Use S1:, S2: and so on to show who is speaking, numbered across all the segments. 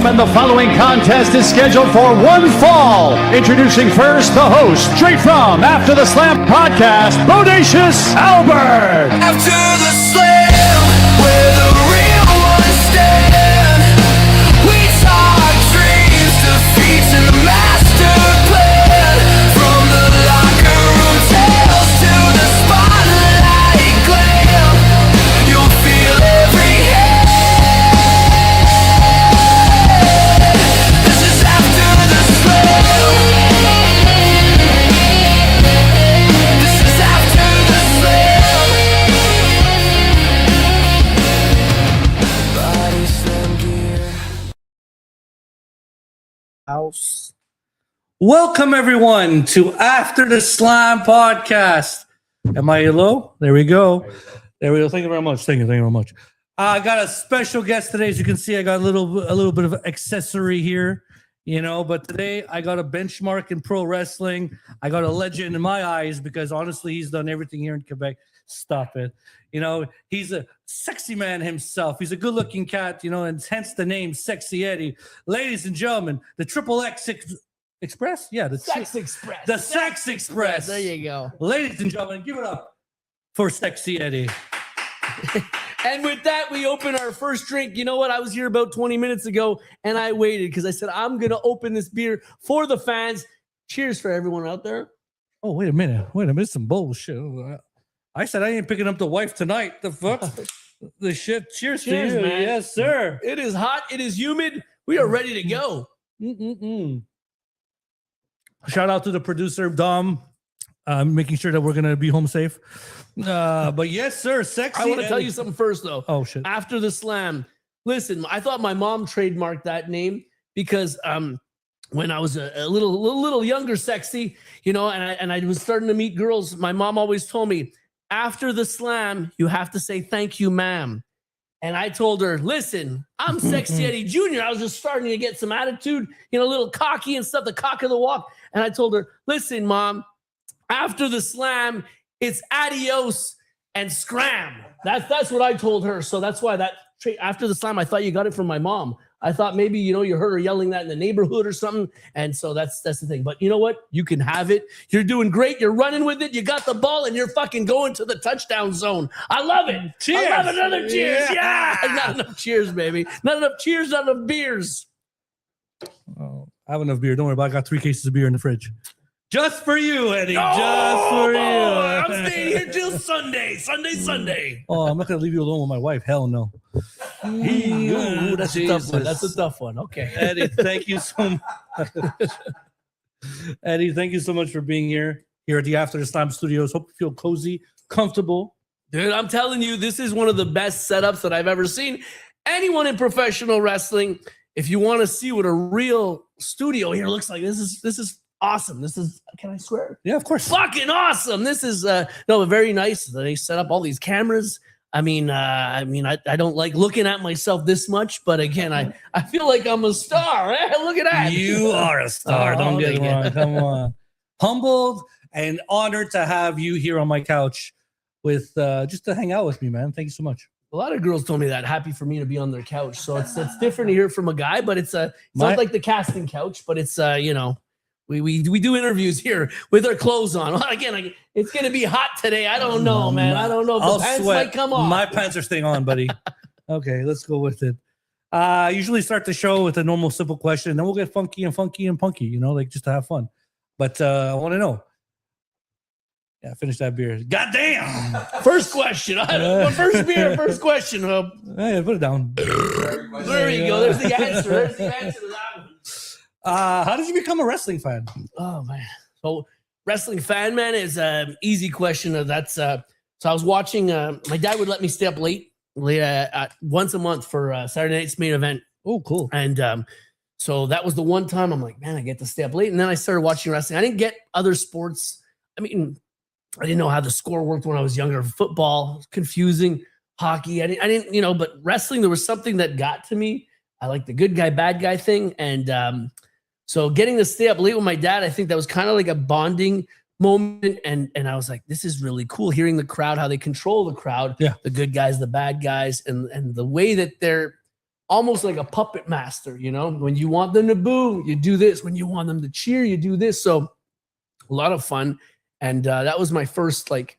S1: gentlemen, the following contest is scheduled for one fall. Introducing first the host, straight from After the Slam podcast, Bodacious Albert.
S2: After the slam, where the real ones stand, we talk dreams, defeats, and the master plan. From the locker room tales to the spotlight glam, you'll feel every hand. This is after the slam. This is after the slam. Body slam gear.
S3: House. Welcome everyone to After the Slam podcast. Am I low? There we go. There we go. Thank you very much. Thank you very much. I got a special guest today. As you can see, I got a little bit of accessory here, but today I got a benchmark in pro wrestling. I got a legend in my eyes because honestly, he's done everything here in Quebec. Stop it. He's a sexy man himself. He's a good-looking cat, and hence the name SeXXXy Eddy. Ladies and gentlemen, the XXX Express? Yeah, the
S4: Sex Express.
S3: The Sex Express.
S4: There you go.
S3: Ladies and gentlemen, give it up for SeXXXy Eddy.
S4: And with that, we open our first drink. You know what? I was here about 20 minutes ago, and I waited because I said, I'm going to open this beer for the fans. Cheers for everyone out there.
S3: Oh, wait a minute. Some bullshit. I said I ain't picking up the wife tonight. The fuck? The shit. Cheers to you.
S4: Man.
S3: Yes, sir.
S4: It is hot. It is humid. We are ready to go.
S3: Shout out to the producer, Dom, making sure that we're going to be home safe. But yes, sir. SeXXXy
S4: I want to tell
S3: Eddy.
S4: you something first, though.
S3: Oh, shit.
S4: After the slam, listen, I thought my mom trademarked that name because when I was a little younger, sexy, and I was starting to meet girls, my mom always told me, after the slam, you have to say thank you, ma'am. And I told her, listen, I'm SeXXXy Eddy Jr. I was just starting to get some attitude, a little cocky and stuff, the cock of the walk. And I told her, listen, mom, after the slam, it's adios and scram. That's what I told her. So that's why after the slam, I thought you got it from my mom. I thought maybe, you heard her yelling that in the neighborhood or something. And so that's the thing. But you know what? You can have it. You're doing great. You're running with it. You got the ball and you're fucking going to the touchdown zone. I love it.
S3: Cheers.
S4: I love another cheers.
S3: Yeah.
S4: Not enough cheers, baby. Not enough cheers, not enough beers.
S3: Oh, I have enough beer. Don't worry about it. I got 3 cases of beer in the fridge. Just for you, Eddie.
S4: Oh,
S3: Just for you.
S4: I'm staying here till Sunday.
S3: Oh, I'm not going to leave you alone with my wife. Hell no.
S4: Ooh, that's a tough one. That's a tough one. Okay.
S3: Eddie, thank you so much. Eddie, thank you so much for being here at the After the Slam Studios. Hope you feel cozy, comfortable.
S4: Dude, I'm telling you, this is one of the best setups that I've ever seen. Anyone in professional wrestling, if you want to see what a real studio here looks like, this is awesome. This is, can I swear?
S3: Yeah, of course.
S4: Fucking awesome. This is very nice. They set up all these cameras. I don't like looking at myself this much, but again, I feel like I'm a star. Look at that.
S3: You are a star. Don't get me wrong. Come on. Humbled and honored to have you here on my couch with just to hang out with me, man. Thank you so much.
S4: A lot of girls told me that. Happy for me to be on their couch. So it's different to hear from a guy, but it's not like the casting couch, but it's we do interviews here with our clothes on. Well, again, it's gonna be hot today. I don't know, man. I don't know.
S3: I'll
S4: The pants
S3: sweat.
S4: might come off.
S3: My pants are staying on, buddy. Okay, let's go with it. I usually start the show with a normal, simple question, and then we'll get funky and punky, just to have fun. But I want to know. Yeah, finish that beer. Goddamn!
S4: First question. First beer. First question.
S3: Hey, put it down.
S4: There you go. There's the answer. There's the answer to that one.
S3: How did you become a wrestling fan?
S4: Oh man. So wrestling fan, man, is an easy question. So I was watching. My dad would let me stay up late once a month for Saturday night's main event.
S3: Oh, cool.
S4: And so that was the one time I'm like, man, I get to stay up late. And then I started watching wrestling. I didn't get other sports. I didn't know how the score worked when I was younger. Football was confusing. Hockey, I didn't, but wrestling, there was something that got to me. I like the good guy, bad guy thing. And so getting to stay up late with my dad, I think that was kind of like a bonding moment. And I was like, this is really cool. Hearing the crowd, how they control the crowd, the good guys, the bad guys, and the way that they're almost like a puppet master, you know, when you want them to boo, you do this. When you want them to cheer, you do this. So a lot of fun. And that was my first like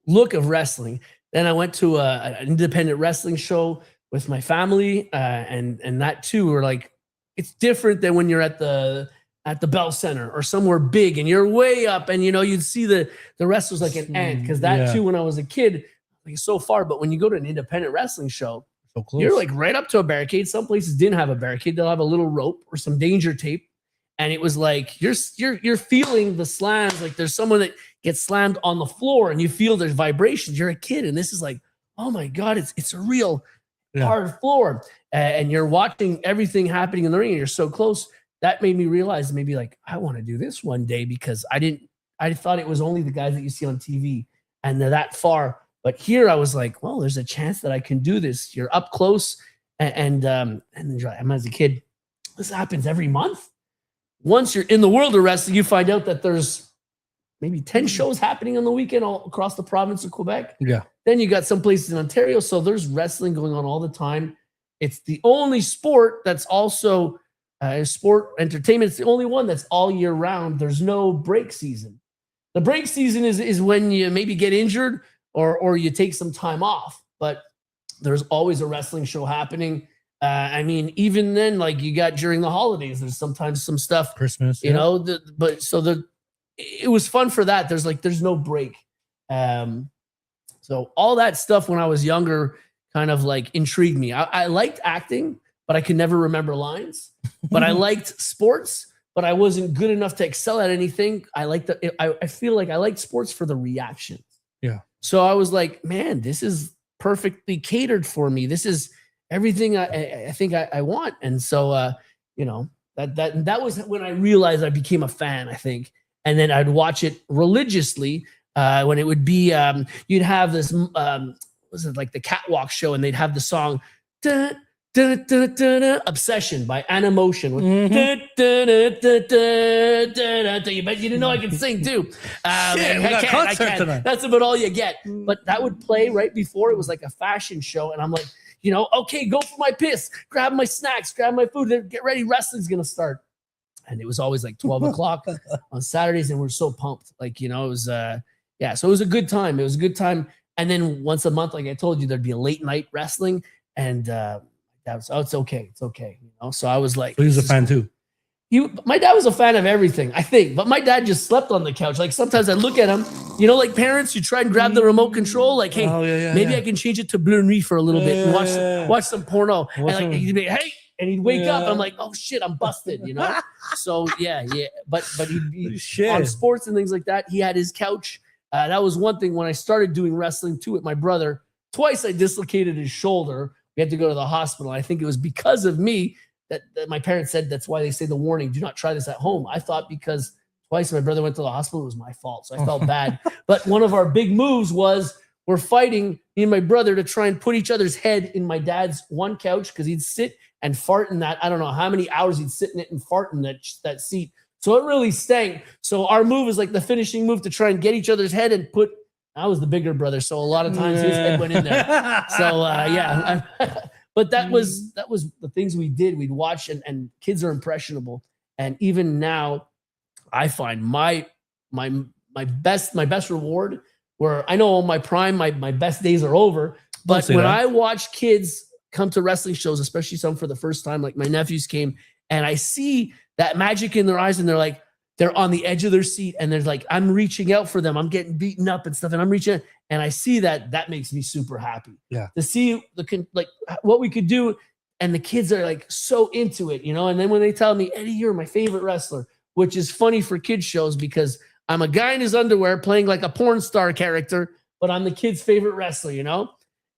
S4: look of wrestling. Then I went to an independent wrestling show with my family, and that too were like, it's different than when you're at the Bell Center or somewhere big and you're way up and you know you'd see the wrestlers like an ant, because that too when I was a kid, like so far. But when you go to an independent wrestling show,
S3: So close.
S4: you're like right up to a barricade. Some places didn't have a barricade; they'll have a little rope or some danger tape. And it was like you're feeling the slams. Like there's someone that gets slammed on the floor, and you feel there's vibrations. You're a kid, and this is like, oh my god, it's a real hard floor, and you're watching everything happening in the ring, and you're so close. That made me realize maybe like I want to do this one day, because I thought it was only the guys that you see on TV, and they're that far. But here I was like, well, there's a chance that I can do this. You're up close, and as a kid, this happens every month. Once you're in the world of wrestling, you find out that there's maybe 10 shows happening on the weekend all across the province of Quebec.
S3: Yeah.
S4: Then you got some places in Ontario. So there's wrestling going on all the time. It's the only sport that's also sport entertainment. It's the only one that's all year round. There's no break season. The break season is when you maybe get injured or you take some time off. But there's always a wrestling show happening. I mean, even then, like you got during the holidays, there's sometimes some stuff,
S3: Christmas,
S4: you know, it was fun for that. There's no break. So all that stuff when I was younger kind of like intrigued me. I liked acting, but I could never remember lines, but I liked sports, but I wasn't good enough to excel at anything. I feel like I liked sports for the reactions. Yeah. So I was like, man, this is perfectly catered for me. This is everything I think I want. And so, you know, that was when I realized I became a fan, I think. And then I'd watch it religiously when it would be, you'd have this, was it like the catwalk show, and they'd have the song, dun, dun, dun, dun, dun, Obsession by Animotion. Dun, dun, dun, dun, dun, dun, dun. You bet you didn't know I could sing too. I can't. That's about all you get. But that would play right before. It was like a fashion show. And I'm like, you know, okay, go for my piss, grab my snacks, grab my food, get ready, wrestling's gonna start. And it was always like 12 o'clock on Saturdays, and we're so pumped. Like, you know, it was so it was a good time. It was a good time. And then once a month, like I told you, there'd be a late night wrestling, and that was, it's okay, you know. So I was like,
S3: so he was a fan too.
S4: My dad was a fan of everything, I think, but my dad just slept on the couch. Like sometimes I look at him, you know, like parents, you try and grab the remote control, like, hey, maybe I can change it to Bleu Nuit for a little bit and watch some porno. And like he'd be, hey, and he'd wake up. I'm like, oh shit, I'm busted, you know. So yeah. But he'd be on sports and things like that. He had his couch. That was one thing when I started doing wrestling too with my brother. Twice I dislocated his shoulder. We had to go to the hospital. I think it was because of me. That my parents said that's why they say the warning, do not try this at home. I thought because twice my brother went to the hospital, it was my fault. So I felt bad. But one of our big moves was we're fighting, me and my brother, to try and put each other's head in my dad's one couch, because he'd sit and fart in that. I don't know how many hours he'd sit in it and fart in that seat. So it really stank. So our move is like the finishing move to try and get each other's head and put, I was the bigger brother. So a lot of times his head went in there. So yeah. But that was the things we did. We'd watch, and kids are impressionable. And even now, I find my best reward, where I know my prime, my best days are over. But when I watch kids come to wrestling shows, especially some for the first time, like my nephews came, and I see that magic in their eyes, and they're on the edge of their seat, and there's like, I'm reaching out for them. I'm getting beaten up and stuff, and I'm reaching, and I see that makes me super happy. Yeah. To see like what we could do, and the kids are like so into it, you know. And then when they tell me, Eddie, you're my favorite wrestler, which is funny for kids shows, because I'm a guy in his underwear playing like a porn star character, but I'm the kid's favorite wrestler, you know.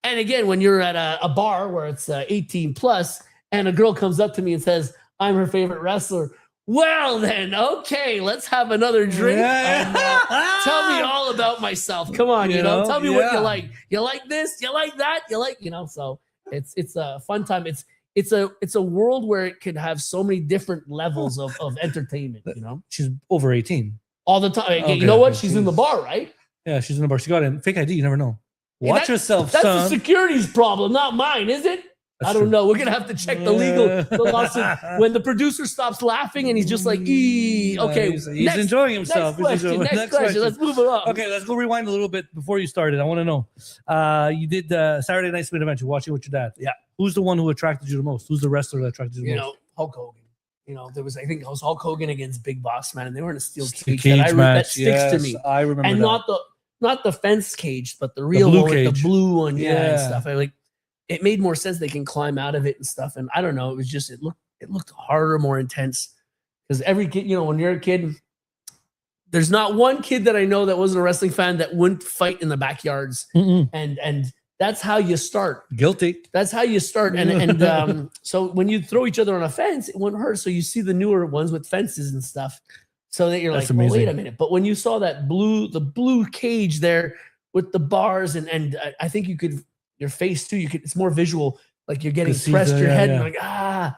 S4: And again, when you're at a bar where it's 18 plus, and a girl comes up to me and says, I'm her favorite wrestler. Well then, okay, let's have another drink. And, tell me all about myself. Come on, you know, tell me what you like. You like this? You like that? You like, you know? So it's a fun time. It's a world where it could have so many different levels of entertainment. You know,
S3: she's over 18
S4: all the time. Okay, you know what? She's in the bar, right?
S3: Yeah, she's in the bar. She got in fake ID. You never know. Watch yourself,
S4: that's
S3: son.
S4: That's the security's problem, not mine, is it?
S3: That's
S4: I don't
S3: true.
S4: know. We're gonna have to check the lawsuit when the producer stops laughing and he's just like, "Ee." Okay,
S3: he's enjoying himself.
S4: Next question. Let's move it on.
S3: Okay, let's go rewind a little bit before you started. I want to know. You did Saturday Night Spin Adventure, watching with your dad.
S4: Yeah.
S3: Who's the one who attracted you the most? Who's the wrestler that attracted you the
S4: You
S3: most?
S4: know, Hulk Hogan. You know, there was, I think it was Hulk Hogan against Big Boss Man, and they were in a steel
S3: Cage
S4: cage.
S3: match.
S4: That sticks to me.
S3: I remember
S4: And
S3: that.
S4: not the fence cage, but the real
S3: blue
S4: one, with the
S3: cage.
S4: blue one, and
S3: Yeah.
S4: stuff. It made more sense. They can climb out of it and stuff. And I don't know, it looked harder, more intense. Because every kid, you know, when you're a kid, there's not one kid that I know that wasn't a wrestling fan that wouldn't fight in the backyards. And that's how you start.
S3: Guilty.
S4: That's how you start. And so when you throw each other on a fence, it wouldn't hurt. So you see the newer ones with fences and stuff. So that you're
S3: That's
S4: like, well, wait
S3: amazing.
S4: a minute. But when you saw the blue cage there with the bars, and I think you could, your face too, it's more visual. Like you're getting
S3: See
S4: pressed
S3: the-
S4: your
S3: yeah,
S4: head
S3: yeah.
S4: and like,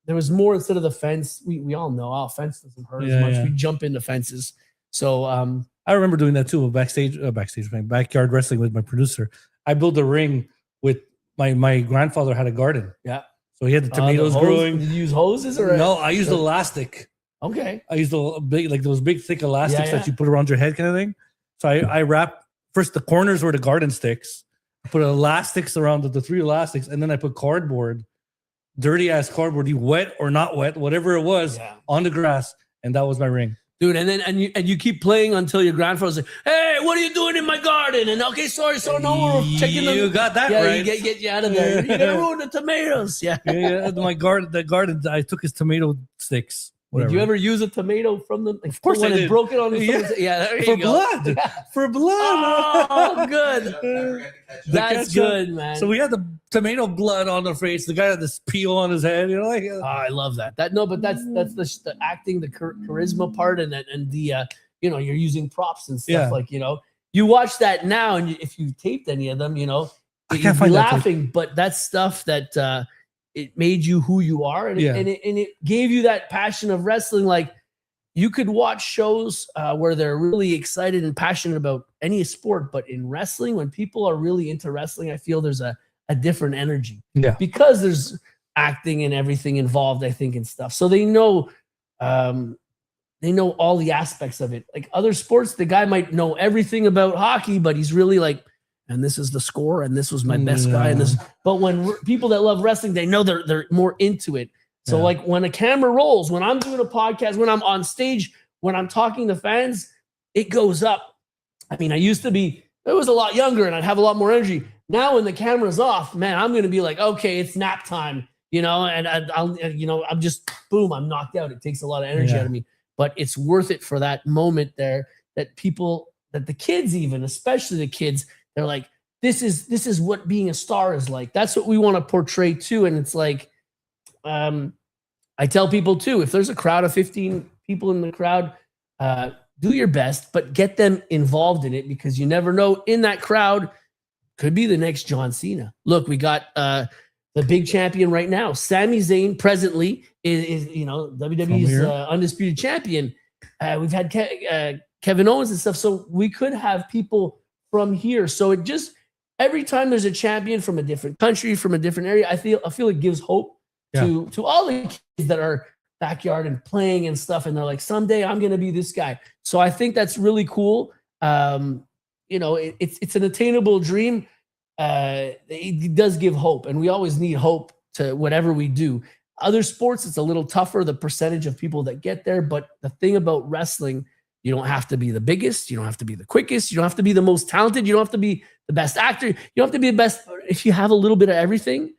S4: there was more instead of the fence. We all know, fence doesn't hurt
S3: Yeah,
S4: as much.
S3: yeah.
S4: We jump into fences. So
S3: I remember doing that too. Backyard wrestling with my producer. I built a ring with my grandfather had a garden.
S4: Yeah.
S3: So he had the tomatoes growing.
S4: Did you use hoses or
S3: No, I used elastic.
S4: Okay.
S3: I used a big, like those big thick elastics
S4: Yeah,
S3: that you put around your head kind of thing. So I wrapped first the corners were the garden sticks. I put elastics around the 3 elastics, and then I put cardboard, dirty ass cardboard, wet or not wet, whatever it was,
S4: Yeah.
S3: on the grass, and that was my ring.
S4: Dude, and you keep playing until your grandfather's like, "Hey, what are you doing in my garden?" And okay, sorry, so no more checking them.
S3: You got that
S4: Yeah,
S3: right.
S4: you get you out of there. You're gonna ruin the tomatoes. Yeah.
S3: Yeah, the garden. I took his tomato sticks. Whatever.
S4: Did you ever use a tomato from the? Of
S3: course
S4: when
S3: I
S4: it
S3: did.
S4: broke it on the
S3: Yeah.
S4: yeah, there
S3: for
S4: you go.
S3: blood? For blood.
S4: Oh, good.
S3: The
S4: That's
S3: ketchup.
S4: good, man.
S3: So we had the tomato blood on the face. The guy had this peel on his head. You know, like
S4: Oh, I love that. But that's the acting, the charisma part, and the you know, you're using props and stuff.
S3: Yeah.
S4: Like, you know, you watch that now, and if you taped any of them, you know,
S3: I
S4: you'd
S3: can't
S4: be
S3: find that tape.
S4: laughing. But that's stuff that it made you who you are, and
S3: Yeah.
S4: it gave you that passion of wrestling. Like you could watch shows where they're really excited and passionate about any sport, but in wrestling, when people are really into wrestling, I feel there's a different energy.
S3: Yeah.
S4: Because there's acting and everything involved, I think, and stuff. So they know all the aspects of it. Like other sports, the guy might know everything about hockey, but he's really like, and this is the score, and this was my best guy, and this. But when people that love wrestling, they know they're more into it. So
S3: Yeah.
S4: like when a camera rolls, when I'm doing a podcast, when I'm on stage, when I'm talking to fans, it goes up. I mean, I was a lot younger and I'd have a lot more energy. Now when the camera's off, man, I'm going to be like, okay, it's nap time, you know, and I'll, you know, I'm just, boom, I'm knocked out. It takes a lot of energy out of me, but it's worth it for that moment there that the kids, even, especially the kids, they're like, this is what being a star is like. That's what we want to portray too. And it's like, I tell people too, if there's a crowd of 15 people in the crowd, do your best, but get them involved in it, because you never know, in that crowd could be the next John Cena. Look, we got the big champion right now. Sami Zayn presently is you know, WWE's undisputed champion. We've had Kevin Owens and stuff. So we could have people from here. So it just, every time there's a champion from a different country, from a different area, I feel it gives hope to all the kids that are backyard and playing and stuff. And they're like, someday I'm going to be this guy. So I think that's really cool. You know, it's an attainable dream. It does give hope, and we always need hope to whatever we do. Other sports, it's a little tougher, the percentage of people that get there. But the thing about wrestling, you don't have to be the biggest. You don't have to be the quickest. You don't have to be the most talented. You don't have to be the best actor. You don't have to be the best. If you have a little bit of everything,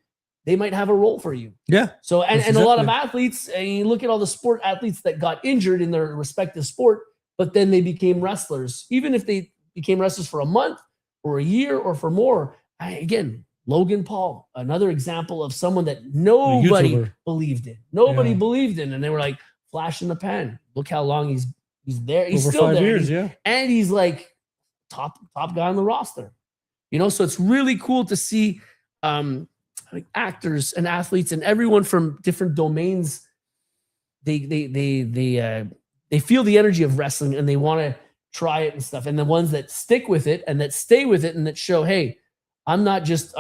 S4: they might have a role for you.
S3: Yeah.
S4: So, and
S3: That's
S4: a lot of
S3: exactly.
S4: athletes, and you look at all the sport athletes that got injured in their respective sport, but then they became wrestlers. Even if they became wrestlers for a month or a year or for more. Again, Logan Paul, another example of someone that nobody
S3: YouTuber.
S4: believed in. Nobody
S3: Yeah.
S4: believed in. And they were like, flash in the pan. Look how long he's there. He's
S3: Over
S4: still
S3: 5
S4: there.
S3: years,
S4: He's-
S3: yeah.
S4: And he's like top guy on the roster. You know, so it's really cool to see like actors and athletes and everyone from different domains. They feel the energy of wrestling and they want to try it and stuff. And the ones that stick with it and that stay with it and that show, hey, I'm not just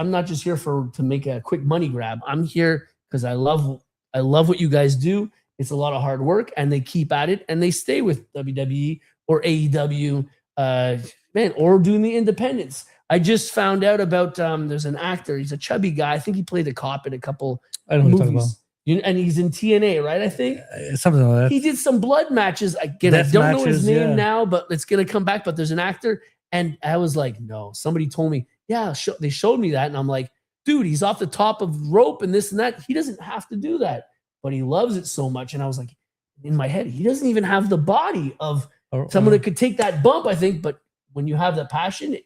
S4: here to make a quick money grab. I'm here because I love what you guys do. It's a lot of hard work, and they keep at it, and they stay with WWE or AEW, or doing the independents. I just found out about there's an actor. He's a chubby guy. I think he played a cop in a couple movies. And he's in TNA, right? I think
S3: something like that.
S4: He did some blood matches. Again, I don't know his name now, but it's gonna come back. But there's an actor, and I was like, no. Somebody told me, yeah, they showed me that, and I'm like, dude, he's off the top of rope and this and that. He doesn't have to do that, but he loves it so much. And I was like, in my head, he doesn't even have the body of someone that could take that bump, I think. But when you have the passion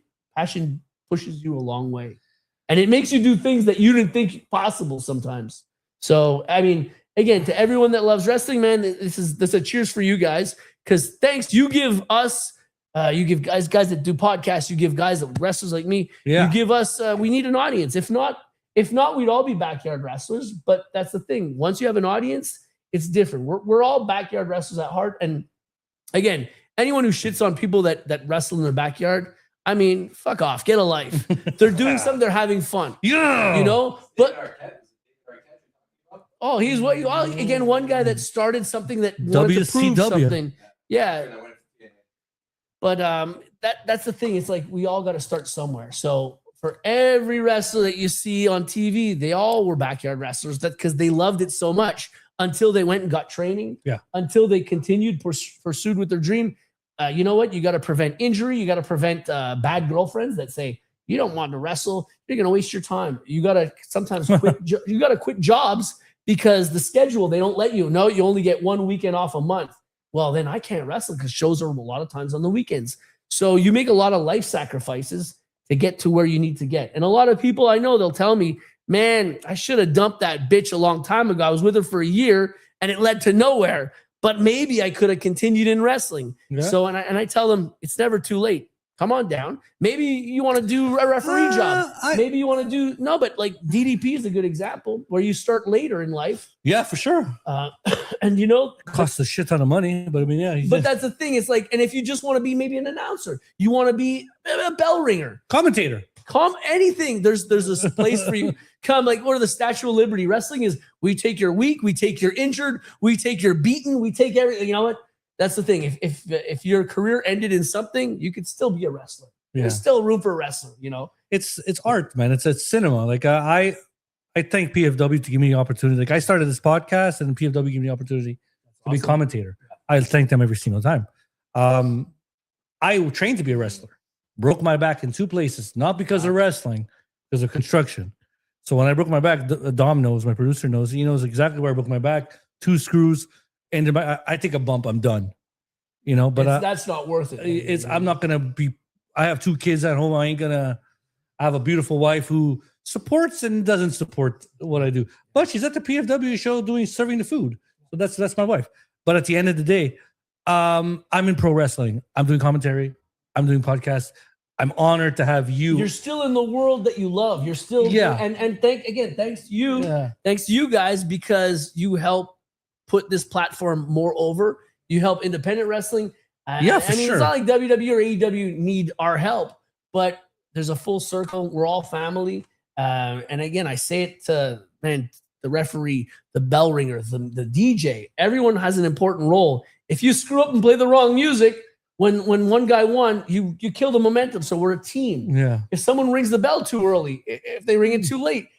S4: pushes you a long way, and it makes you do things that you didn't think possible sometimes. So, I mean, again, to everyone that loves wrestling, man, this is a cheers for you guys, because thanks, you give us, you give guys that do podcasts, you give guys that wrestlers like me, you give us, we need an audience. If not, we'd all be backyard wrestlers. But that's the thing. Once you have an audience, it's different. We're all backyard wrestlers at heart. And again, anyone who shits on people that wrestle in their backyard, I mean, fuck off, get a life. They're doing something, they're having fun. Yeah. You know, but he's again, one guy that started something that wanted to prove something. Yeah. But that's the thing. It's like we all got to start somewhere. So for every wrestler that you see on TV, they all were backyard wrestlers because they loved it so much until they went and got training. Yeah. Until they continued pursued with their dream. You know what? You got to prevent injury. You got to prevent bad girlfriends that say you don't want to wrestle. You're going to waste your time. You got to sometimes quit. You got to quit jobs because the schedule, they don't let you. No, you only get one weekend off a month. Well, then I can't wrestle because shows are a lot of times on the weekends. So you make a lot of life sacrifices to get to where you need to get. And a lot of people I know, they'll tell me, man, I should have dumped that bitch a long time ago. I was with her for a year and it led to nowhere. But maybe I could have continued in wrestling. Yeah. So, and I tell them, it's never too late. Come on down. Maybe you want to do a referee job. Maybe you want to but like DDP is a good example where you start later in life.
S3: Yeah, for sure.
S4: And you know,
S3: costs a shit ton of money, but I mean, yeah.
S4: But that's the thing. It's like, and if you just want to be maybe an announcer, you want to be a bell ringer,
S3: commentator,
S4: anything. There's a place for you. Come, like, what are the Statue of Liberty? Wrestling is we take your weak, we take your injured, we take your beaten, we take everything. You know what? That's the thing. If your career ended in something, you could still be a wrestler. Yeah. There's still room for a wrestler. You know, it's
S3: art, man. It's cinema. Like I thank PFW to give me the opportunity. Like I started this podcast, and PFW gave me the opportunity to be a commentator. I thank them every single time. I trained to be a wrestler. Broke my back in 2 places, not because of wrestling, because of construction. So when I broke my back, Dom knows, my producer knows, he knows exactly where I broke my back. 2 screws, and I take a bump, I'm done. You know, but
S4: that's not worth it.
S3: I'm not gonna be. I have 2 kids at home. I have a beautiful wife who supports and doesn't support what I do, but she's at the PFW show serving the food. So that's my wife. But at the end of the day, I'm in pro wrestling. I'm doing commentary. I'm doing podcasts. I'm honored to have you.
S4: You're still in the world that you love. You're still and thanks to you. Yeah. Thanks to you guys, because you help put this platform more over. You help independent wrestling.
S3: For
S4: I mean,
S3: sure.
S4: It's not like WWE or AEW need our help, but there's a full circle. We're all family. And again, I say it to the referee, the bell ringer, the DJ. Everyone has an important role. If you screw up and play the wrong music, when one guy won, you kill the momentum. So we're a team. Yeah. If someone rings the bell too early, if they ring it too late,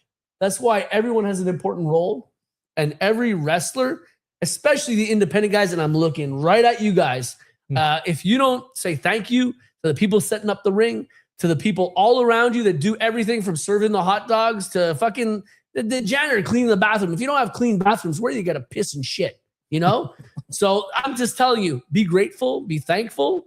S4: that's why everyone has an important role. And every wrestler, especially the independent guys, and I'm looking right at you guys. If you don't say thank you to the people setting up the ring, to the people all around you that do everything from serving the hot dogs to fucking the janitor cleaning the bathroom. If you don't have clean bathrooms, where are you going to piss and shit? You know? So I'm just telling you, be grateful, be thankful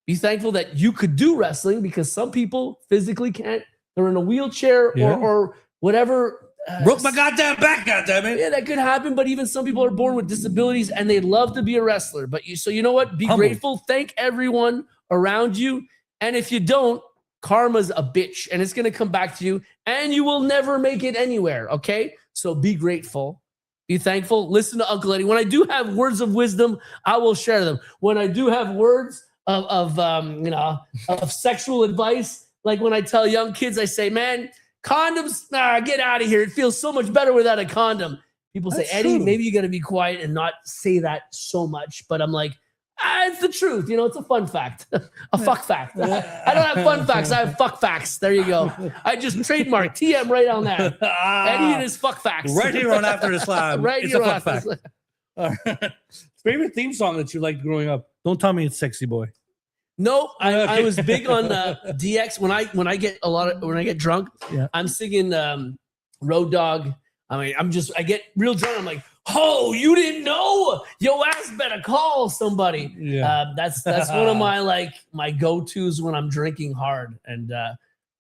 S4: that you could do wrestling, because some people physically can't. They're in a wheelchair or whatever.
S3: Broke my goddamn back, goddammit.
S4: Yeah, that could happen. But even some people are born with disabilities and they'd love to be a wrestler. But you know what? Be grateful. Thank everyone around you. And if you don't, karma's a bitch and it's going to come back to you and you will never make it anywhere. Okay. So be grateful. Be thankful. Listen to Uncle Eddie. When I do have words of wisdom, I will share them. When I do have words of sexual advice, Like when I tell young kids, I say, man, condoms, get out of here. It feels so much better without a condom. People say, Eddie, maybe you got to be quiet and not say that so much. But I'm like, it's the truth. You know, it's a fun fact, a fuck fact. I don't have fun facts. I have fuck facts. There you go. I just trademark TM right on that. Eddie and his fuck facts.
S3: Right here on After the Slam.
S4: Right
S3: it's
S4: here
S3: a
S4: on
S3: fuck fact. All right. Favorite theme song that you liked growing up? Don't tell me it's Sexy Boy.
S4: No, I was big on DX. When I get drunk, I'm singing Road Dog. I mean, I get real drunk. I'm like, oh, you didn't know? Yo ass better call somebody.
S3: Yeah.
S4: That's one of my go-tos when I'm drinking hard. And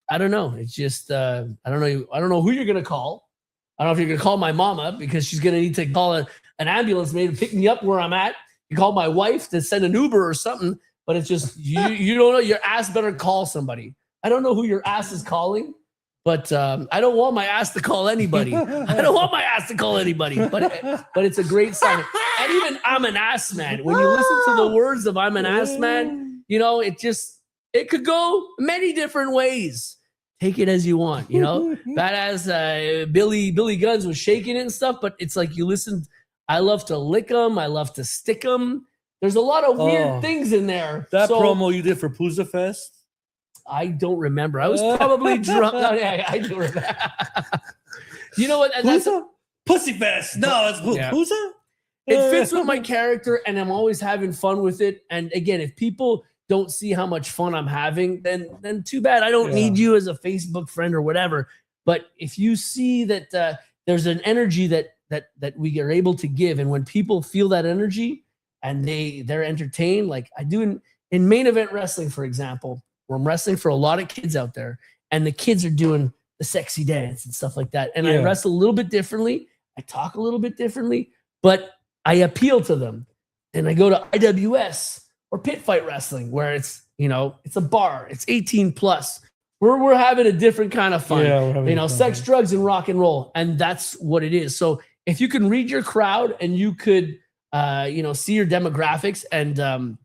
S4: I don't know. It's just I don't know who you're gonna call. I don't know if you're gonna call my mama because she's gonna need to call an ambulance maybe to pick me up where I'm at. You call my wife to send an Uber or something. But it's just you don't know. Your ass better call somebody. I don't know who your ass is calling, but I don't want my ass to call anybody. I don't want my ass to call anybody. But it's a great song. And even I'm an ass man. When you listen to the words of I'm an ass man, you know it could go many different ways. Take it as you want. You know that as Billy Guns was shaking it and stuff. But it's like you listen. I love to lick them. I love to stick them. There's a lot of weird things in there.
S3: That promo you did for Pooza Fest?
S4: I don't remember. I was probably drunk. Oh, yeah, I do remember. You know what?
S3: Pussy Fest. No, it's Pooza?
S4: It fits with my character, and I'm always having fun with it. And again, if people don't see how much fun I'm having, then too bad. I don't need you as a Facebook friend or whatever. But if you see that there's an energy that we are able to give, and when people feel that energy, and they're entertained, like I do in main event wrestling, for example, where I'm wrestling for a lot of kids out there, and the kids are doing the sexy dance and stuff like that. And I wrestle a little bit differently. I talk a little bit differently, but I appeal to them. And I go to IWS or pit fight wrestling, where it's a bar, it's 18 plus. We're having a different kind of fun. Sex, drugs, and rock and roll, and that's what it is. So if you can read your crowd and you could see your demographics and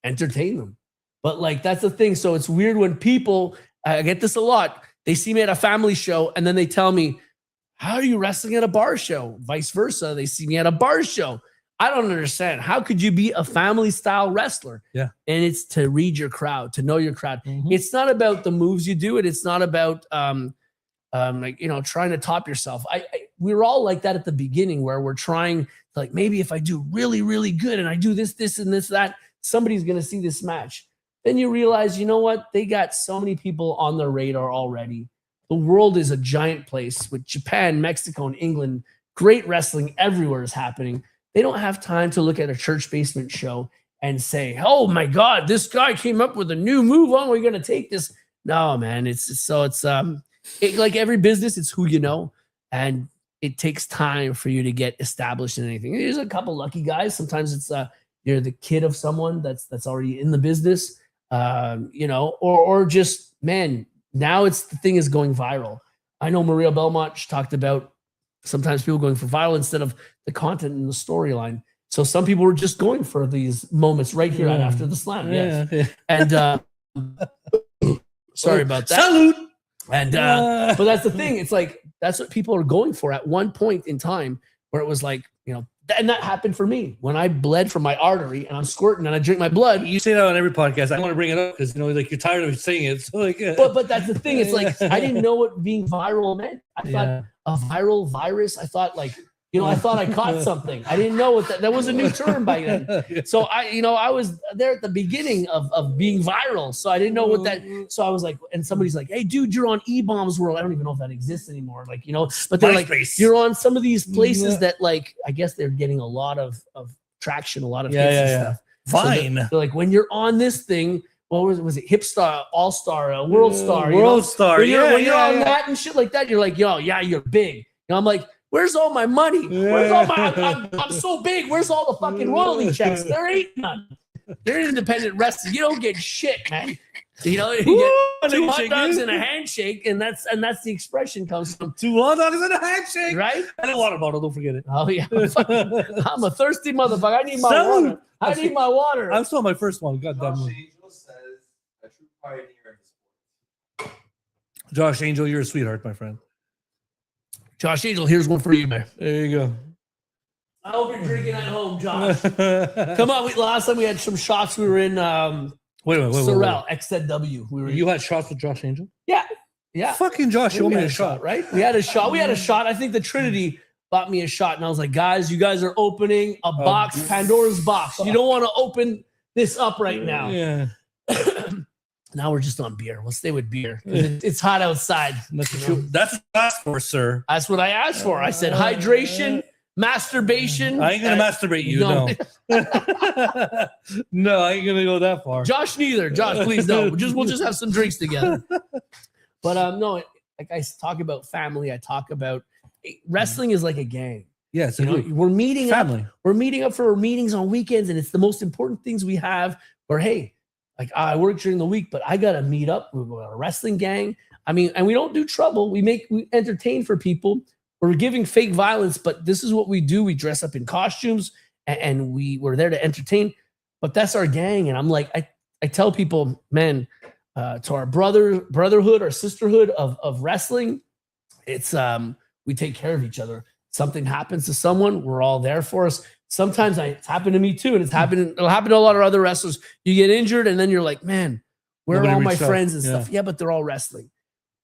S4: entertain them. But like, that's the thing. So it's weird when people, I get this a lot. They see me at a family show and then they tell me, how are you wrestling at a bar show? Vice versa. They see me at a bar show. I don't understand. How could you be a family style wrestler? Yeah. And it's to read your crowd, to know your crowd. Mm-hmm. It's not about the moves you do. It's not about, trying to top yourself. We were all like that at the beginning, where we're trying to, like, maybe if I do really, really good and I do this, and this, that, somebody's going to see this match. Then you realize, you know what? They got so many people on their radar already. The world is a giant place with Japan, Mexico, and England. Great wrestling everywhere is happening. They don't have time to look at a church basement show and say, oh my God, this guy came up with a new move. Oh, we're going to take this. No, man. It's like every business, it's who you know. And it takes time for you to get established in anything. There's a couple lucky guys. Sometimes it's you're the kid of someone that's already in the business, or just, man, now it's the thing is going viral. I know Maria Belmont talked about sometimes people going for viral instead of the content and the storyline. So some people were just going for these moments right here after the slam. Yes. Yeah. And sorry about that.
S3: Salute.
S4: And but that's the thing. It's like that's what people are going for at one point in time, where it was like, and that happened for me when I bled from my artery and I'm squirting and I drink my blood.
S3: You say that on every podcast. I want to bring it up because like you're tired of saying it. So like,
S4: but that's the thing. It's like I didn't know what being viral meant. I thought a viral virus. I thought like I thought I caught something. I didn't know what that was a new term by then. So I was there at the beginning of being viral. So I didn't know what that. So I was like, and somebody's like, "Hey, dude, you're on E-Bombs World." I don't even know if that exists anymore. Like, but they're like, "You're on some of these places that like I guess they're getting a lot of traction, a lot of hits and stuff."
S3: Fine.
S4: So they're like, when you're on this thing. What was it? Hipstar, All Star, World Star,
S3: World Star.
S4: When you're on that and shit like that, you're like, yo, yeah, you're big. I'm like, where's all my money? Where's all my? I'm so big. Where's all the fucking royalty checks? There ain't none. They're independent wrestling. You don't get shit, man. You get 2 hot dogs and a handshake, and that's the expression comes from
S3: 2 hot dogs and a handshake,
S4: right?
S3: And a water bottle. Don't forget it.
S4: Oh yeah, I'm a thirsty motherfucker. I need my water. I need my water.
S3: I'm still on my first one. God damn it.
S5: Says a true pioneer in the sport.
S3: Josh Angel, you're a sweetheart, my friend.
S4: Josh Angel, here's one for you, man.
S3: There you go.
S4: I hope you're drinking at home, Josh. Come on, last time we had some shots. We were in
S3: Wait.
S4: Sorel, XZW. We were.
S3: You had shots with Josh Angel?
S4: Yeah.
S3: Fucking Josh, you owe me a shot.
S4: right? We had a shot. I think the Trinity bought me a shot, and I was like, guys, you guys are opening a box, Pandora's box. You don't want to open this up right now.
S3: Yeah.
S4: Now we're just on beer. We'll stay with beer. It's hot outside.
S3: That's what I asked for, sir.
S4: That's what I asked for. I said hydration, masturbation.
S3: I ain't gonna masturbate you. No. No, I ain't gonna go that far.
S4: Josh, neither. Josh, please no. We'll just have some drinks together. But no, like I talk about family. I talk about wrestling is like a gang.
S3: Yes,
S4: we're meeting
S3: family.
S4: up. We're meeting up for meetings on weekends, and it's the most important things we have. Where hey, like I work during the week, but I gotta meet up. We're a wrestling gang. I mean, and we don't do trouble. We entertain for people. We're giving fake violence, but this is what we do. We dress up in costumes, and we're there to entertain. But that's our gang, and I'm like, I tell people, man, to our brotherhood or sisterhood of wrestling, it's we take care of each other. Something happens to someone, we're all there for us. Sometimes it's happened to me too, and it'll happen to a lot of other wrestlers. You get injured, and then you're like, man, where are all my friends and stuff? Yeah, but they're all wrestling.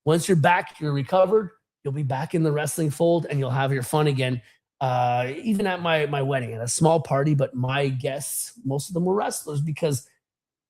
S4: Once you're back, you're recovered, you'll be back in the wrestling fold, and you'll have your fun again. Even at my wedding, at a small party, but my guests, most of them were wrestlers because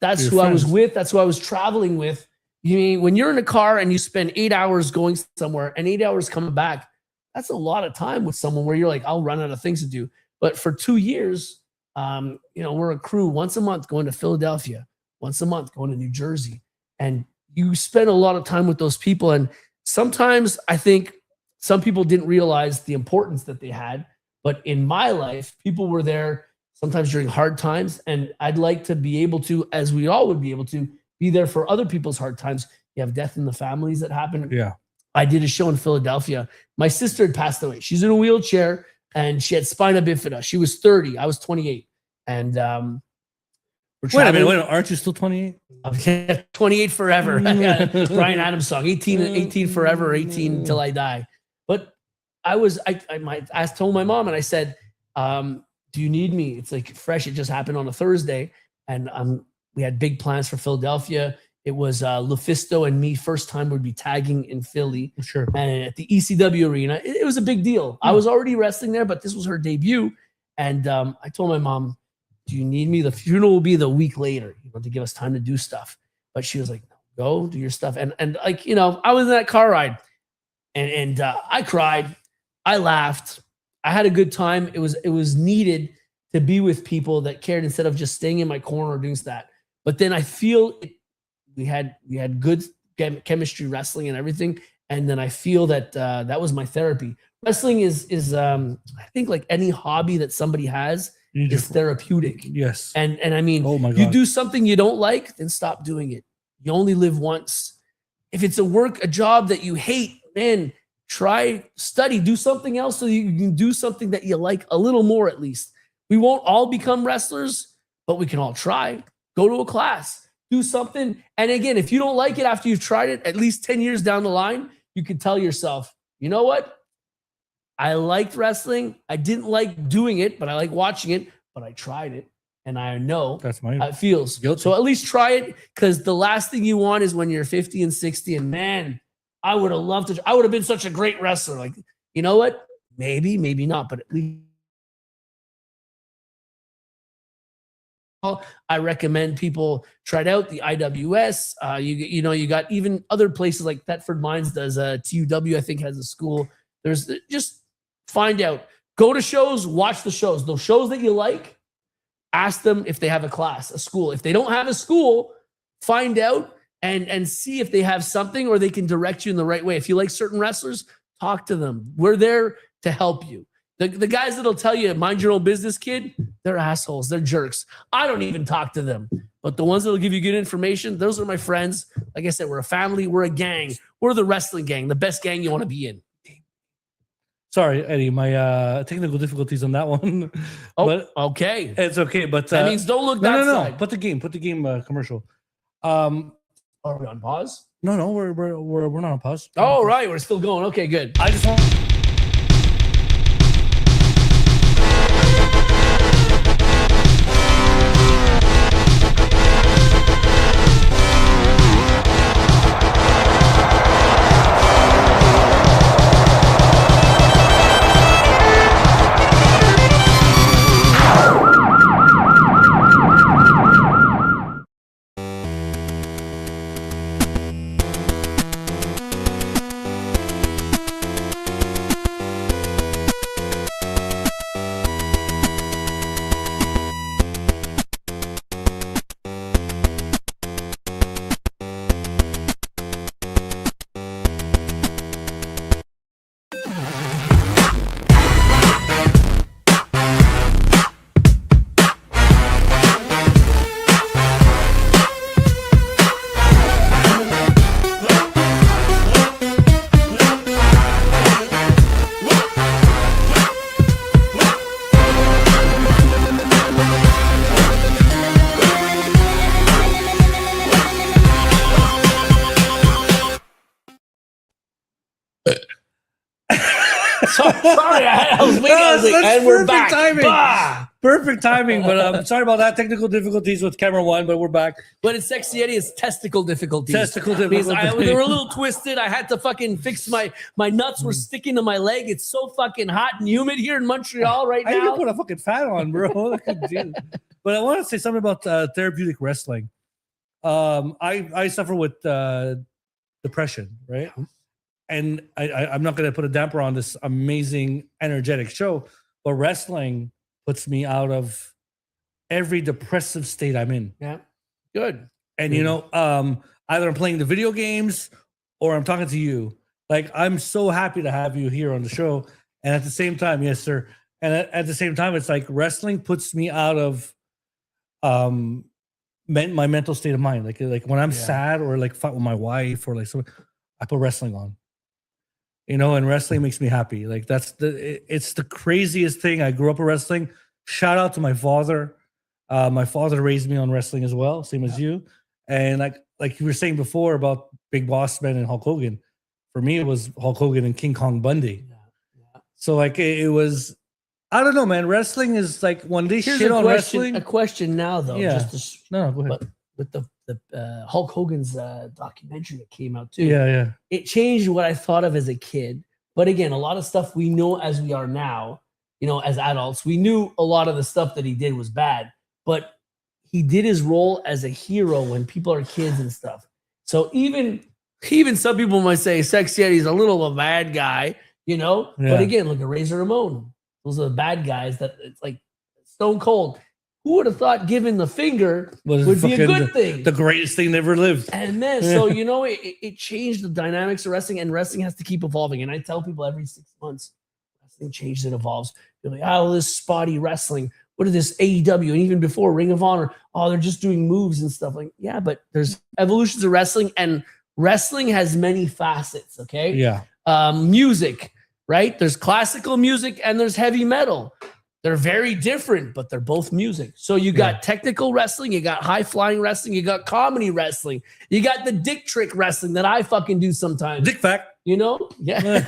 S4: that's who I was with. That's who I was traveling with. You mean when you're in a car and you spend 8 hours going somewhere and 8 hours coming back, that's a lot of time with someone where you're like, I'll run out of things to do. But for 2 years, we're a crew once a month going to Philadelphia, once a month going to New Jersey. And you spend a lot of time with those people. And sometimes I think some people didn't realize the importance that they had. But in my life, people were there sometimes during hard times. And I'd like to be able to, as we all would be able to, be there for other people's hard times. You have death in the families that happen.
S3: Yeah.
S4: I did a show in Philadelphia. My sister had passed away. She's in a wheelchair and she had spina bifida. She was 30. I was 28. And
S3: wait a minute. Aren't you still 28?
S4: I'm 28 forever. Brian Adams song, 18 forever, 18 until I die. But I told my mom and I said, do you need me? It's like fresh. It just happened on a Thursday. And we had big plans for Philadelphia. It was Lufisto and me, first time we'd be tagging in Philly.
S3: Sure.
S4: And at the ECW arena, it was a big deal. I was already wrestling there, but this was her debut. And I told my mom, do you need me? The funeral will be the week later, to give us time to do stuff. But she was like, go do your stuff. And like, I was in that car ride and I cried. I laughed. I had a good time. It was needed to be with people that cared instead of just staying in my corner or doing that. But then I feel we had good chemistry, wrestling and everything. And then I feel that that was my therapy. Wrestling is I think like any hobby that somebody has is therapeutic.
S3: Yes.
S4: And I mean,
S3: oh my God.
S4: You do something you don't like, then stop doing it. You only live once. If it's a job that you hate, man, study, do something else so you can do something that you like a little more at least. We won't all become wrestlers, but we can all try. Go to a class, do something. And again, if you don't like it after you've tried it, at least 10 years down the line, you can tell yourself, you know what? I liked wrestling. I didn't like doing it, but I like watching it, but I tried it. And I know how it feels.
S3: Guilty.
S4: So at least try it, because the last thing you want is when you're 50 and 60 and man, I would have been such a great wrestler. Like, you know what? Maybe, maybe not, but at least I recommend people try it out. The IWS, you got even other places like Thetford Mines does. TUW, I think, has a school. There's just find out. Go to shows, watch the shows. Those shows that you like, ask them if they have a class, a school. If they don't have a school, find out and see if they have something or they can direct you in the right way. If you like certain wrestlers, talk to them. We're there to help you. The guys that'll tell you, mind your own business, kid, they're assholes. They're jerks. I don't even talk to them. But the ones that'll give you good information, those are my friends. Like I said, we're a family. We're a gang. We're the wrestling gang, the best gang you want to be in.
S3: Sorry, Eddie, my technical difficulties on that one.
S4: Oh,
S3: but
S4: okay.
S3: It's okay, but
S4: that means don't look that side.
S3: Put the game commercial.
S4: Are we on pause?
S3: No, we're not on pause.
S4: Oh, right. We're still going. Okay, good.
S3: I just want.
S4: Sorry, I was waiting. I was like, and we're back.
S3: Timing.
S4: Bah!
S3: Perfect timing, but sorry about that. Technical difficulties with camera one, but we're back.
S4: But it's SeXXXy Eddy. It's testicle difficulties.
S3: Testicle
S4: Because
S3: difficulties.
S4: they were a little twisted. I had to fucking fix my nuts were sticking to my leg. It's so fucking hot and humid here in Montreal right
S3: I need to
S4: now.
S3: put a fucking fan on, bro. But I want to say something about therapeutic wrestling. I suffer with depression, right? And I'm not going to put a damper on this amazing, energetic show, but wrestling puts me out of every depressive state I'm in.
S4: Yeah, good.
S3: And you know, either I'm playing the video games or I'm talking to you. Like, I'm so happy to have you here on the show. And at the same time, yes, sir. And at the same time, it's like wrestling puts me out of my mental state of mind. Like when I'm sad or like fight with my wife or like something, I put wrestling on. You know, and wrestling makes me happy. Like it's the craziest thing. I grew up with wrestling. Shout out to my father. My father raised me on wrestling as well, same as you. And like you were saying before about Big Boss Man and Hulk Hogan. For me, it was Hulk Hogan and King Kong Bundy.
S4: Yeah.
S3: So like it was, I don't know, man. Wrestling is like when they
S4: Here's
S3: shit
S4: a
S3: on
S4: question.
S3: wrestling.
S4: A question now, though.
S3: Yeah.
S4: No,
S3: Go ahead.
S4: but with the Hulk Hogan's documentary that came out too.
S3: Yeah.
S4: It changed what I thought of as a kid. But again, a lot of stuff we know as we are now, you know, as adults, we knew a lot of the stuff that he did was bad, but he did his role as a hero when people are kids and stuff. So even some people might say SeXXXy Eddy's a little of a bad guy, you know,
S3: Yeah.
S4: but again, look at Razor Ramon. Those are the bad guys that it's like Stone Cold. Who would have thought giving the finger would be a good thing?
S3: The greatest thing that ever lived.
S4: And then, so, you know, it changed the dynamics of wrestling, and wrestling has to keep evolving. And I tell people every 6 months, wrestling changes and evolves. They're like, oh, this spotty wrestling. What is this AEW? And even before Ring of Honor, oh, they're just doing moves and stuff. Like, yeah, but there's evolutions of wrestling, and wrestling has many facets, okay?
S3: Yeah.
S4: Music, right? There's classical music and there's heavy metal. They're very different, but they're both music. So you got technical wrestling, you got high flying wrestling, you got comedy wrestling, you got the dick trick wrestling that I fucking do sometimes.
S3: Dick fact.
S4: You know? Yeah.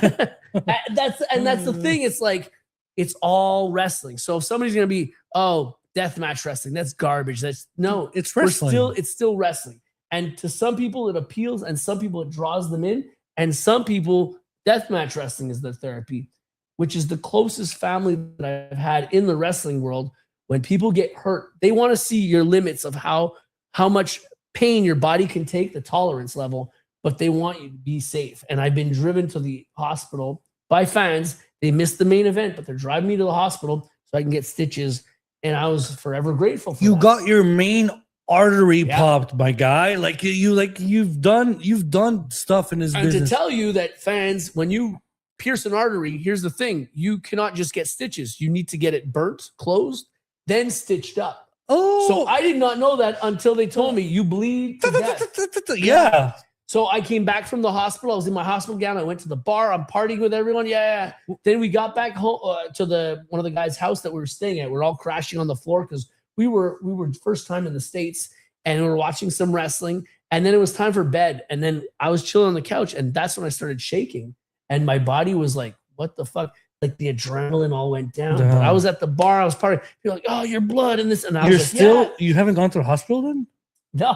S4: that's the thing. It's like, it's all wrestling. So if somebody's gonna be, oh, deathmatch wrestling, that's garbage. That's no,
S3: It's wrestling.
S4: It's still wrestling. And to some people it appeals, and some people it draws them in, and some people deathmatch wrestling is their therapy, which is the closest family that I've had in the wrestling world. When people get hurt, they want to see your limits of how much pain your body can take, the tolerance level, but they want you to be safe. And I've been driven to the hospital by fans. They missed the main event, but they're driving me to the hospital so I can get stitches. And I was forever grateful for
S3: You
S4: that.
S3: got your main artery popped, my guy. Like you've done stuff in this
S4: And
S3: business.
S4: to tell you that, fans, when you pierce an artery, here's the thing: you cannot just get stitches. You need to get it burnt, closed, then stitched up.
S3: Oh,
S4: So I did not know that until they told me you bleed to death.
S3: yeah.
S4: So I came back from the hospital. I was in my hospital gown. I went to the bar. I'm partying with everyone. Yeah. Then we got back home to one of the guys' house that we were staying at. We're all crashing on the floor because we were first time in the States, and we were watching some wrestling. And then it was time for bed. And then I was chilling on the couch, and that's when I started shaking. And my body was like, what the fuck? Like the adrenaline all went down. But I was at the bar. I was partying. People like, oh, your blood and this. And I was like,
S3: you haven't gone to the hospital then?
S4: No.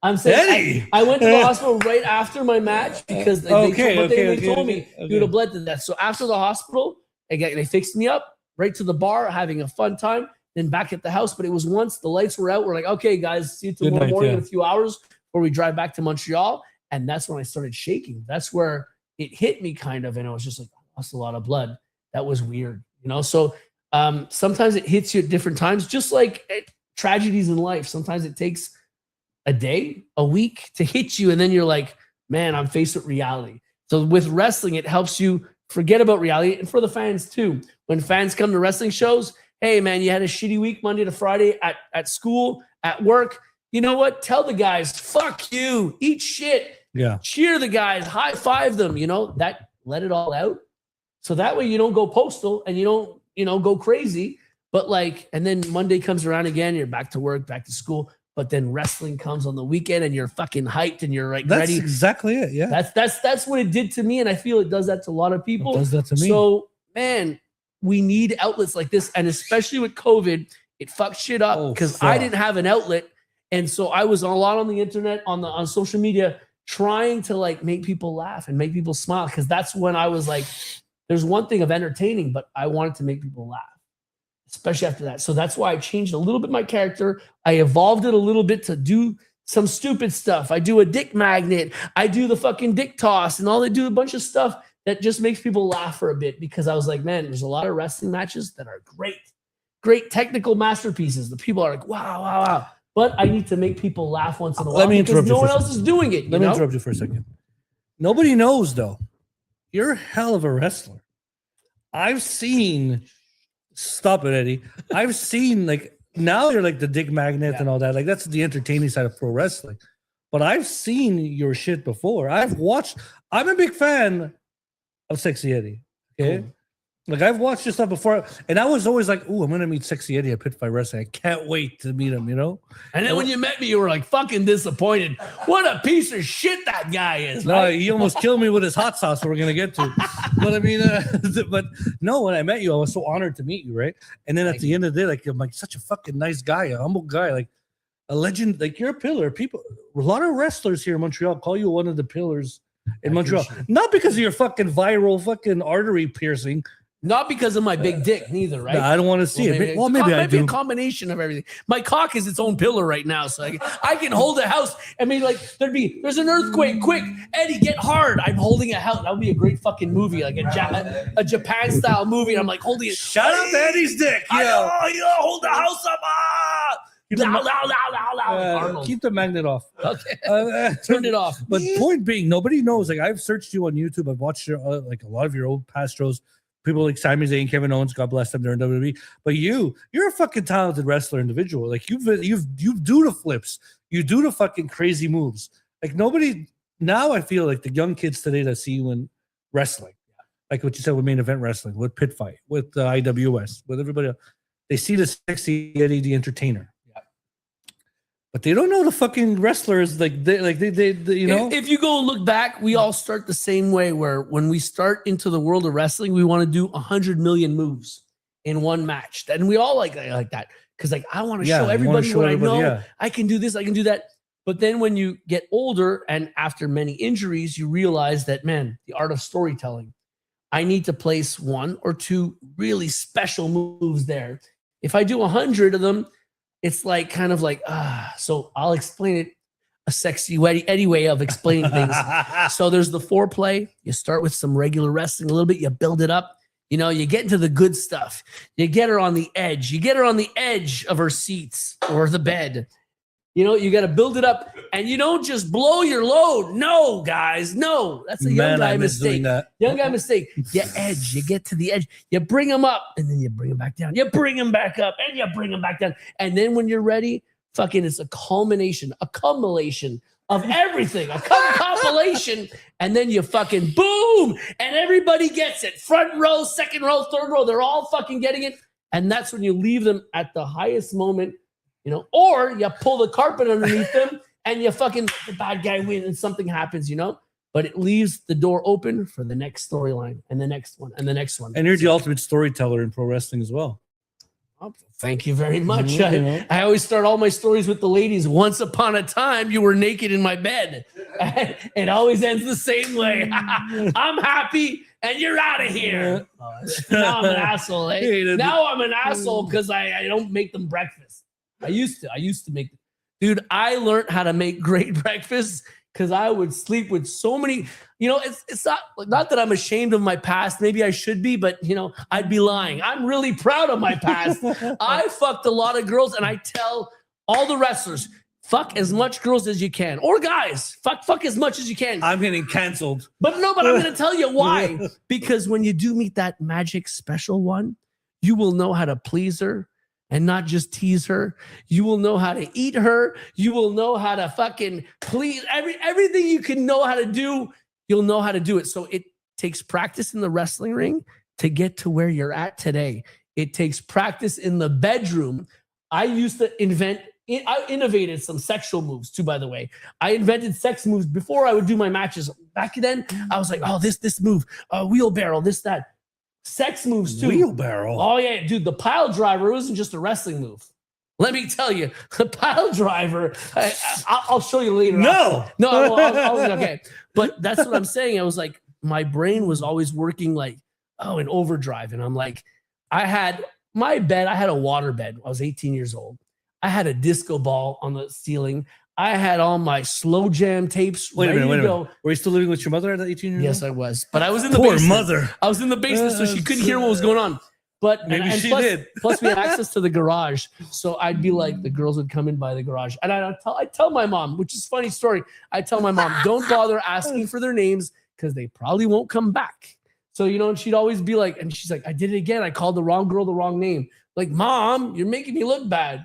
S4: I'm saying I went to the hospital right after my match because they told me you would have bled to death. So after the hospital, they fixed me up right to the bar, having a fun time, then back at the house. But it was once the lights were out, we're like, okay, guys, see you tomorrow morning in a few hours before we drive back to Montreal. And that's when I started shaking. That's where it hit me kind of. And I was just like, I lost a lot of blood. That was weird, you know? So sometimes it hits you at different times, just like tragedies in life. Sometimes it takes a day, a week to hit you. And then you're like, man, I'm faced with reality. So with wrestling, it helps you forget about reality. And for the fans too, when fans come to wrestling shows, hey man, you had a shitty week, Monday to Friday at school, at work. You know what? Tell the guys, fuck you, eat shit.
S3: Yeah.
S4: Cheer the guys, high five them, you know, that let it all out. So that way you don't go postal and you don't, you know, go crazy. But like, and then Monday comes around again, you're back to work, back to school. But then wrestling comes on the weekend and you're fucking hyped and you're like ready.
S3: That's exactly it. Yeah.
S4: That's what it did to me. And I feel it does that to a lot of people.
S3: It does that to me.
S4: So man, we need outlets like this. And especially with COVID, it fucked shit up because I didn't have an outlet. And so I was a lot on the internet, on social media, trying to like make people laugh and make people smile. Cause that's when I was like, there's one thing of entertaining, but I wanted to make people laugh, especially after that. So that's why I changed a little bit my character. I evolved it a little bit to do some stupid stuff. I do a dick magnet. I do the fucking dick toss and they do a bunch of stuff that just makes people laugh for a bit because I was like, man, there's a lot of wrestling matches that are great technical masterpieces. The people are like, wow. But I need to make people laugh once in a while because no one else is doing it.
S3: Let me interrupt you for a second. Nobody knows though. You're a hell of a wrestler. I've seen, stop it, Eddie. I've seen like, now you're like the dick magnet and all that. Like that's the entertaining side of pro wrestling. But I've seen your shit before. I'm a big fan of SeXXXy Eddy. Okay. Cool. Like I've watched your stuff before, and I was always like, "Ooh, I'm gonna meet SeXXXy Eddy at Pit Fight Wrestling. I can't wait to meet him." You know.
S4: And then when you met me, you were like fucking disappointed. What a piece of shit that guy is.
S3: No, right? He almost killed me with his hot sauce. We're gonna get to, but I mean, but no. When I met you, I was so honored to meet you, right? And then at the end of the day, like I'm like such a fucking nice guy, a humble guy, like a legend. Like you're a pillar. People, a lot of wrestlers here in Montreal call you one of the pillars in Montreal, not because of your fucking viral fucking artery piercing.
S4: Not because of my big dick, neither, right?
S3: No, I don't want to see it. Maybe I do.
S4: A combination of everything. My cock is its own pillar right now, so I can hold a house. I mean, like there's an earthquake. Quick, Eddie, get hard. I'm holding a house. That would be a great fucking movie, like a Japan style movie. I'm like holding it.
S3: Shout out to Eddie's dick.
S4: Hold the house up.
S3: Keep the magnet off.
S4: Okay, turned it off.
S3: But point being, nobody knows. Like I've searched you on YouTube. I've watched your like a lot of your old past shows. People like Sami Zayn, Kevin Owens, God bless them, they're in WWE. But you're a fucking talented wrestler individual. Like you do the flips, you do the fucking crazy moves. Like nobody now. I feel like the young kids today that see you in wrestling, like what you said with main event wrestling, with Pit Fight, with IWS, with everybody else, they see the SeXXXy Eddy, the entertainer. But they don't know the fucking wrestlers. They you know.
S4: If you go and look back, we all start the same way. Where when we start into the world of wrestling, we want to do 100 million moves in one match, and we all like that because like I want to show everybody what I know. Yeah. I can do this, I can do that. But then when you get older and after many injuries, you realize that man, the art of storytelling. I need to place one or two really special moves there. If I do 100 of them. It's like kind of like, so I'll explain it a SeXXXy Eddy way of explaining things. So there's the foreplay. You start with some regular wrestling a little bit. You build it up. You know, you get into the good stuff. You get her on the edge. You get her on the edge of her seats or the bed. You know, you got to build it up. And you don't just blow your load. No, guys. No. That's a young guy mistake. Young guy mistake. You edge. You get to the edge. You bring him up. And then you bring him back down. You bring him back up. And you bring him back down. And then when you're ready, fucking it's a culmination of everything. A compilation. And then you fucking boom. And everybody gets it. Front row, second row, third row. They're all fucking getting it. And that's when you leave them at the highest moment. You know, or you pull the carpet underneath them and you fucking the bad guy wins and something happens, you know. But it leaves the door open for the next storyline and the next one and the next one.
S3: And you're the ultimate storyteller in pro wrestling as well.
S4: Oh, thank you very much.
S3: Mhm.
S4: I always start all my stories with the ladies. Once upon a time, you were naked in my bed. It always ends the same way. I'm happy and you're out of here. Now I'm an asshole. Eh? Now I'm an asshole because I don't make them breakfast. I used to make. Dude, I learned how to make great breakfast because I would sleep with so many. You know, it's not that I'm ashamed of my past. Maybe I should be, but you know, I'd be lying. I'm really proud of my past. I fucked a lot of girls, and I tell all the wrestlers, fuck as much girls as you can, or guys, fuck as much as you can.
S3: I'm getting canceled.
S4: But I'm going to tell you why. Because when you do meet that magic special one, you will know how to please her. And not just tease her. You will know how to eat her. You will know how to fucking please everything you can know how to do. You'll know how to do it. So it takes practice in the wrestling ring to get to where you're at today. It takes practice in the bedroom. I used to I innovated some sexual moves too, by the way. I invented sex moves before I would do my matches. Back then, I was like, oh, this move, wheelbarrow, this, that. Sex moves too.
S3: Wheelbarrow.
S4: Oh yeah, dude. The pile driver wasn't just a wrestling move. Let me tell you, the pile driver. I'll show you later.
S3: No.
S4: Okay. But that's what I'm saying. I was like, my brain was always working like, in overdrive, and I'm like, I had my bed. I had a water bed. I was 18 years old. I had a disco ball on the ceiling. I had all my slow jam tapes.
S3: Wait a minute. Were you still living with your mother at 18 years old?
S4: Yes, I was. But I was in the
S3: Poor
S4: basement.
S3: mother.
S4: I was in the basement, so she couldn't hear what was going on. But
S3: Maybe she
S4: plus,
S3: did.
S4: Plus, we had access to the garage, so I'd be like, the girls would come in by the garage, and I tell my mom, which is a funny story. I tell my mom, don't bother asking for their names because they probably won't come back. So you know, and she'd always be like, and she's like, I did it again. I called the wrong girl the wrong name. Like, Mom, you're making me look bad.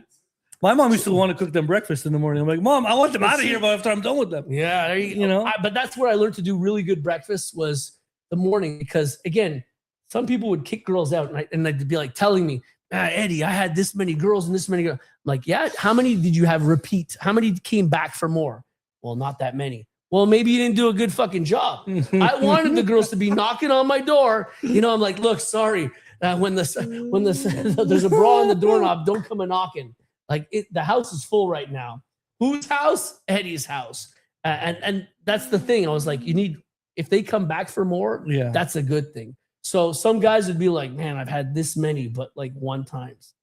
S3: My mom used to want to cook them breakfast in the morning. I'm like, Mom, I want them out of here after I'm done with them.
S4: Yeah, there you
S3: know.
S4: But that's where I learned to do really good breakfast was the morning because again, some people would kick girls out and they'd be like telling me, Eddie, I had this many girls and this many girls. I'm like, yeah, how many did you have repeat? How many came back for more? Well, not that many. Well, maybe you didn't do a good fucking job. I wanted the girls to be knocking on my door. You know, I'm like, look, sorry. When there's a bra on the doorknob, don't come a knocking. Like the house is full right now. Whose house? Eddie's house. And that's the thing. I was like, if they come back for more, that's a good thing. So some guys would be like, man, I've had this many, but like one times.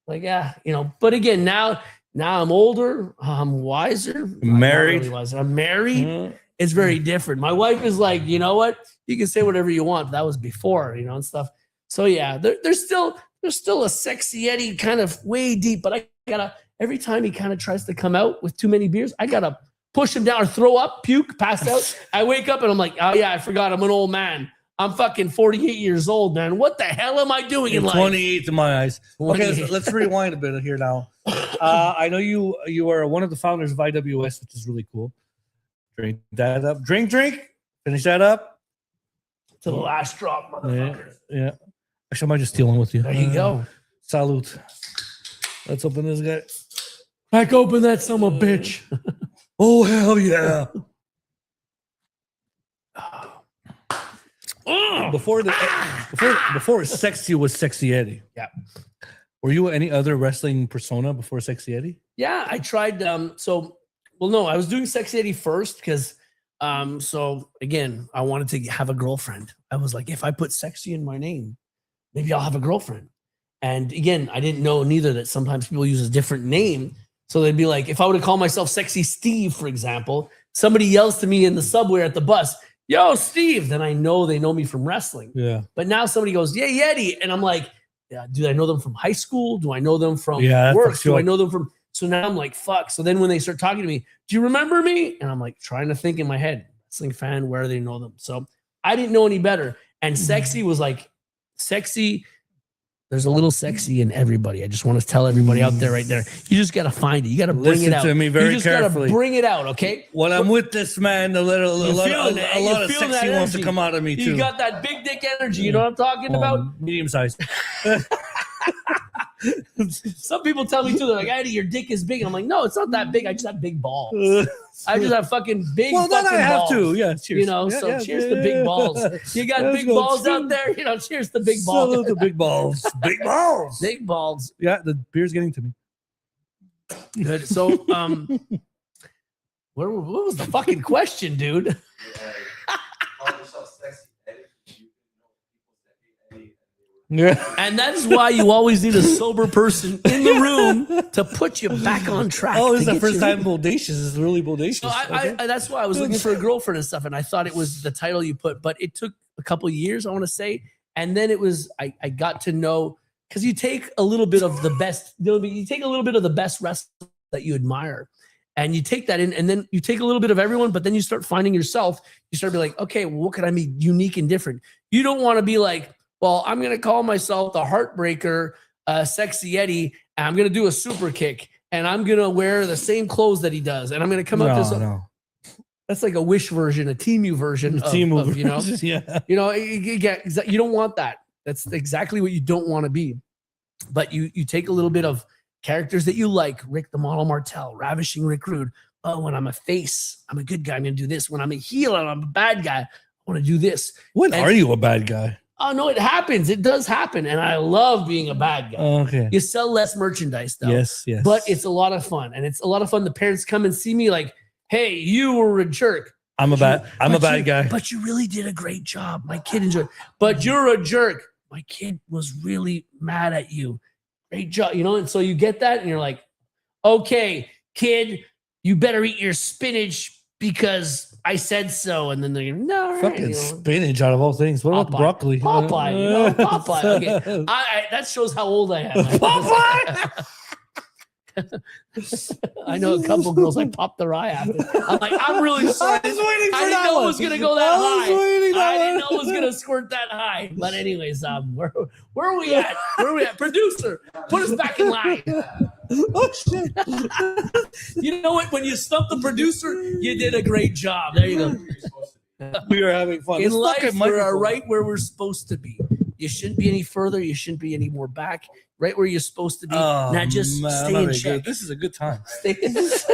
S4: Like, yeah, you know, but again, now I'm older, I'm wiser.
S3: Married.
S4: I'm married. Mm-hmm. It's very different. My wife is like, you know what? You can say whatever you want. But that was before, you know, and stuff. So yeah, there's still a SeXXXy Eddy kind of way deep, but I gotta, every time he kind of tries to come out with too many beers, I gotta push him down or throw up, puke, pass out. I wake up and I'm like, oh yeah, I forgot I'm an old man. I'm fucking 48 years old, man. What the hell am I doing in life?
S3: 28 in my eyes. Okay, so let's rewind a bit here now. I know you are one of the founders of IWS, which is really cool. Drink that up. Drink. Finish that up.
S4: To the last drop, motherfucker.
S3: Yeah. Actually, I might just steal one with you.
S4: There you go.
S3: Salute. Let's open this guy.
S4: Crack open that son of a bitch.
S3: Oh, hell yeah. Before SeXXXy was SeXXXy Eddy.
S4: Yeah.
S3: Were you any other wrestling persona before SeXXXy Eddy?
S4: Yeah, I tried. No, I was doing SeXXXy Eddy first because, so again, I wanted to have a girlfriend. I was like, if I put sexy in my name, maybe I'll have a girlfriend. And again, I didn't know neither that sometimes people use a different name. So they'd be like, if I were to call myself Sexy Steve, for example, somebody yells to me in the subway or at the bus, yo, Steve, then I know they know me from wrestling.
S3: Yeah.
S4: But now somebody goes, yeah, Yeti. And I'm like, yeah, do I know them from high school? Do I know them from work? Do I know them from... So now I'm like, fuck. So then when they start talking to me, do you remember me? And I'm like trying to think in my head, wrestling fan, where do they know them? So I didn't know any better. And SeXXXy was like, sexy. There's a little sexy in everybody. I just want to tell everybody out there right there. You just got to find it. You got to bring it out.
S3: Listen to me very carefully.
S4: Bring it out, okay?
S3: When I'm with this man, a lot of sexy wants to come out of me too.
S4: You got that big dick energy. You know what I'm talking about?
S3: Medium size.
S4: Some people tell me too, they're like, Eddie, your dick is big. I'm like, no, it's not that big. I just have big balls. I just have fucking big
S3: Well, then
S4: fucking
S3: I have
S4: balls.
S3: to. Yeah, cheers.
S4: You know,
S3: Yeah,
S4: so
S3: yeah,
S4: cheers
S3: yeah,
S4: to big
S3: yeah.
S4: balls. You got
S3: Let's
S4: big
S3: go.
S4: balls out there, you know, cheers to big balls.
S3: Salute the big balls. Big balls.
S4: Big balls.
S3: Yeah, the beer's getting to me.
S4: Good. So, what was the fucking question, dude?
S3: Yeah.
S4: And that's why you always need a sober person in the room to put you back on track.
S3: Oh, it's
S4: to
S3: the
S4: get
S3: first
S4: you-
S3: time bodacious. It's really bodacious.
S4: So
S3: Okay.
S4: I that's why I was looking for a girlfriend and stuff, and I thought it was the title you put, but it took a couple of years, I want to say, and then it was I got to know, because you take a little bit of the best, you take a little bit of the best wrestlers that you admire, and you take that in, and then you take a little bit of everyone, but then you start finding yourself. You start to be like, okay, well, what could I be unique and different? You don't want to be like, well, I'm gonna call myself the Heartbreaker, SeXXXy Eddy, and I'm gonna do a super kick, and I'm gonna wear the same clothes that he does, and I'm gonna come up to
S3: No.
S4: that's like a Wish version, a Teemu version, of,
S3: Team
S4: of, you know,
S3: yeah.
S4: you know, you don't want that. That's exactly what you don't want to be. But you take a little bit of characters that you like, Rick the Model Martel, Ravishing Rick Rude. Oh, when I'm a face, I'm a good guy. I'm gonna do this. When I'm a heel and I'm a bad guy, I want to do this.
S3: When
S4: And-
S3: are you a bad guy?
S4: Oh no, it happens. It does happen, and I love being a bad guy.
S3: Okay.
S4: You sell less merchandise though.
S3: Yes.
S4: But it's a lot of fun, and it's a lot of fun. The parents come and see me like, "Hey, you were a jerk."
S3: I'm a bad
S4: you-
S3: guy.
S4: But you really did a great job. My kid enjoyed. But you're a jerk. My kid was really mad at you. Great job, you know. And so you get that, and you're like, "Okay, kid, you better eat your spinach because I said so." And then they're like, no, all right,
S3: Fucking
S4: you know.
S3: spinach out of all things. What about the
S4: Popeye.
S3: broccoli?
S4: Popeye, you know, Popeye. Okay. That shows how old I am.
S3: Popeye.
S4: I know a couple girls I popped their eye after. I'm like, I'm really sorry.
S3: I was waiting for
S4: I didn't
S3: that
S4: know
S3: one.
S4: it was gonna go that
S3: I was
S4: high.
S3: waiting that
S4: I didn't know
S3: one.
S4: it was gonna squirt that high. But anyways, where are we at? Where are we at? Producer, put us back in line.
S3: Oh shit.
S4: You know what? When you stump the producer, you did a great job. There you go.
S3: We are having fun.
S4: In
S3: This
S4: life,
S3: fucking
S4: we're
S3: microphone.
S4: right where we're supposed to be. You shouldn't be any further. You shouldn't be any more back. Right where you're supposed to be.
S3: Oh,
S4: now just
S3: man,
S4: stay
S3: not
S4: in
S3: very
S4: check.
S3: good. This is a good time.
S4: Stay
S3: This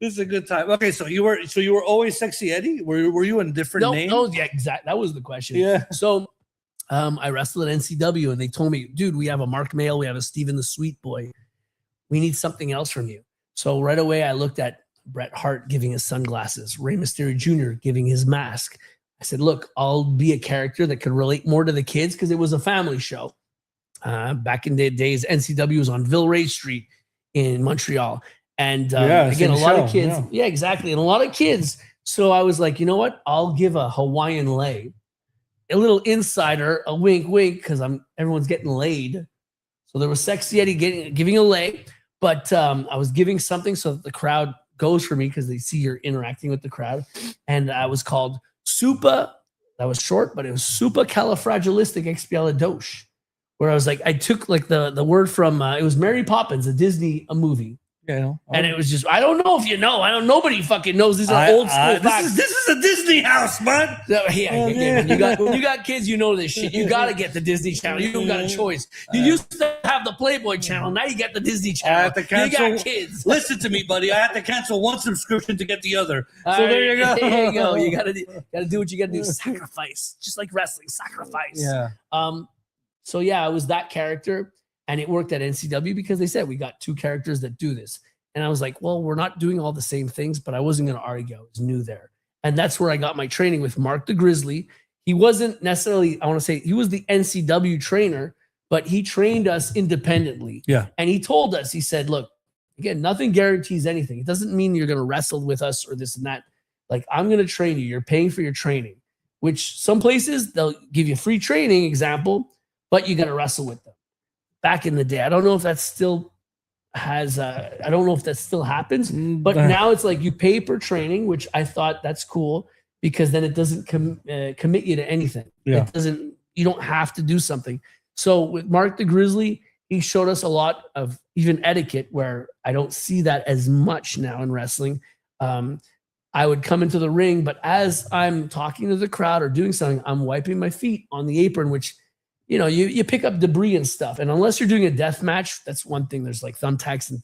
S3: is a good time. Okay, so you were always SeXXXy Eddy? Were you in different
S4: No,
S3: names?
S4: no, yeah, exactly. That was the question.
S3: Yeah.
S4: So I wrestled at NCW and they told me, dude, we have a Mark Mail, we have a Steven the Sweet Boy. We need something else from you. So right away I looked at Bret Hart giving his sunglasses, Rey Mysterio Jr. giving his mask. I said, look, I'll be a character that could relate more to the kids because it was a family show. Back in the days, NCW was on Villeray Street in Montreal. And again,
S3: same
S4: a lot of
S3: show,
S4: kids.
S3: yeah.
S4: Yeah, exactly. And a lot of kids. So I was like, you know what? I'll give a Hawaiian lay. A little insider, a wink, wink, because everyone's getting laid. So there was SeXXXy Eddy giving a lay, but I was giving something so that the crowd goes for me because they see you're interacting with the crowd. And I was called Supa. That was short, but it was Supercalifragilisticexpialidocious. Where I was like, I took like the word from it was Mary Poppins, a Disney movie.
S3: Yeah, I know.
S4: And it was just, I don't know if you know. Nobody fucking knows. These are old school facts.
S3: This is a Disney house, man.
S4: When you got kids, you know this shit. You got to get the Disney Channel. You don't got a choice. You used to have the Playboy Channel. Now you get the Disney Channel.
S3: have to cancel-
S4: You got kids.
S3: Listen to me, buddy. I have to cancel one subscription to get the other. So there you go.
S4: There you go. You gotta do what you gotta do. Sacrifice, just like wrestling. Sacrifice.
S3: Yeah.
S4: So yeah, I was that character, and it worked at NCW because they said we got two characters that do this, and I was like, well, we're not doing all the same things, but I wasn't going to argue. I was new there, and that's where I got my training with Mark the Grizzly. He wasn't necessarily, I want to say, he was the NCW trainer, but he trained us independently.
S3: Yeah.
S4: And he told us, he said, look, again, nothing guarantees anything. It doesn't mean you're going to wrestle with us or this and that. Like, I'm going to train you. You're paying for your training, which some places they'll give you free training, example, but you got to wrestle with them. Back in the day, I don't know if that still has, I don't know if that still happens, but now it's like you pay per training, which I thought that's cool because then it doesn't commit you to anything.
S3: Yeah.
S4: It doesn't, you don't have to do something. So with Mark the Grizzly, he showed us a lot of even etiquette where I don't see that as much now in wrestling. I would come into the ring, but as I'm talking to the crowd or doing something, I'm wiping my feet on the apron, which you know, you pick up debris and stuff. And unless you're doing a death match, that's one thing. There's like thumbtacks and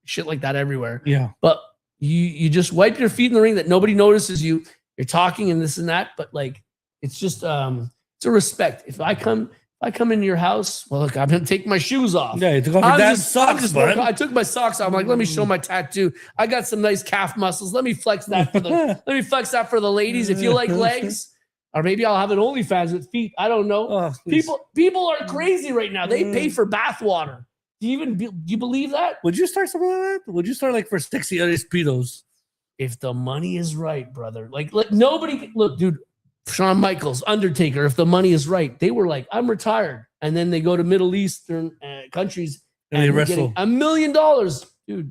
S4: shit like that everywhere.
S3: Yeah.
S4: But you just wipe your feet in the ring that nobody notices you. You're talking and this and that, but like it's just it's a respect. If I come into your house, well, look, I'm gonna take my shoes off.
S3: Yeah, you took off your damn socks, bud.
S4: I took my socks off. I'm like, let me show my tattoo. I got some nice calf muscles. Let me flex that for the ladies. If you like legs, or maybe I'll have an OnlyFans with feet. I don't know.
S3: Oh,
S4: people are crazy right now. They pay for bath water. Do you believe that?
S3: Would you start something like that? Would you start like for SeXXXy Eddy speedos?
S4: If the money is right, brother. Like nobody look, dude. Shawn Michaels, Undertaker. If the money is right, they were like, I'm retired, and then they go to Middle Eastern countries
S3: and they wrestle.
S4: $1 million, dude.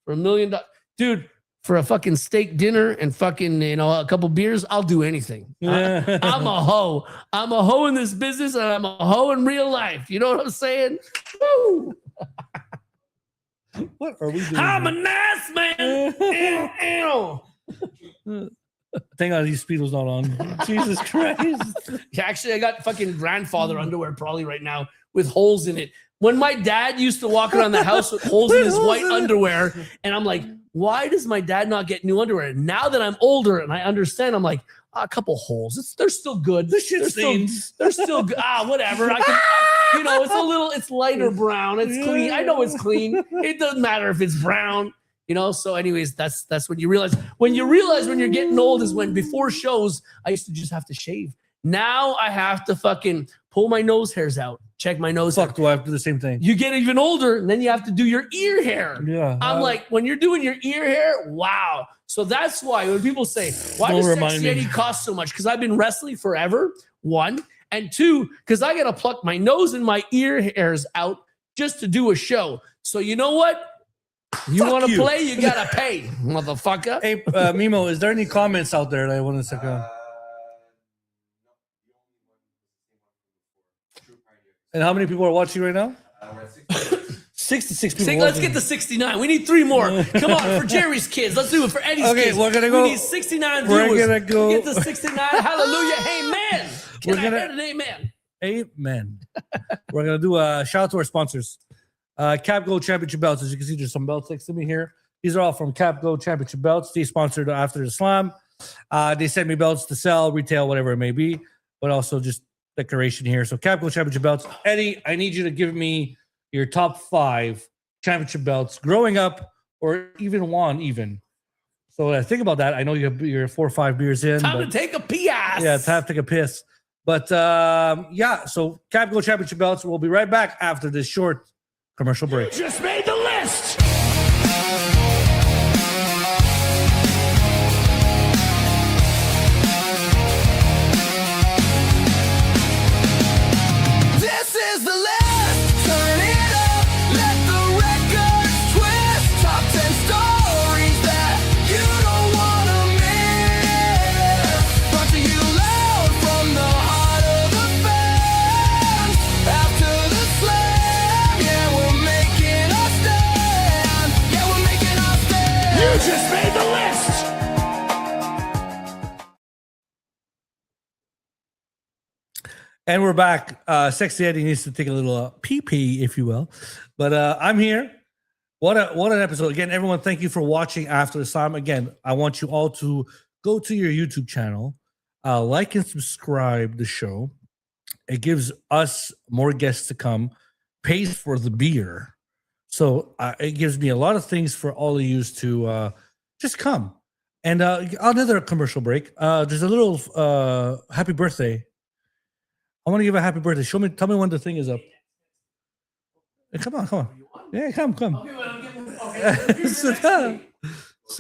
S4: For $1 million, dude. For a fucking steak dinner and fucking a couple beers, I'll do anything. I'm a hoe. I'm a hoe in this business, and I'm a hoe in real life. You know what I'm saying? Woo!
S3: What are we doing?
S4: I'm a nice man. Ew.
S3: Thank God these speedos not on. Jesus Christ.
S4: Yeah, actually, I got fucking grandfather underwear probably right now with holes in it. When my dad used to walk around the house with holes in his white underwear, and I'm like, why does my dad not get new underwear? And now that I'm older and I understand, I'm like, a couple holes. They're still good.
S3: The shit stains.
S4: They're still good. Whatever. I can, it's lighter brown. It's clean. I know it's clean. It doesn't matter if it's brown. So anyways, that's when you realize when you're getting old is when before shows, I used to just have to shave. Now I have to fucking pull my nose hairs out, check my nose.
S3: Fuck, do I have to do the same thing?
S4: You get even older, and then you have to do your ear hair.
S3: Yeah.
S4: I'm like, when you're doing your ear hair, wow. So that's why when people say, why does SeXXXy Eddy cost so much? Because I've been wrestling forever, one. And two, because I got to pluck my nose and my ear hairs out just to do a show. So you know what? You want to play, you got to pay, motherfucker.
S3: Hey, Mimo, is there any comments out there that I want to check out? And how many people are watching right now? 66 people.
S4: Let's get to 69. We need 3 more. Come on, for Jerry's kids. Let's do it for Eddie's kids.
S3: Okay, we're going to go.
S4: We need 69 viewers.
S3: We're going to go.
S4: Get to 69. Hallelujah. Amen. Can I get an amen?
S3: Amen. We're going to do a shout out to our sponsors. Cap Gold Championship belts. As you can see, there's some belts next to me here. These are all from Cap Gold Championship belts. They sponsored After the Slam. They sent me belts to sell, retail, whatever it may be, but also just decoration here. So Cap Gold Championship belts. Eddie, I need you to give me your top 5 championship belts growing up, or even one even. So think about that. I know you're 4 or 5 beers in.
S4: Time to take a piss.
S3: Yeah, it's time to take a piss. But so Cap Gold Championship belts. We'll be right back after this short commercial break.
S2: You just made the list. This is the list. Turn it up. Let the records twist. Top 10 stories that you don't want to miss. Brought to you loud from the heart of the fans. After the slam, yeah, we're making a stand. Yeah, we're making a stand. You just made the list.
S3: And we're back. SeXXXy Eddy needs to take a little pee-pee, if you will. But I'm here. What an episode. Again, everyone, thank you for watching After the Slam. Again, I want you all to go to your YouTube channel, like and subscribe the show. It gives us more guests to come, pays for the beer. So it gives me a lot of things for all of you to just come. And another commercial break. There's a little happy birthday. I want to give a happy birthday. Tell me when the thing is up. Hey, come on. Yeah, come. Sit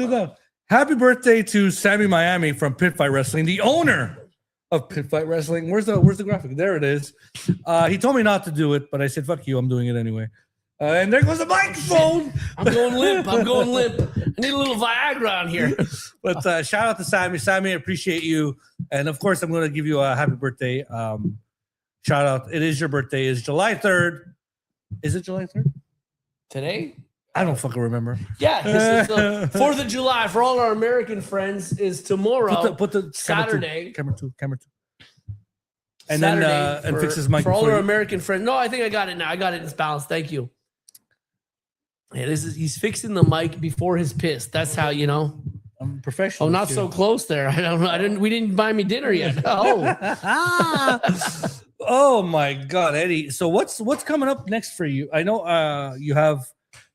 S3: down. Happy birthday to Sammy Miami from Pit Fight Wrestling, the owner of Pit Fight Wrestling. Where's the graphic? There it is. He told me not to do it, but I said, fuck you, I'm doing it anyway. And there goes the microphone.
S4: I'm going limp. I need a little Viagra on here.
S3: But shout out to Sammy. Sammy, I appreciate you. And of course, I'm going to give you a happy birthday. Shout out. It is your birthday. It's July 3rd. Is it July 3rd?
S4: Today?
S3: I don't fucking remember.
S4: Yeah, this is the 4th of July for all our American friends is tomorrow.
S3: Put the
S4: Saturday.
S3: Camera two. and
S4: Saturday
S3: then and fix his mic
S4: for all
S3: before
S4: our
S3: you-
S4: American friends. No, I think I got it now. I got it. It's balanced. Thank you. Yeah, he's fixing the mic before his piss. That's how you know.
S3: I'm professional.
S4: Oh, not so close there. I don't know. We didn't buy me dinner yet. Oh,
S3: Oh my God, Eddie. So what's coming up next for you? I know you have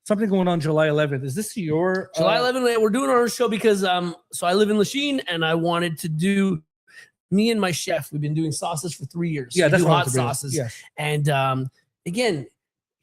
S3: something going on July 11th. Is this your
S4: July 11th. We're doing our show because so I live in Lachine and I wanted to do. Me and my chef, we've been doing sauces for 3 years.
S3: Yeah,
S4: We
S3: that's
S4: do
S3: what I
S4: hot
S3: want to bring up.
S4: sauces.
S3: Yes.
S4: And again,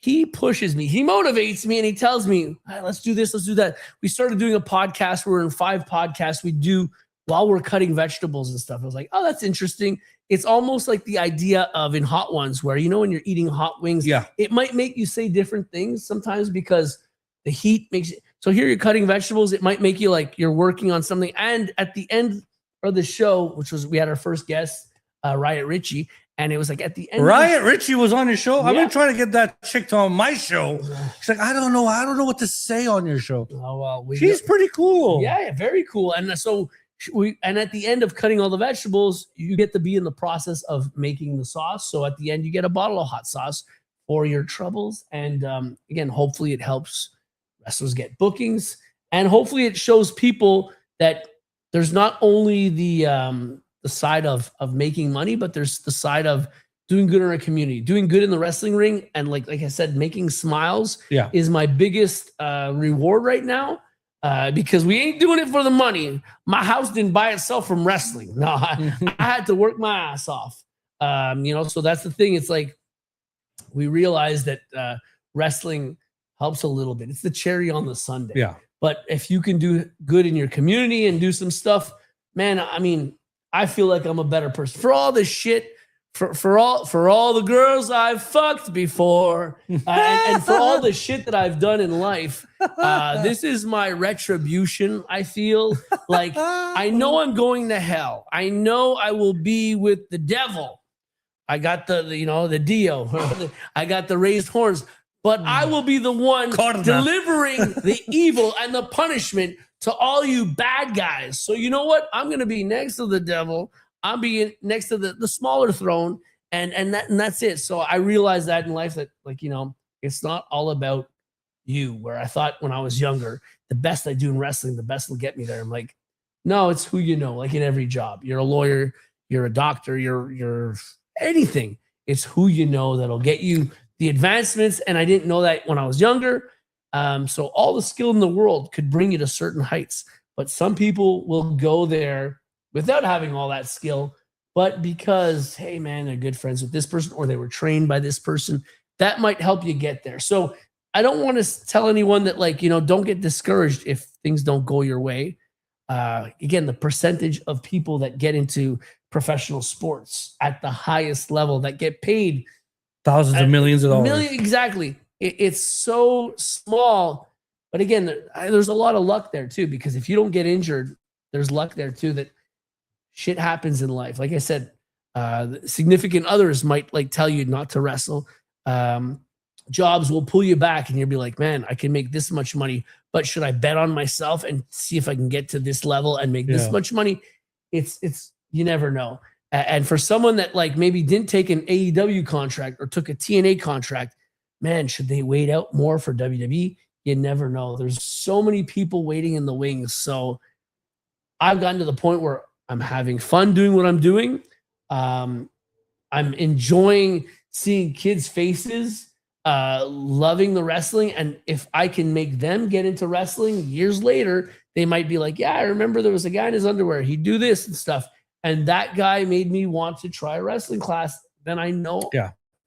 S4: he pushes me, he motivates me, and he tells me, "Hey, let's do this, let's do that." We started doing a podcast. We're in 5 podcasts we do while we're cutting vegetables and stuff. I was like, oh, that's interesting. It's almost like the idea of in Hot Ones where, you know, when you're eating hot wings,
S3: Yeah.
S4: it might make you say different things sometimes because the heat makes it. So here you're cutting vegetables. It might make you like you're working on something. And at the end of the show, which was, we had our first guest, Riot Ritchie. And it was like at the end.
S3: Riot Ritchie was on your show. I've
S4: Yeah.
S3: been trying to get that chick to on my show. She's like, I don't know what to say on your show.
S4: Oh, well,
S3: She's pretty cool.
S4: Yeah, very cool. And so and at the end of cutting all the vegetables, you get to be in the process of making the sauce. So at the end, you get a bottle of hot sauce for your troubles. And again, hopefully it helps wrestlers get bookings, and hopefully it shows people that there's not only the side of making money, but there's the side of doing good in our community, doing good in the wrestling ring. And like I said, making smiles is my biggest reward right now. Because we ain't doing it for the money. My house didn't buy itself from wrestling. No, I had to work my ass off. You know, so that's the thing. It's like we realize that wrestling helps a little bit. It's the cherry on the sundae.
S3: Yeah.
S4: But if you can do good in your community and do some stuff, man, I mean, I feel like I'm a better person for all this shit. For all the girls I've fucked before, and for all the shit that I've done in life, this is my retribution. I feel like I know I'm going to hell. I know I will be with the devil. I got the Dio. I got the raised horns, but I will be the one delivering the evil and the punishment to all you bad guys. So you know what? I'm gonna be next to the devil. I'm being next to the smaller throne, and that's it. So I realized that in life that, like, you know, it's not all about you. Where I thought when I was younger, the best I do in wrestling, the best will get me there. I'm like, no, it's who you know. Like in every job, you're a lawyer, you're a doctor, you're anything. It's who you know that'll get you the advancements. And I didn't know that when I was younger. So all the skill in the world could bring you to certain heights, but some people will go there without having all that skill, but because, hey man, they're good friends with this person or they were trained by this person, that might help you get there. So I don't want to tell anyone that, like, you know, don't get discouraged if things don't go your way. Again, the percentage of people that get into professional sports at the highest level that get paid
S3: thousands of millions of dollars.
S4: Exactly. It's so small. But again, there's a lot of luck there too, because if you don't get injured, there's luck there too that shit happens in life. Like I said, significant others might like tell you not to wrestle. Jobs will pull you back and you'll be like, man, I can make this much money, but should I bet on myself and see if I can get to this level and make this much money? It's you never know. And for someone that like maybe didn't take an AEW contract or took a TNA contract, man, should they wait out more for WWE? You never know. There's so many people waiting in the wings. So I've gotten to the point where I'm having fun doing what I'm doing. I'm enjoying seeing kids' faces, loving the wrestling. And if I can make them get into wrestling years later, they might be like, yeah, I remember there was a guy in his underwear. He'd do this and stuff. And that guy made me want to try a wrestling class. Then I know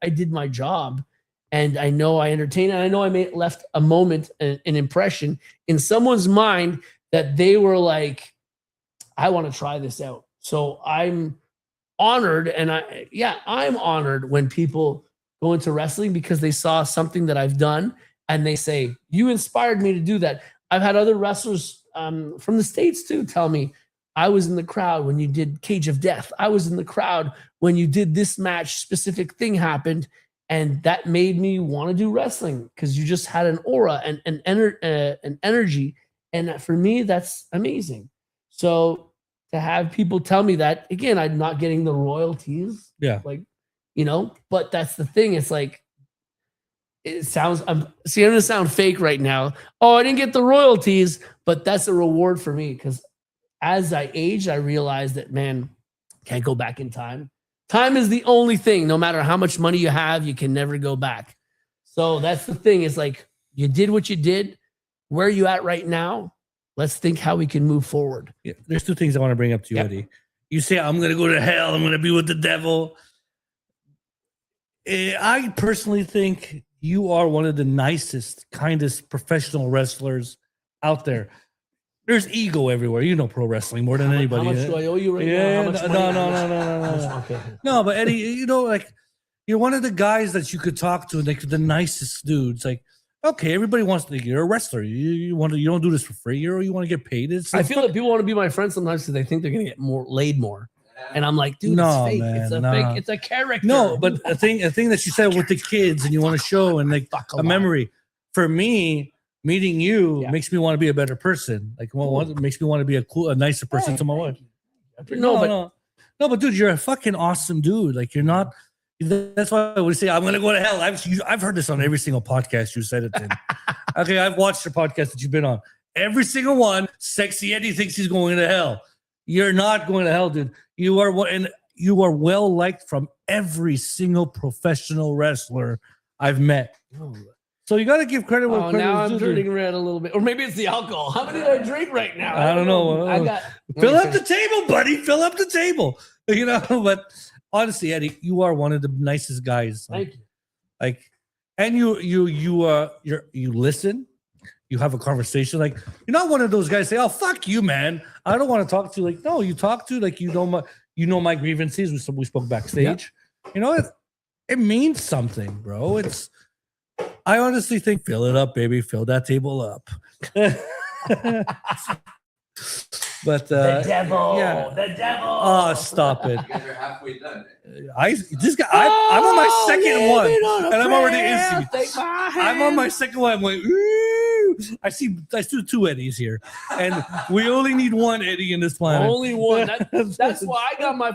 S4: I did my job. And I know I entertained, and I know I left a moment, an impression in someone's mind that they were like, I want to try this out. So I'm honored, and I'm honored when people go into wrestling because they saw something that I've done and they say, you inspired me to do that. I've had other wrestlers from the States too tell me, I was in the crowd when you did Cage of Death. I was in the crowd when you did this match, specific thing happened. And that made me want to do wrestling because you just had an aura and an energy. And for me, that's amazing. So to have people tell me that. Again, I'm not getting the royalties.
S3: Yeah.
S4: Like, but that's the thing. It's like, it sounds, I'm going to sound fake right now. Oh, I didn't get the royalties, but that's a reward for me because as I aged, I realized that, man, can't go back in time. Time is the only thing. No matter how much money you have, you can never go back. So that's the thing. It's like, you did what you did. Where are you at right now? Let's think how we can move forward.
S3: Yeah, there's two things I want to bring up to you, Eddie. You say, I'm going to go to hell. I'm going to be with the devil. I personally think you are one of the nicest, kindest professional wrestlers out there. There's ego everywhere. You know pro wrestling more than anybody.
S4: How much do I owe you right now? How much
S3: No.
S4: Okay.
S3: No, but Eddie, like, you're one of the guys that you could talk to, like the nicest dudes. Like, okay, everybody wants to. You're a wrestler. You don't do this for free. You want to get paid.
S4: I feel that people want to be my friends sometimes because they think they're gonna get laid more. And I'm like, dude,
S3: no,
S4: it's fake.
S3: Man,
S4: it's a
S3: no.
S4: fake. It's a character.
S3: No, but a thing that you said with the kids and you want to show and like a memory. For me, meeting you makes me want to be a better person. Like, it makes me want to be a nicer person to my wife. No, but dude, you're a fucking awesome dude. Like, you're not. That's why I would say I'm gonna go to hell. I've heard this on every single podcast you said it in. Okay, I've watched the podcast that you've been on. Every single one, SeXXXy Eddy thinks he's going to hell. You're not going to hell, dude. You are well liked from every single professional wrestler I've met. So you got to give credit.
S4: Oh, now I'm turning red a little bit, or maybe it's the alcohol. How many do I drink right now?
S3: I don't know. Fill up the table, buddy. Fill up the table. But honestly, Eddie, you are one of the nicest guys.
S4: Thank you.
S3: Like, and you listen. You have a conversation. Like, you're not one of those guys say, "Oh, fuck you, man. I don't want to talk to you." Like, no, you talk to like you know my grievances. We spoke backstage. Yeah. It means something, bro. I honestly think fill it up, baby. Fill that table up. But
S4: the devil.
S3: Oh, stop it.
S5: You guys are halfway done.
S3: I'm on my second one, and I'm already instant. I'm on my second one. I'm like, ooh. I see two Eddies here, and we only need one Eddie in this planet.
S4: Only one. That's why I got my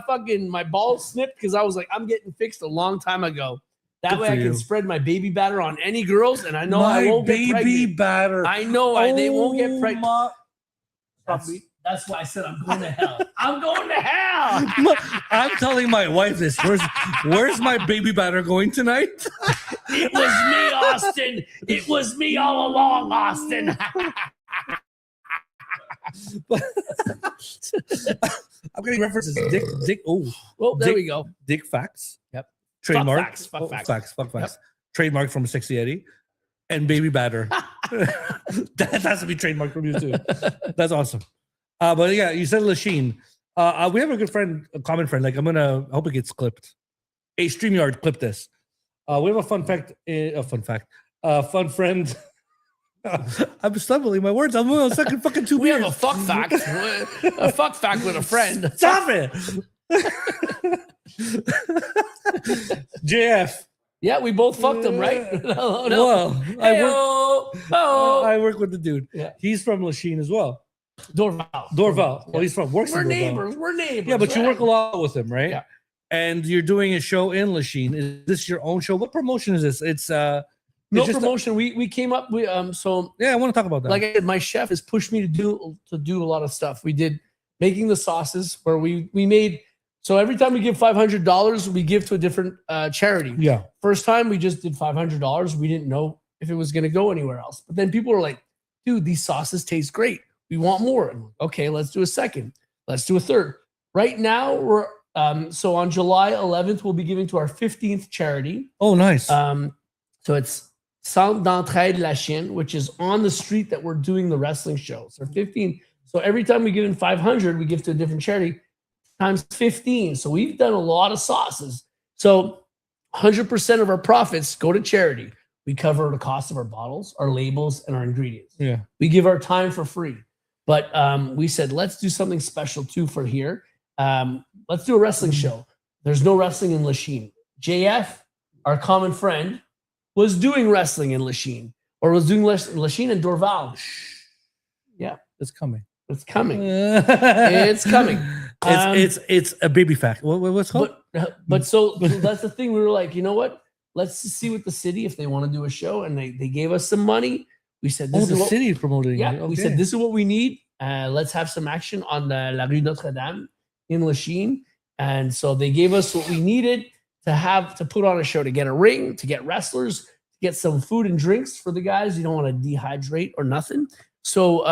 S4: balls snipped because I was like, I'm getting fixed a long time ago. That way I can spread my baby batter on any girls, and I know I won't get pregnant. Baby
S3: batter.
S4: I know they won't get pregnant. That's why I said I'm going to hell. I'm going to hell.
S3: I'm telling my wife this. Where's my baby batter going tonight?
S4: It was me, Austin. It was me all along, Austin.
S3: I'm getting references. Dick. Oh,
S4: well, there we go.
S3: Dick facts.
S4: Yep.
S3: Trademark.
S4: Fuck facts.
S3: Yep. Trademark from SeXXXy Eddy. And baby batter. That has to be trademarked from you too. That's awesome. But yeah, you said Lachine. We have a good friend, a common friend. Like, I hope it gets clipped. A StreamYard, clip this. We have a fun friend. I'm stumbling my words. I'm on second fucking 2
S4: We
S3: beers.
S4: have a fuck fact. A fuck fact with a friend.
S3: Stop it. JF.
S4: Yeah, we both fucked him, right?
S3: No.
S4: Well,
S3: I work with the dude.
S4: Yeah.
S3: He's from Lachine as well.
S4: Dorval.
S3: Well, he's works
S4: We're
S3: in Dorval.
S4: neighbors. We're neighbors.
S3: Yeah, but you
S4: right?
S3: work a lot with him, right?
S4: Yeah.
S3: And you're doing a show in Lachine. Is this your own show? What promotion is this? It's
S4: no promotion. We came up. So
S3: yeah, I want to talk about that.
S4: Like I said, my chef has pushed me to do a lot of stuff. We did making the sauces where we made. So every time we give $500, we give to a different charity.
S3: Yeah.
S4: First time we just did $500. We didn't know if it was going to go anywhere else. But then people were like, "Dude, these sauces taste great. We want more." And okay, let's do a second. Let's do a third. Right now we're so on July 11th we'll be giving to our 15th charity.
S3: Oh, nice.
S4: So it's Centre d'Entraide La Chienne, which is on the street that we're doing the wrestling shows. So 15. So every time we give in 500, we give to a different charity. Times 15. So we've done a lot of sauces. So 100% of our profits go to charity. We cover the cost of our bottles, our labels, and our ingredients.
S3: Yeah.
S4: We give our time for free. But we said, let's do something special too for here. Let's do a wrestling show. There's no wrestling in Lachine. JF, our common friend, was doing wrestling in Lachine, or was doing Lachine and Dorval.
S3: Yeah. It's coming.
S4: It's coming. It's coming.
S3: It's a baby fact. What's called?
S4: But so that's the thing. We were like, you know what? Let's just see what the city, if they want to do a show, and they gave us some money. We said,
S3: the city is promoting.
S4: Yeah,
S3: it. Okay.
S4: we said this is what we need. Let's have some action on the La Rue Notre Dame in Lachine. And so they gave us what we needed to put on a show, to get a ring, to get wrestlers, to get some food and drinks for the guys. You don't want to dehydrate or nothing. So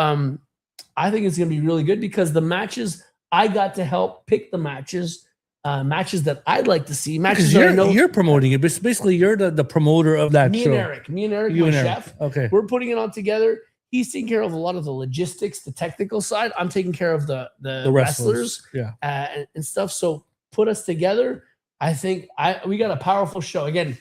S4: I think it's going to be really good because the matches, I got to help pick the matches that I'd like to see. Matches
S3: you're promoting it. Basically, you're the promoter of that show.
S4: Me and Eric, my chef.
S3: Okay.
S4: We're putting it all together. He's taking care of a lot of the logistics, the technical side. I'm taking care of the wrestlers and stuff. So put us together. I think we got a powerful show. Again,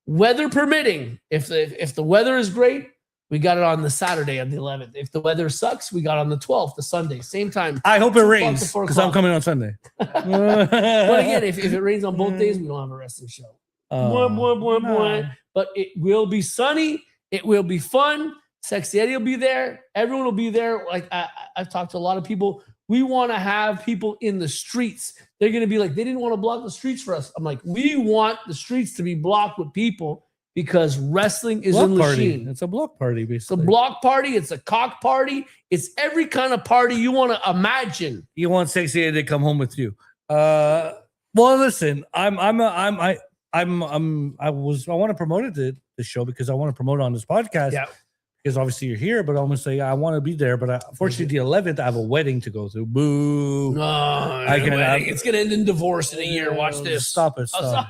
S4: weather permitting. If the weather is great, we got it on the Saturday of the 11th. If the weather sucks, we got it on the 12th, the Sunday, same time.
S3: I hope it rains because I'm coming on Sunday.
S4: But again, if it rains on both days, we don't have a wrestling show. But it will be sunny. It will be fun. SeXXXy Eddy will be there. Everyone will be there. Like I've talked to a lot of people. We want to have people in the streets. They're going to be like, they didn't want to block the streets for us. I'm like, we want the streets to be blocked with people because wrestling is in Lachine.
S3: It's a block party, basically.
S4: It's a block party. It's a cock party. It's every kind of party you want to imagine.
S3: You want SeXXXy Eddy to come home with you. Well, listen, I want to promote the show because I want to promote it on this podcast.
S4: Yeah.
S3: Because obviously you're here, but I'm gonna say I want to be there. But unfortunately, the 11th, I have a wedding to go to. Boo!
S4: No, it's gonna end in divorce in a year. Watch this.
S3: Stop it! Stop.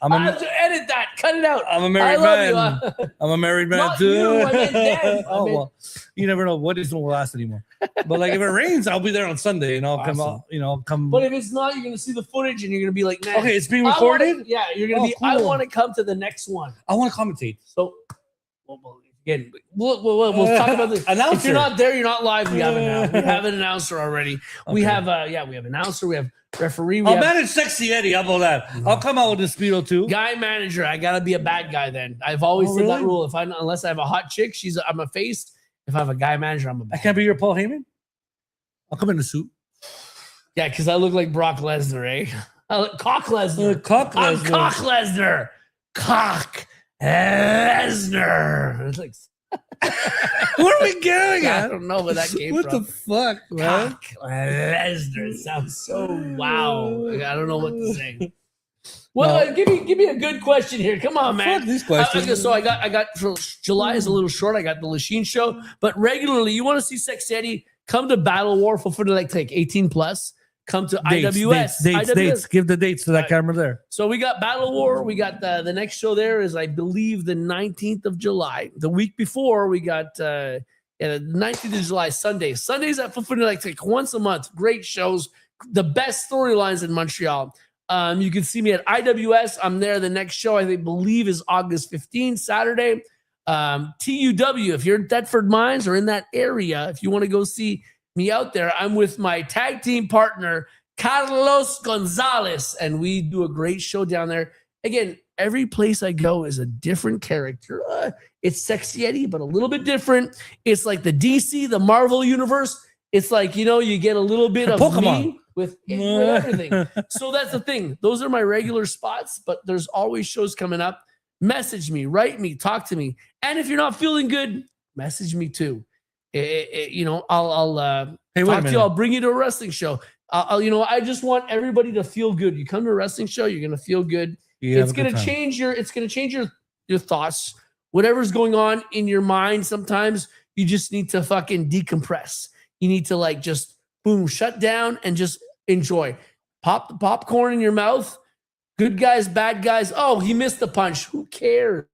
S4: I have to edit that. Cut it out.
S3: I'm a married man. I'm a married man
S4: Not
S3: too.
S4: you, I meant them.
S3: Well, you never know what is going to last anymore. But like if it rains, I'll be there on Sunday, and I'll come.
S4: But if it's not, you're gonna see the footage, and you're gonna be like, man.
S3: Okay, it's being recorded.
S4: You're gonna be. Cool. I want to come to the next one.
S3: I want to commentate.
S4: So. Again, we'll talk about this.
S3: Announcer.
S4: If you're not there, you're not live. We have an announcer already. Okay. We have announcer. We have referee.
S3: I'll manage SeXXXy Eddy. How about that? I'll come out with the Speedo too.
S4: Guy manager. I gotta be a bad guy then. I've always said that rule. Unless I have a hot chick, I'm a face. If I have a guy manager, I'm a bad
S3: I can't be your Paul Heyman. I'll come in a suit.
S4: Yeah, because I look like Brock Lesnar, eh? I look Cock Lesnar.
S3: Cock Lesnar.
S4: I'm Cock Lesnar. Cock Lesnar. It's like,
S3: where are we going?
S4: I don't know where that came
S3: from. What the fuck, man?
S4: Cock Lesnar. It sounds so wow. I don't know what to say. Well, give me a good question here. Come on, man.
S3: Fuck these questions.
S4: So I got July is a little short. I got the Lachine show, but regularly you want to see SeXXXy Eddy, come to Battle War for like 18 plus. Come to IWS.
S3: Dates. Give the dates to that camera there.
S4: So we got Battle War. We got the next show there is, I believe, the 19th of July. The week before, we got the 19th of July, Sunday. Sundays at Fulfillment like once a month. Great shows. The best storylines in Montreal. You can see me at IWS. I'm there. The next show, I believe, is August 15th, Saturday. TUW, if you're in Thetford Mines or in that area, if you want to go see me out there, I'm with my tag team partner Carlos Gonzalez, and we do a great show down there. Again, every place I go is a different character. It's SeXXXy Eddy, but a little bit different. It's like the DC, the Marvel universe. It's like, you get a little bit of
S3: Pokemon
S4: me with everything. So that's the thing. Those are my regular spots, but there's always shows coming up. Message me, write me, talk to me, and if you're not feeling good, message me too. I'll talk to you. I'll bring you to a wrestling show. I just want everybody to feel good. You come to a wrestling show, you're gonna feel good. It's gonna change your thoughts. Whatever's going on in your mind, sometimes you just need to fucking decompress. You need to just boom, shut down and just enjoy. Pop the popcorn in your mouth. Good guys, bad guys. Oh, he missed the punch. Who cares?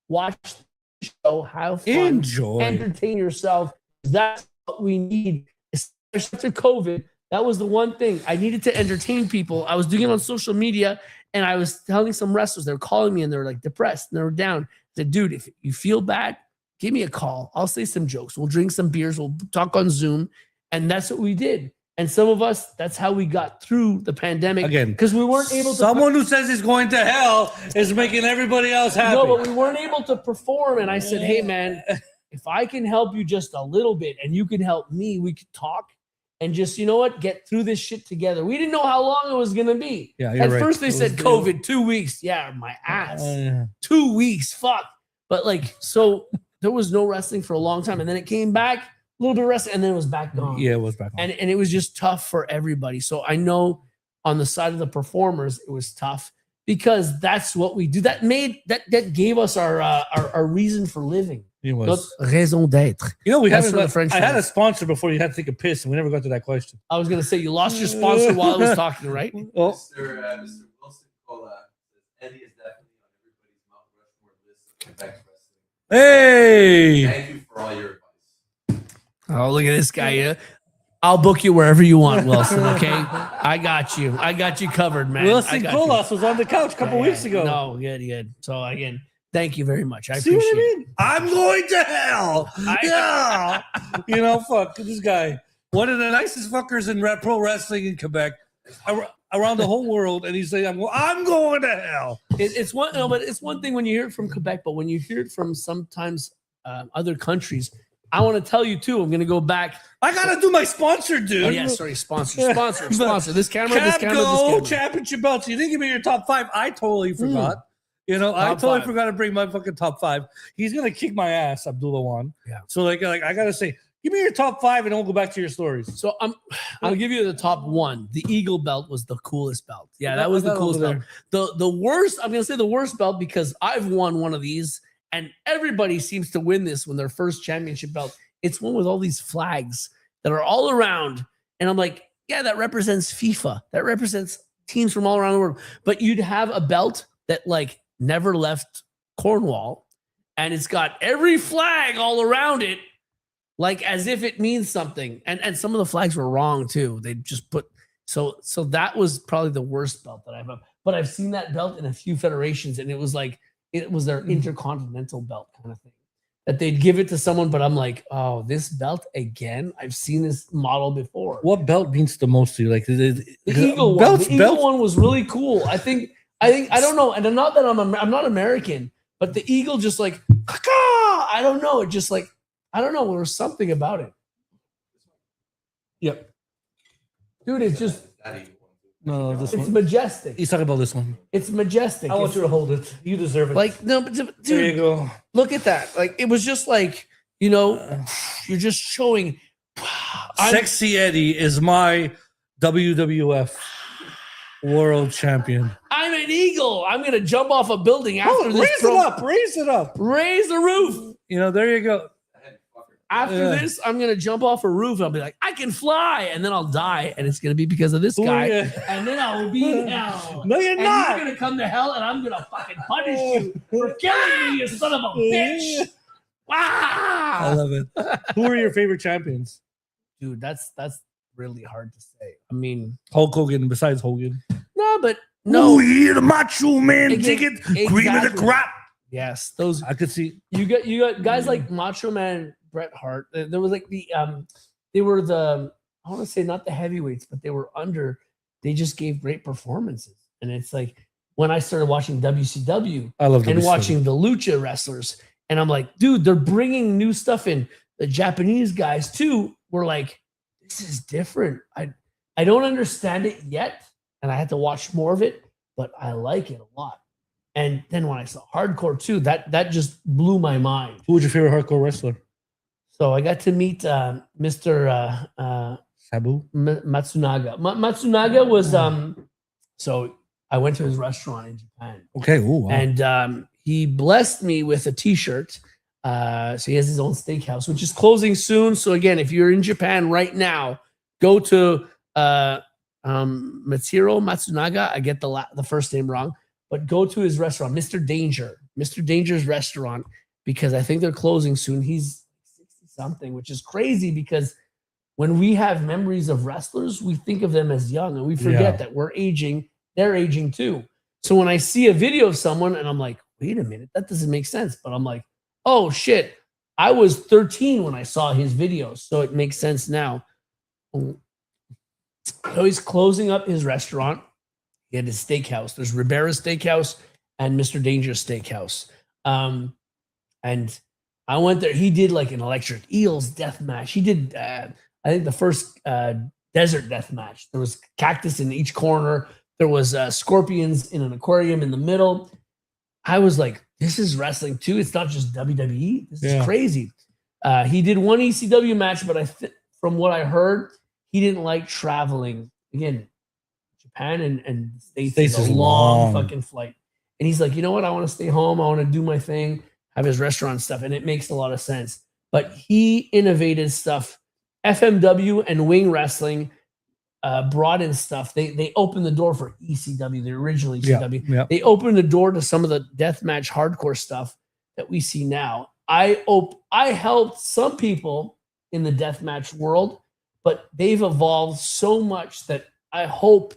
S4: Watch show, have fun,
S3: enjoy,
S4: entertain yourself. That's what we need, especially after COVID. That was the one thing I needed to entertain people. I was doing it on social media, and I was telling some wrestlers, they were calling me and they were like depressed and they were down. I said, dude, if you feel bad, give me a call. I'll say some jokes. We'll drink some beers. We'll talk on Zoom. And that's what we did. And some of us, that's how we got through the pandemic.
S3: Again,
S4: because we weren't able to.
S3: Someone who says he's going to hell is making everybody else happy.
S4: No, but we weren't able to perform. And I said, hey, man, if I can help you just a little bit and you can help me, we could talk and just, you know what, get through this shit together. We didn't know how long it was going to be.
S3: Yeah, you're
S4: At
S3: right.
S4: first they said COVID, 2 weeks. Yeah, my ass. 2 weeks. Fuck. But like, so there was no wrestling for a long time. And then it came back, a little bit of wrestling, and then it was back gone.
S3: Yeah, it was back on.
S4: And it was just tough for everybody. So I know on the side of the performers, it was tough because that's what we do. That gave us our reason for living.
S3: It was.
S4: Notre raison d'être.
S3: You know,
S4: That's for the French
S3: I had a
S4: fans.
S3: sponsor before you had to take a piss, and we never got to that question.
S4: I was going to say, you lost your sponsor while I was talking, right?
S3: Oh,
S5: Mr. Wilson Cola says Eddie is definitely on everybody's Mount Rushmore list of Quebec wrestling.
S3: hey!
S5: Thank you for all your advice.
S4: Oh, look at this guy. I'll book you wherever you want, Wilson, okay? I got you. I got you covered, man. I
S3: Wilson
S4: got you.
S3: Colas was on the couch a couple weeks ago.
S4: No, good. So, again, thank you very much. I
S3: See what
S4: appreciate
S3: I
S4: it.
S3: mean? I'm going to hell. Yeah. You know, fuck this guy. One of the nicest fuckers in pro wrestling in Quebec, around the whole world, and he's saying, "I'm going to hell."
S4: It's one, no, but it's one thing when you hear it from Quebec, but when you hear it from sometimes other countries, I want to tell you too. I'm going to go back.
S3: I gotta do my sponsor, dude.
S4: Oh, yeah, sorry, sponsor. This camera, this
S3: Cap
S4: camera,
S3: Go
S4: this camera.
S3: championship belts. You didn't give me your top 5. I totally forgot. You know, I
S4: Top
S3: totally
S4: 5.
S3: forgot to bring my fucking top 5. He's gonna kick my ass, Abdullah Wan.
S4: Yeah.
S3: So like I gotta say, give me your top 5, and then we'll go back to your stories.
S4: So I'll give you the top one. The Eagle belt was the coolest belt. Yeah, that was the coolest belt. The worst, I'm gonna say the worst belt because I've won one of these, and everybody seems to win this when their first championship belt. It's one with all these flags that are all around. And I'm like, yeah, that represents FIFA. That represents teams from all around the world. But you'd have a belt that like never left Cornwall, and it's got every flag all around it, like as if it means something. And some of the flags were wrong too. They just put so that was probably the worst belt that I've had. But I've seen that belt in a few federations, and it was like it was their intercontinental belt kind of thing. That they'd give it to someone, but I'm like, oh, this belt again? I've seen this model before.
S3: What belt means the most to you? Like
S4: The Eagle one. The Eagle one was really cool. I think I don't know, and not that I'm not American, but the Eagle just like I don't know. It just like I don't know. There was something about it.
S3: Yep.
S4: Dude, it's just
S3: No, this
S4: it's
S3: one.
S4: majestic.
S3: He's talking about this one.
S4: It's majestic.
S3: I want you to hold it. You deserve it.
S4: Like no, but dude,
S3: there you go.
S4: look at that. Like it was just like, you know, you're just showing.
S3: SeXXXy Eddy is my WWF world champion.
S4: I'm an eagle. I'm gonna jump off a building after this.
S3: Raise it up. Raise it up.
S4: Raise the roof.
S3: You know, there you go.
S4: After this, I'm gonna jump off a roof. I'll be like, I can fly, and then I'll die, and it's gonna be because of this guy.
S3: Yeah.
S4: And then I will be in hell.
S3: No, you're
S4: and
S3: not.
S4: You're gonna come to hell, and I'm gonna fucking punish you for killing me, you son of a bitch.
S3: I
S4: Wow,
S3: love it. Who are your favorite champions?
S4: dude, that's really hard to say. I mean,
S3: Hulk Hogan, besides Hogan.
S4: no, but no.
S3: yeah, the macho man,
S4: Exactly.
S3: cream of the crop.
S4: Yes, those
S3: I could see.
S4: you got guys like Macho Man, Bret Hart. There was like they were the I want to say not the heavyweights, but they were under. They just gave great performances, and it's like when I started watching WCW
S3: I love
S4: and
S3: WCW.
S4: watching the lucha wrestlers, and I'm like, dude, they're bringing new stuff in. The Japanese guys too were like, this is different. I don't understand it yet, and I had to watch more of it, but I like it a lot. And then when I saw hardcore too, that just blew my mind.
S3: Who was your favorite hardcore wrestler?
S4: So I got to meet Mr.
S3: Sabu.
S4: Matsunaga. Matsunaga was so I went to his restaurant in Japan,
S3: Okay. Ooh, wow.
S4: and he blessed me with a T-shirt. So he has his own steakhouse, which is closing soon. So again, if you're in Japan right now, go to Matsuro Matsunaga. I get the first name wrong, but go to his restaurant, Mr. Danger's restaurant, because I think they're closing soon. He's 60 something, which is crazy because when we have memories of wrestlers, we think of them as young and we forget that we're aging, they're aging too. So when I see a video of someone and I'm like, wait a minute, that doesn't make sense. But I'm like, oh shit, I was 13 when I saw his videos. So it makes sense now. So he's closing up his restaurant. He had his steakhouse. There's Ribera Steakhouse and Mr. Danger Steakhouse. And I went there. He did like an electric eels death match. He did, I think, the first desert death match. There was cactus in each corner. There was scorpions in an aquarium in the middle. I was like, this is wrestling too. It's not just WWE. This is crazy. He did one ECW match, but from what I heard, he didn't like traveling. Again, Japan and the States is a long fucking flight. And he's like, you know what? I want to stay home. I want to do my thing, have his restaurant stuff. And it makes a lot of sense. But he innovated stuff. FMW and Wing Wrestling brought in stuff. They opened the door for ECW, the original ECW.
S3: Yeah.
S4: They opened the door to some of the deathmatch hardcore stuff that we see now. I helped some people in the deathmatch world, but they've evolved so much that I hope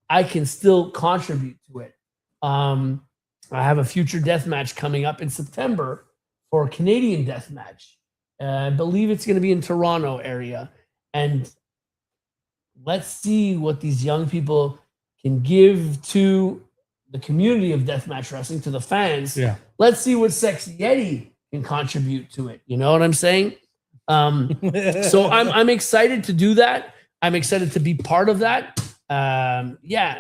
S4: I can still contribute to it. I have a future death match coming up in September for a Canadian death match. I believe it's going to be in Toronto area. And let's see what these young people can give to the community of deathmatch wrestling, to the fans.
S1: Yeah.
S4: Let's see what SeXXXy Eddy can contribute to it. You know what I'm saying? So I'm excited to do that. I'm excited to be part of that. Yeah.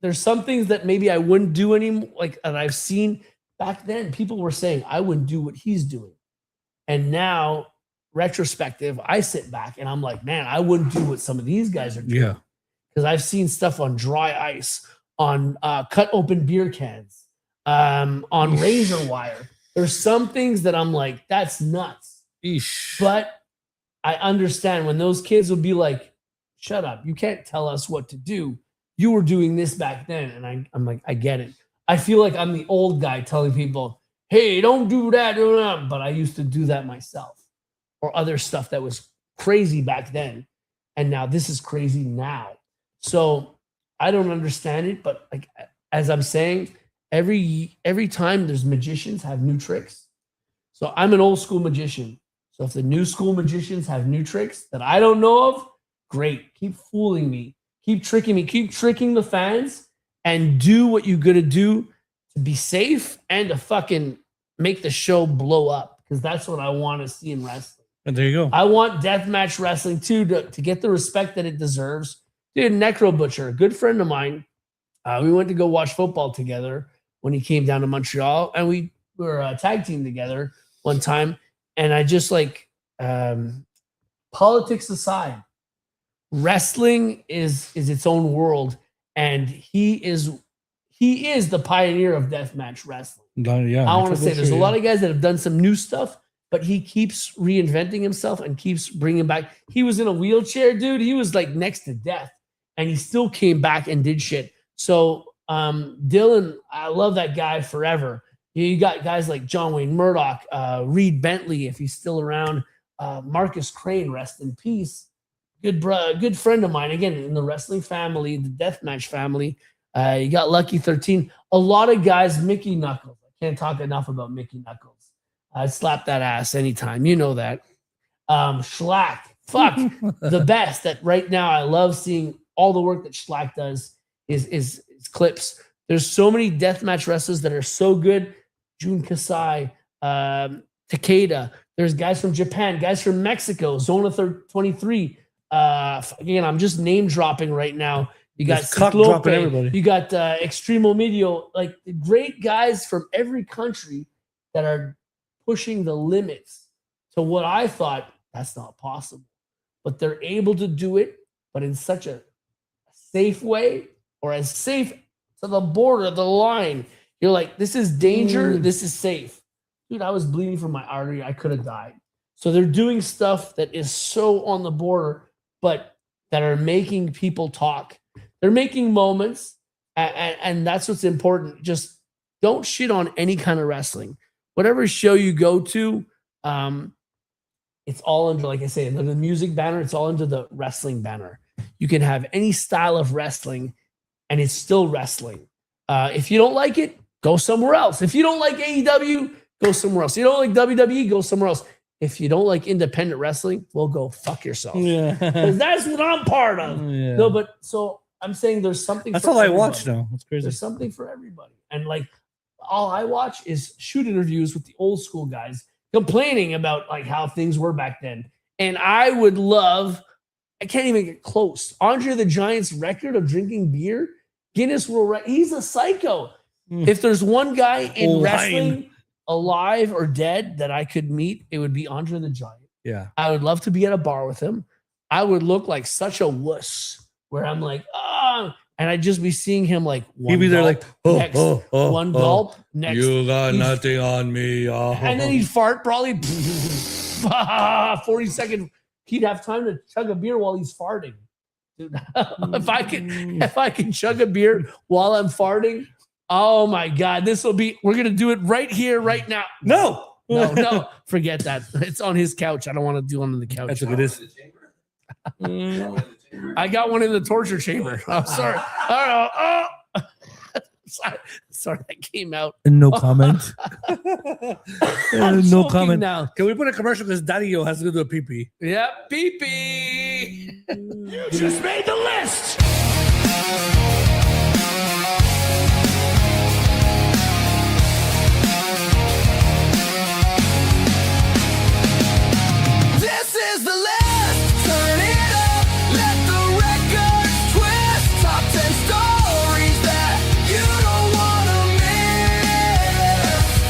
S4: There's some things that maybe I wouldn't do anymore. Like, and I've seen back then, people were saying I wouldn't do what he's doing. And now, retrospective, I sit back and I'm like, man, I wouldn't do what some of these guys are doing.
S3: Yeah.
S4: Because I've seen stuff on dry ice, on cut open beer cans, on razor wire. There's some things that I'm like, that's nuts.
S3: Eesh.
S4: But I understand when those kids will be like, shut up, you can't tell us what to do. You were doing this back then. And I'm like, I get it. I feel like I'm the old guy telling people, hey, don't do that. But I used to do that myself, or other stuff that was crazy back then. And now this is crazy now. So I don't understand it. But like, as I'm saying, every time there's magicians have new tricks. So I'm an old school magician. So if the new school magicians have new tricks that I don't know of, great. Keep fooling me. Keep tricking me. Keep tricking the fans, and do what you got to do to be safe and to fucking make the show blow up, because that's what I want to see in wrestling.
S3: And there you go.
S4: I want deathmatch wrestling too to get the respect that it deserves. Dude, Necro Butcher, a good friend of mine, we went to go watch football together when he came down to Montreal, and we were a tag team together one time. And I just like, politics aside, wrestling is its own world, and he is the pioneer of deathmatch wrestling.
S3: Yeah,
S4: I want to say there's a lot of guys that have done some new stuff, but he keeps reinventing himself and keeps bringing back. He was in a wheelchair, dude. He was like next to death, and he still came back and did shit. So Dylan, I love that guy forever. You got guys like John Wayne Murdoch, Reed Bentley, if he's still around, Marcus Crane, rest in peace. Good friend of mine, again, in the wrestling family, the deathmatch family. You got Lucky 13. A lot of guys, Mickey Knuckles. I can't talk enough about Mickey Knuckles. I'd slap that ass anytime. You know that. Schlack. Fuck. The best. That right now, I love seeing all the work that Schlack does is clips. There's so many deathmatch wrestlers that are so good. Jun Kasai, Takeda. There's guys from Japan, guys from Mexico, Zona 23. Again, I'm just name dropping right now. You got Ciclope, you got Extremo Medio, like great guys from every country that are pushing the limits to what I thought that's not possible. But they're able to do it, but in such a safe way, or as safe to the border, the line. You're like, this is danger, this is safe. Dude, I was bleeding from my artery. I could have died. So they're doing stuff that is so on the border, but that are making people talk. They're making moments, and that's what's important. Just don't shit on any kind of wrestling. Whatever show you go to, it's all under, like I say, under the music banner, it's all under the wrestling banner. You can have any style of wrestling, and it's still wrestling. If you don't like it, go somewhere else. If you don't like AEW, go somewhere else. You don't like WWE, go somewhere else. If you don't like independent wrestling, well, go fuck yourself.
S3: Yeah.
S4: Because that's what I'm part of.
S3: Yeah.
S4: No, but so I'm saying there's something
S3: That's
S4: for
S3: all I
S4: everybody.
S3: watch now. That's crazy.
S4: There's something for everybody. And like all I watch is shoot interviews with the old school guys, complaining about like how things were back then. And I would love, I can't even get close. Andre the Giant's record of drinking beer, Guinness World Record. He's a psycho. If there's one guy in wrestling, alive or dead, that I could meet, it would be Andre the Giant.
S3: Yeah.
S4: I would love to be at a bar with him. I would look like such a wuss where I'm like, and I'd just be seeing him like
S3: He'd be there like,
S4: next, one gulp, next.
S3: You got nothing on me.
S4: And then he'd fart probably 40 seconds. He'd have time to chug a beer while he's farting. Dude, if I can chug a beer while I'm farting, oh my God, we're going to do it right here, right now.
S3: No,
S4: forget that. It's on his couch. I don't want to do it on the couch.
S3: That's what it is.
S4: I got one in the torture chamber. Oh, sorry. Oh. Sorry, that came out.
S3: No comment. No comment.
S4: Now.
S3: Can we put a commercial because Daddy-O has to go to a pee-pee?
S4: Yeah, pee-pee.
S2: You just made the list. This is the list. Turn it up. Let the record twist. Top 10 stories that you don't want to miss.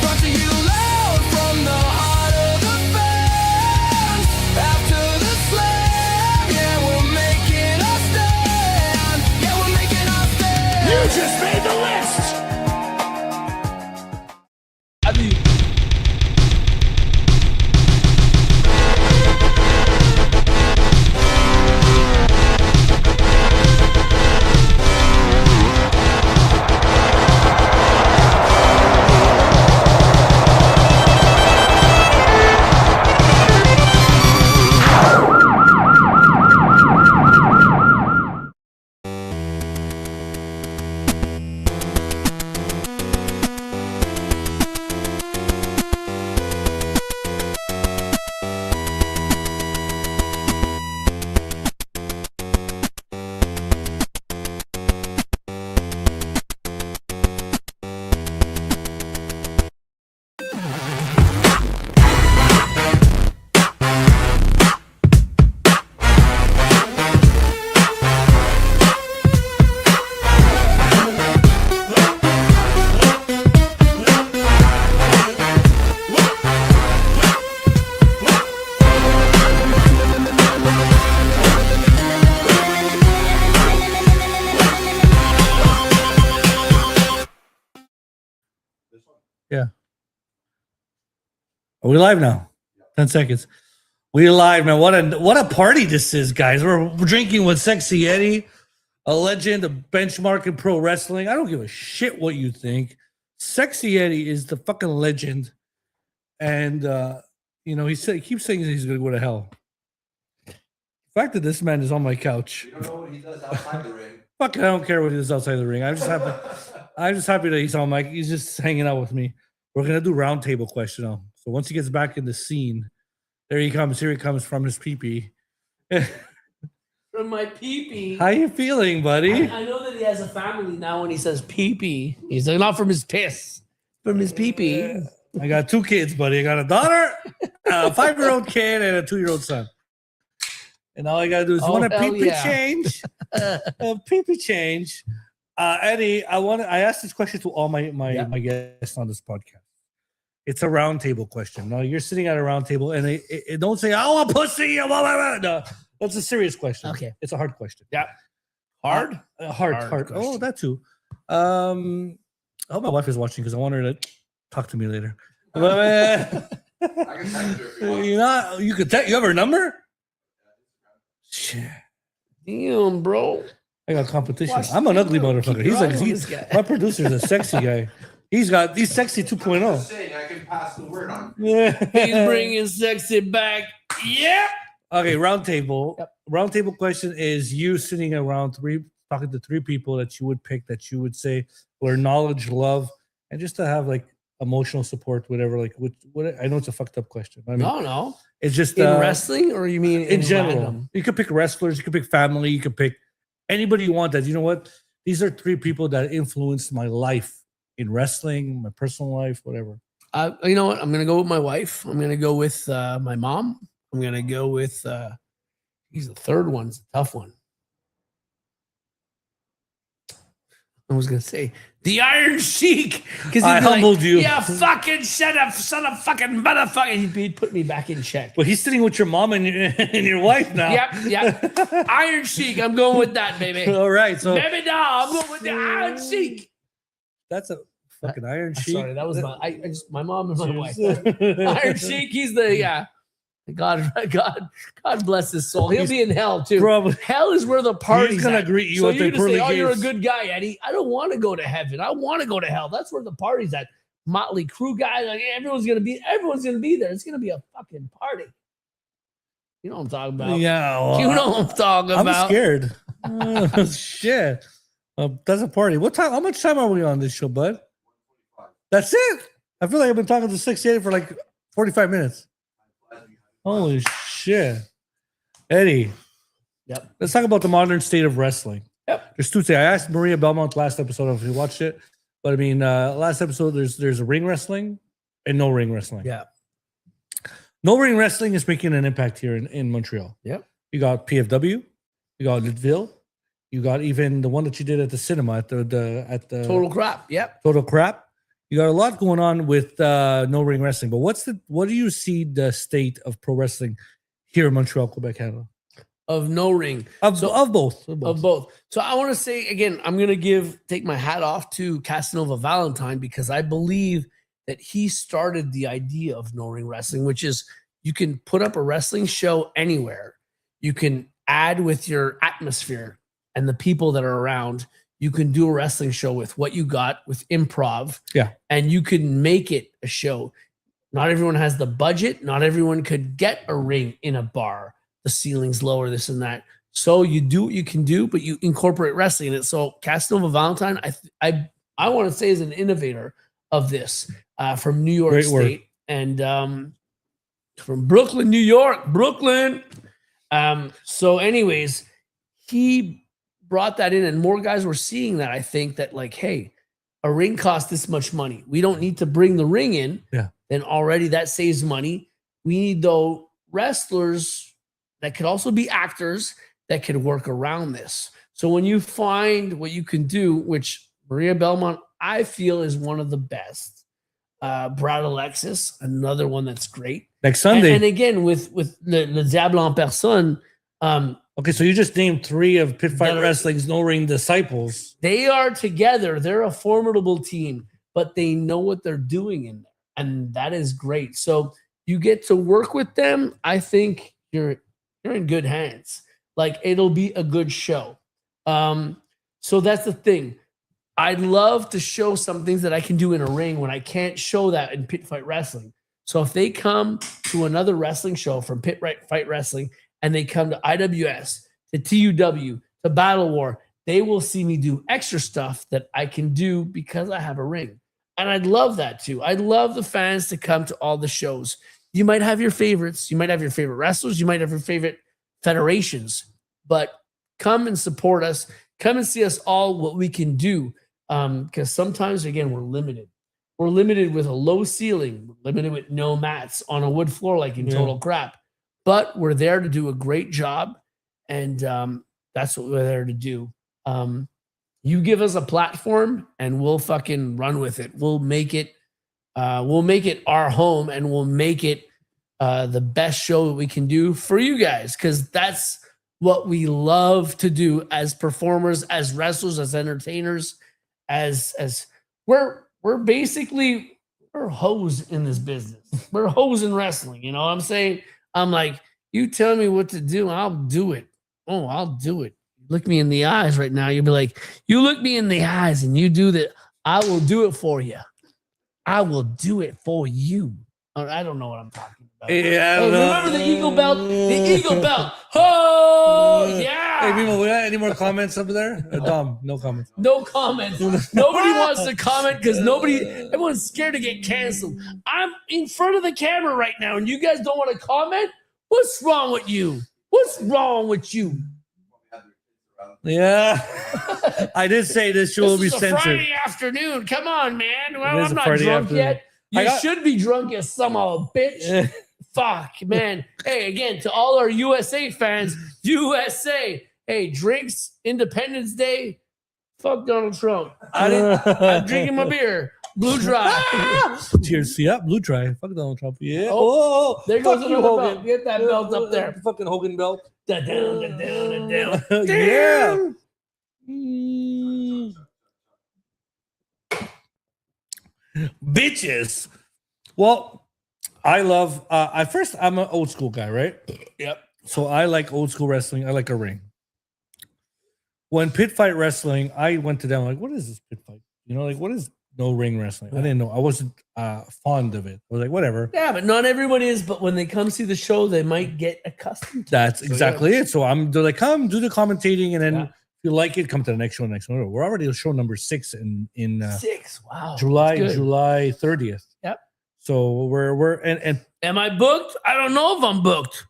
S2: Brought to you loud from the heart of the fans. After the slam, yeah, we're making a stand. Yeah, we're making a stand. You just made the list.
S4: I mean,
S3: Are we live now? 10 seconds. We're live, man. What a party this is, guys. We're drinking with SeXXXy Eddy, a legend, a benchmark in pro wrestling. I don't give a shit what you think. SeXXXy Eddy is the fucking legend. And, he keeps saying he's going to go to hell. The fact that this man is on my couch.
S5: You don't know what he does outside the ring.
S3: Fuck, I don't care what he does outside the ring. I'm just happy that he's on my, he's just hanging out with me. We're going to do round table question now. So once he gets back in the scene, there he comes. Here he comes from his pee-pee.
S4: from my pee-pee.
S3: How you feeling, buddy?
S4: I know that he has a family now when he says pee-pee. He's like, not from his piss, from his pee-pee.
S3: I got 2 kids, buddy. I got a daughter, a 5-year-old kid, and a 2-year-old son. And all I got to do is want a pee-pee change. A pee-pee change. Eddie, I asked this question to all my guests on this podcast. It's a round table question. Now you're sitting at a round table, and it don't say, "Oh, a pussy." Blah, blah, blah. No, that's a serious question.
S4: Okay,
S3: it's a hard question.
S4: Yeah, hard.
S3: Hard. Oh, that too. I hope my wife is watching because I want her to talk to me later.
S5: I can text her if you want.
S3: You could text. You have her number? Shit.
S4: Damn, bro.
S3: I got competition. I'm an ugly motherfucker. He's my producer's a sexy guy. He's sexy 2.0.
S5: I'm just saying, I can pass the word on.
S3: Yeah.
S4: He's bringing sexy back. Yeah.
S3: Okay, round table. Yep. Round table question is you sitting around talking to 3 people that you would pick, that you would say were knowledge, love, and just to have like emotional support, whatever. Like, what? I know it's a fucked up question. I mean,
S4: No.
S3: It's just
S4: in wrestling, or you mean
S3: in general?
S4: random?
S3: You could pick wrestlers. You could pick family. You could pick anybody you want. That, you know what? These are 3 people that influenced my life in wrestling, my personal life, whatever.
S4: You know what? I'm gonna go with my wife. I'm gonna go with my mom. I'm gonna go with. He's the third one's a tough one. I was gonna say the Iron Sheik because
S3: I humbled you.
S4: Yeah, fucking shut up, son of fucking motherfucker. He'd put me back in check.
S3: Well, he's sitting with your mom and your wife now.
S4: Yep. Iron Sheik. I'm going with that, baby.
S3: All right, so
S4: Baby, no, I'm going with the Iron Sheik.
S3: that's a fucking Iron Sheik.
S4: Sorry, that was my mom and my wife. Iron Sheik. He's the God bless his soul. He'll be in hell too.
S3: Probably.
S4: Hell is where the party's
S3: He's gonna
S4: at.
S3: greet you
S4: So
S3: at the
S4: you just say,
S3: pearly
S4: "Oh, you're a
S3: gates."
S4: good guy, Eddie." I don't want to go to heaven. I want to go to hell. That's where the party's at. Motley Crue guys, like everyone's gonna be there. It's gonna be a fucking party. You know what I'm talking about?
S3: Yeah, well,
S4: You know what I'm talking
S3: I'm
S4: about?
S3: scared. Shit, that's a party. What time? How much time are we on this show, bud? That's it. I feel like I've been talking to SeXXXy Eddy for like 45 minutes. Holy shit, Eddie.
S4: Yep.
S3: Let's talk about the modern state of wrestling.
S4: Yep.
S3: There's two things. I asked Maria Belmont last episode if you watched it, but I mean, last episode there's a ring wrestling and no ring wrestling.
S4: Yeah.
S3: No ring wrestling is making an impact here in Montreal.
S4: Yep.
S3: You got PFW, you got Litteville, you got even the one that you did at the cinema at the
S4: Total crap. Yep.
S3: Total Crap. You got a lot going on with no ring wrestling. But what do you see the state of pro wrestling here in Montreal, Quebec, Canada?
S4: Of no ring.
S3: Of both.
S4: Of both. So I want to say again, I'm going to take my hat off to Casanova Valentine because I believe that he started the idea of no ring wrestling, which is you can put up a wrestling show anywhere. You can add with your atmosphere and the people that are around. You can do a wrestling show with what you got with improv.
S3: Yeah.
S4: And you can make it a show. Not everyone has the budget. Not everyone could get a ring in a bar. The ceiling's lower, this and that. So you do what you can do, but you incorporate wrestling in it. So Casanova Valentine, I want to say is an innovator of this from New York
S3: Great
S4: State
S3: work.
S4: and from Brooklyn, New York, Brooklyn. So anyways, he brought that in and more guys were seeing that. I think that like, hey, a ring costs this much money. We don't need to bring the ring in.
S3: Yeah.
S4: Then already that saves money. We need though wrestlers that could also be actors that could work around this. So when you find what you can do, which Maria Belmont, I feel is one of the best. Brad Alexis, another one that's great.
S3: Next Sunday.
S4: And again, with Le Diable en Personne,
S3: Okay, so you just named 3 of Pit Fight
S4: That are-
S3: Wrestling's no ring disciples.
S4: they are together. They're a formidable team, but they know what they're doing in there. And that is great. So you get to work with them. I think you're in good hands. Like it'll be a good show. So that's the thing. I'd love to show some things that I can do in a ring when I can't show that in Pit Fight Wrestling. So if they come to another wrestling show from Pit Fight Wrestling and they come to IWS, to TUW, to Battle War, they will see me do extra stuff that I can do because I have a ring. And I'd love that too. I'd love the fans to come to all the shows. You might have your favorites. You might have your favorite wrestlers. You might have your favorite federations. But come and support us. Come and see us all what we can do. Because sometimes, again, we're limited. We're limited with a low ceiling. We're limited with no mats on a wood floor like in Total Crap. But we're there to do a great job. And that's what we're there to do. You give us a platform and we'll fucking run with it. We'll make it our home and we'll make it the best show that we can do for you guys. Because that's what we love to do as performers, as wrestlers, as entertainers, as we're basically we're hoes in this business. We're hoes in wrestling. You know what I'm saying? I'm like, you tell me what to do, I'll do it. Oh, I'll do it. Look me in the eyes right now. You'll be like, you look me in the eyes and you do that. I will do it for you. I will do it for you. I don't know what I'm talking about.
S3: Yeah,
S4: Hey, remember the Eagle Belt? The Eagle Belt. Oh, yeah.
S3: Hey, people, we got any more comments up there? Dom, no comments.
S4: No comments. Nobody wants to comment because everyone's scared to get canceled. I'm in front of the camera right now and you guys don't want to comment? What's wrong with you? What's wrong with you?
S3: Yeah. I did say this show will be
S4: This is a
S3: censored.
S4: Friday afternoon. Come on, man. Well,
S3: It is
S4: I'm
S3: a
S4: not
S3: Friday
S4: drunk
S3: afternoon.
S4: yet. You
S3: got-
S4: should be drunk, you son of a bitch. Fuck, man. Hey, again, to all our USA fans, USA. Hey, drinks, Independence Day. Fuck Donald Trump. I'm drinking my beer. Blue Dry.
S3: Cheers. Yeah, blue try. Fuck Donald Trump. Yeah.
S4: Oh, there goes
S3: fuck you,
S4: another
S3: Hogan.
S4: belt. Get that belt up there.
S3: Fucking Hogan belt.
S4: Da-down, da-down, da-down.
S3: Yeah. Bitches. Well, I love. At first, I'm an old school guy, right?
S4: Yep.
S3: So I like old school wrestling. I like a ring. When pit fight wrestling, I went to them like, what is this pit fight? You know, like what is no ring wrestling? I didn't know. I wasn't fond of it. I was like, whatever.
S4: Yeah, but not everyone is. But when they come see the show, they might get accustomed to
S3: That's
S4: it.
S3: exactly it. So they're like, come do the commentating, and then
S4: Yeah.
S3: if you like it, come to the next show. We're already on show number 6 in
S4: 6. Wow.
S3: July
S4: that's good.
S3: July 30th.
S4: Yep.
S3: So we're and
S4: Am I booked? I don't know if I'm booked.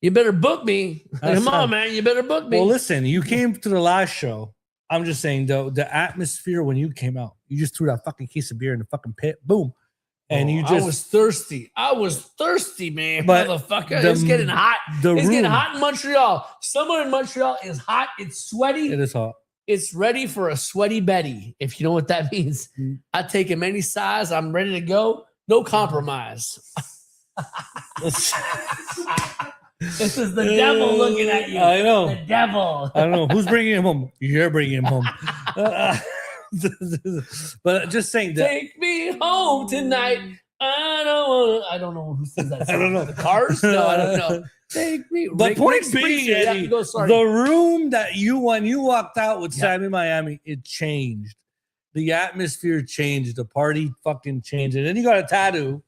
S4: You better book me.
S3: That's
S4: Come on,
S3: sad.
S4: man. You better book me.
S3: well, listen, you came to the last show. I'm just saying the atmosphere when you came out, you just threw that fucking case of beer in the fucking pit, boom, and you
S4: I
S3: just
S4: was thirsty. I was thirsty, man.
S3: But
S4: Motherfucker.
S3: the-
S4: It's getting hot.
S3: the
S4: It's getting
S3: room-
S4: hot in Montreal. Summer in Montreal is hot. It's sweaty.
S3: It is hot.
S4: It's ready for a sweaty Betty, if you know what that means.
S3: Mm.
S4: I take him any size. I'm ready to go. No compromise. This is the devil looking at you.
S3: I know.
S4: The devil.
S3: I don't know who's bringing him home. You're bringing him home. But just saying that.
S4: Take me home tonight. I don't know who sings that song.
S3: I don't know.
S4: The Cars? No, I don't know. Take me.
S3: But point being,
S4: Springsteen.
S3: Eddie,
S4: Go, sorry.
S3: the room that when you walked out with
S4: Yeah.
S3: Sammy Miami, it changed. The atmosphere changed. The party fucking changed. And then you got a tattoo.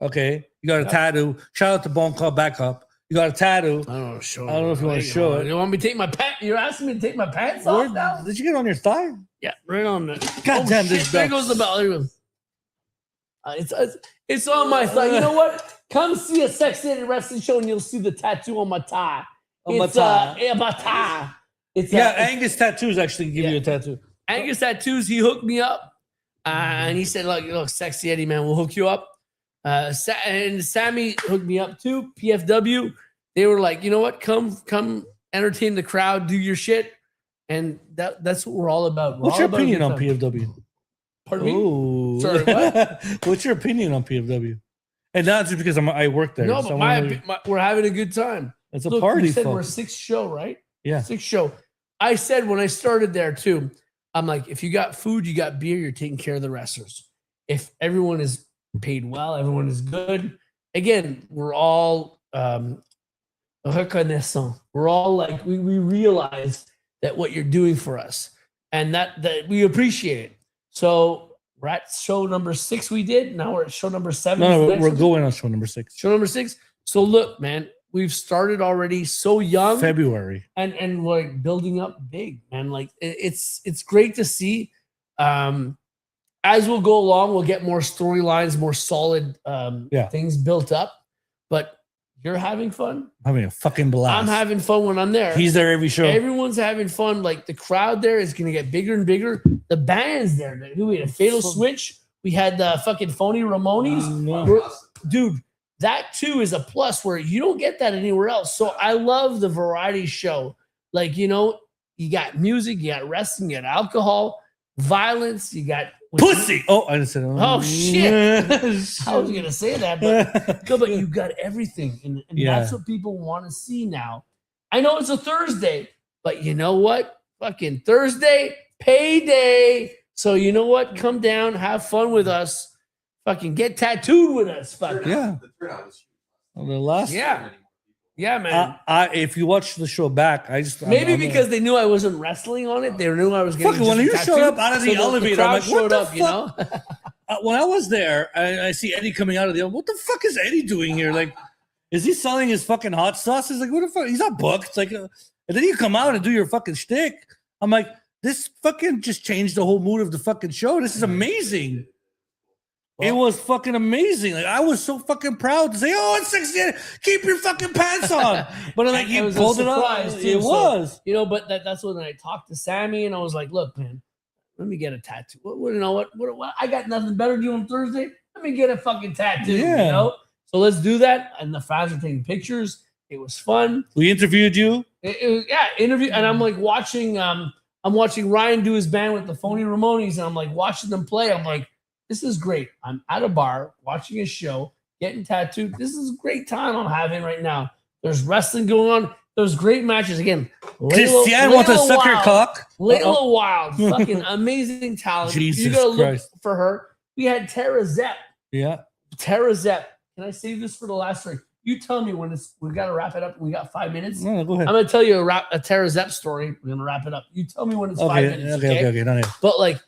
S3: Okay. You got a tattoo. Shout out to Bone Club Backup. You got a tattoo.
S4: I don't know. Show
S3: I don't know if you want to show it.
S4: You want me to take my pants? You're asking me to take my pants off now?
S3: Did you get it on your thigh?
S4: Yeah, right on the.
S3: God damn, this
S4: shit, there
S3: belt.
S4: goes the belt. There it goes. It's on my thigh. You know what? Come see a SeXXXy Eddy wrestling show and you'll see the tattoo on my thigh.
S3: On my
S4: It's
S3: thigh.
S4: yeah, my thigh. It's
S3: Yeah,
S4: it's-
S3: Angus Tattoos actually give
S4: Yeah.
S3: you a tattoo.
S4: Angus Tattoos. He hooked me up, and he said, "Look, SeXXXy Eddy, man, we'll hook you up." And Sammy hooked me up too. PFW. They were like, you know what? Come, entertain the crowd, do your shit, and that's what we're all about. We're
S3: What's
S4: all
S3: your
S4: about a
S3: opinion
S4: good
S3: on
S4: time.
S3: PFW?
S4: Pardon me?
S3: Ooh.
S4: Sorry, what?
S3: What's your opinion on PFW? And not just because I work there.
S4: No,
S3: so
S4: but
S3: I wanna-
S4: we're having a good time.
S3: it's a
S4: Look,
S3: party.
S4: you said
S3: folks.
S4: we're 6th show, right?
S3: Yeah.
S4: 6th show. I said when I started there too, I'm like, if you got food, you got beer, you're taking care of the wrestlers. If everyone is paid well, everyone is good. Again, we're all recognizable. We're all like, we realize that what you're doing for us and that we appreciate it. So we're at show number 6 we did. Now we're at show number 7.
S3: No,
S4: is the
S3: no,
S4: next
S3: we're
S4: one.
S3: going on show number 6.
S4: Show number 6. So look, man, we've started already so young
S3: February.
S4: and we're like building up big, man. Like it's great to see. As we'll go along, we'll get more storylines, more solid things built up. But you're having fun.
S3: Having a fucking blast.
S4: I'm having fun when I'm there.
S3: He's there every show.
S4: Everyone's having fun. Like the crowd there is going to get bigger and bigger. The band's there. We had a Fatal Switch. We had the fucking Phony Ramones. Dude, that too is a plus where you don't get that anywhere else. So I love the variety show. Like, you got music, you got wrestling, you got alcohol, violence, you got
S3: Pussy. Oh, I didn't say that.
S4: Oh, shit. I was gonna say that, but no, but you got everything, and
S3: Yeah.
S4: that's what people want to see now. I know it's a Thursday, but you know what? Fucking Thursday, payday. So you know what? Come down, have fun with us. Fucking get tattooed with us. Fuck
S3: Yeah.
S5: The turnout was huge.
S3: The last.
S4: yeah, yeah, man.
S3: If you watch the show back,
S4: Maybe because they knew I wasn't wrestling on it, they knew I was getting.
S3: Fucking when
S4: just a
S3: you showed
S4: tattoo.
S3: up out of the
S4: So
S3: elevator,
S4: crowd
S3: I'm like, what
S4: showed
S3: the
S4: up, you know.
S3: when I was there, I see Eddie coming out of the. What the fuck is Eddie doing here? Like, is he selling his fucking hot sauce? He's like, what the fuck? He's not booked. Like, and then you come out and do your fucking shtick. I'm like, this fucking just changed the whole mood of the fucking show. This is amazing. It was fucking amazing. Like, I was so fucking proud to say, "Oh, it's SeXXXy. Keep your fucking pants on." But like, he
S4: It was a
S3: pulled it up.
S4: surprise, too,
S3: It
S4: so-
S3: was.
S4: But that's when I talked to Sammy and I was like, look, man, let me get a tattoo. What I got nothing better to do on Thursday. let me get a fucking tattoo.
S3: Yeah.
S4: You know, so let's do that. And the fans are taking pictures. It was fun.
S3: We interviewed you.
S4: Interview, and I'm like watching. I'm watching Ryan do his band with the Phony Ramones, and I'm like watching them play. I'm like, this is great. I'm at a bar watching a show, getting tattooed. This is a great time I'm having right now. There's wrestling going on. There's great matches again.
S3: Christian wants to suck your cock.
S4: Layla Wild, fucking amazing talent.
S3: Jesus
S4: you gotta look
S3: Christ.
S4: for her. We had Tara Zepp.
S3: Yeah.
S4: Tara Zepp. Can I save this for the last story? You tell me when it's. We gotta wrap it up. We got 5 minutes.
S3: No, go ahead.
S4: I'm gonna tell you a Tara Zepp story. We're gonna wrap it up. You tell me when it's 5 minutes.
S3: Okay. No.
S4: But like,